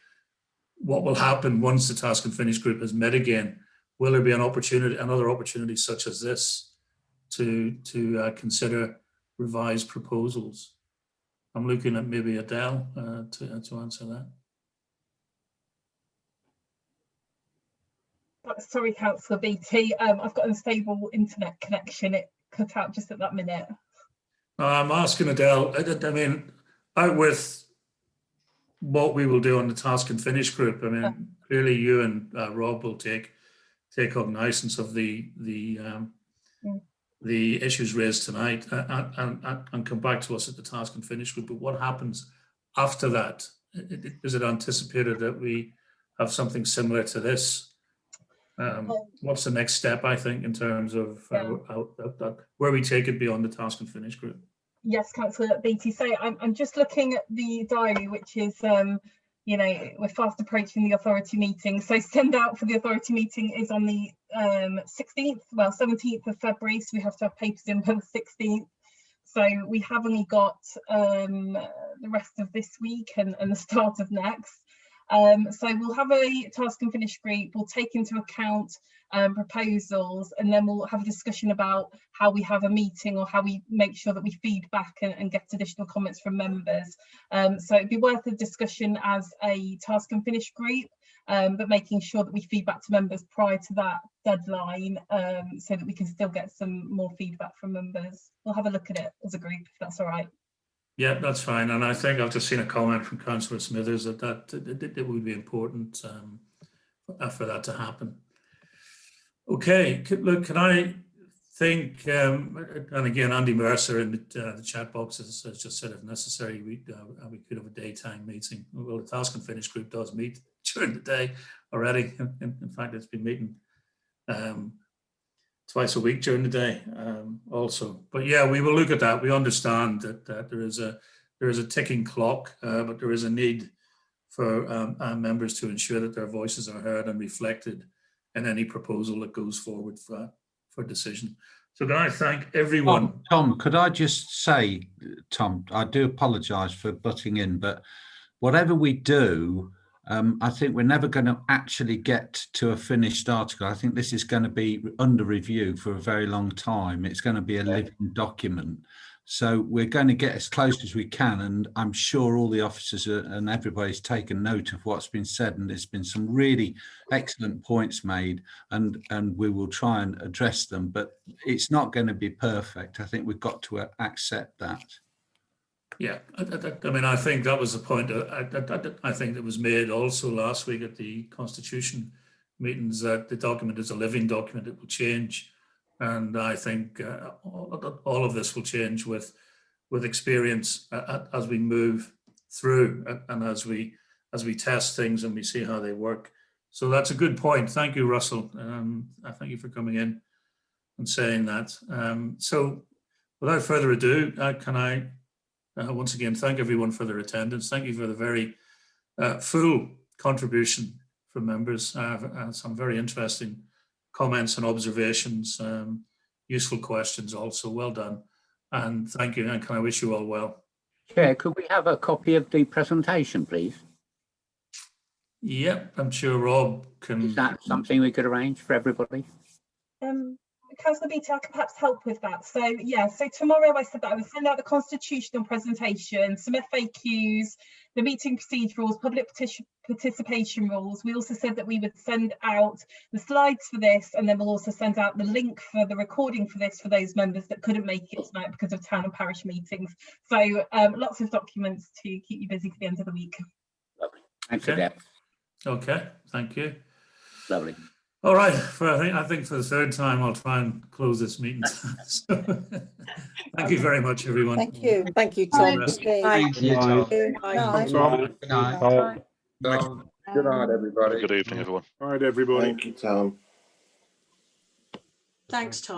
What will happen once the Task and Finish group has met again? Will there be another opportunity such as this to consider revised proposals? I'm looking at maybe Adele to answer that. Sorry, Councillor Beattie. I've got an unstable internet connection. It cut out just at that minute. I'm asking Adele, I mean, out with what we will do on the task and finish group. I mean, clearly you and Rob will take cognizance of the issues raised tonight and come back to us at the task and finish group. But what happens after that? Is it anticipated that we have something similar to this? What's the next step, I think, in terms of where we take it beyond the task and finish group? Yes, Councillor Beattie. So I'm just looking at the diary, which is, you know, we're fast approaching the authority meeting. So send out for the authority meeting is on the 16th, well, 17th of February. So we have to have papers in by the 16th. So we have only got the rest of this week and the start of next. So we'll have a task and finish group. We'll take into account proposals, and then we'll have a discussion about how we have a meeting or how we make sure that we feed back and get additional comments from members. So it'd be worth a discussion as a task and finish group, but making sure that we feed back to members prior to that deadline, so that we can still get some more feedback from members. We'll have a look at it as a group, if that's all right. Yeah, that's fine. And I think I've just seen a comment from Councillor Smithers that it would be important for that to happen. Okay, look, can I think, and again, Andy Mercer in the chat box has just said if necessary, we could have a daytime meeting. Well, the task and finish group does meet during the day already. In fact, it's been meeting twice a week during the day also. But yeah, we will look at that. We understand that there is a ticking clock, but there is a need for members to ensure that their voices are heard and reflected in any proposal that goes forward for decision. So can I thank everyone? Tom, could I just say, Tom, I do apologise for butting in, but whatever we do, I think we're never going to actually get to a finished article. I think this is going to be under review for a very long time. It's going to be a living document. So we're going to get as close as we can. And I'm sure all the officers and everybody's taken note of what's been said. And there's been some really excellent points made, and we will try and address them. But it's not going to be perfect. I think we've got to accept that. Yeah, I mean, I think that was the point. I think that was made also last week at the Constitution meetings, that the document is a living document. It will change, and I think all of this will change with experience as we move through and as we test things and we see how they work. So that's a good point. Thank you, Russell. I thank you for coming in and saying that. So without further ado, can I once again thank everyone for their attendance. Thank you for the very full contribution from members. Some very interesting comments and observations, useful questions also. Well done. And thank you, and can I wish you all well. Chair, could we have a copy of the presentation, please? Yep, I'm sure Rob can. Is that something we could arrange for everybody? Councillor Beattie, I can perhaps help with that. So yeah, so tomorrow I said that I would send out the constitutional presentation, some FAQs, the meeting procedure rules, public participation rules. We also said that we would send out the slides for this, and then we'll also send out the link for the recording for this for those members that couldn't make it tonight because of town and parish meetings. So lots of documents to keep you busy for the end of the week. Lovely. Thanks Okay. for that. Okay, thank you. Lovely. All right, I think for the third time I'll try and close this meeting. So, thank you very much, everyone. Thank you. Thank you, Tom. Thank you, Tom. Good night, everybody. Good evening, everyone. All right, everybody. Thank you, Tom. Thanks, Tom.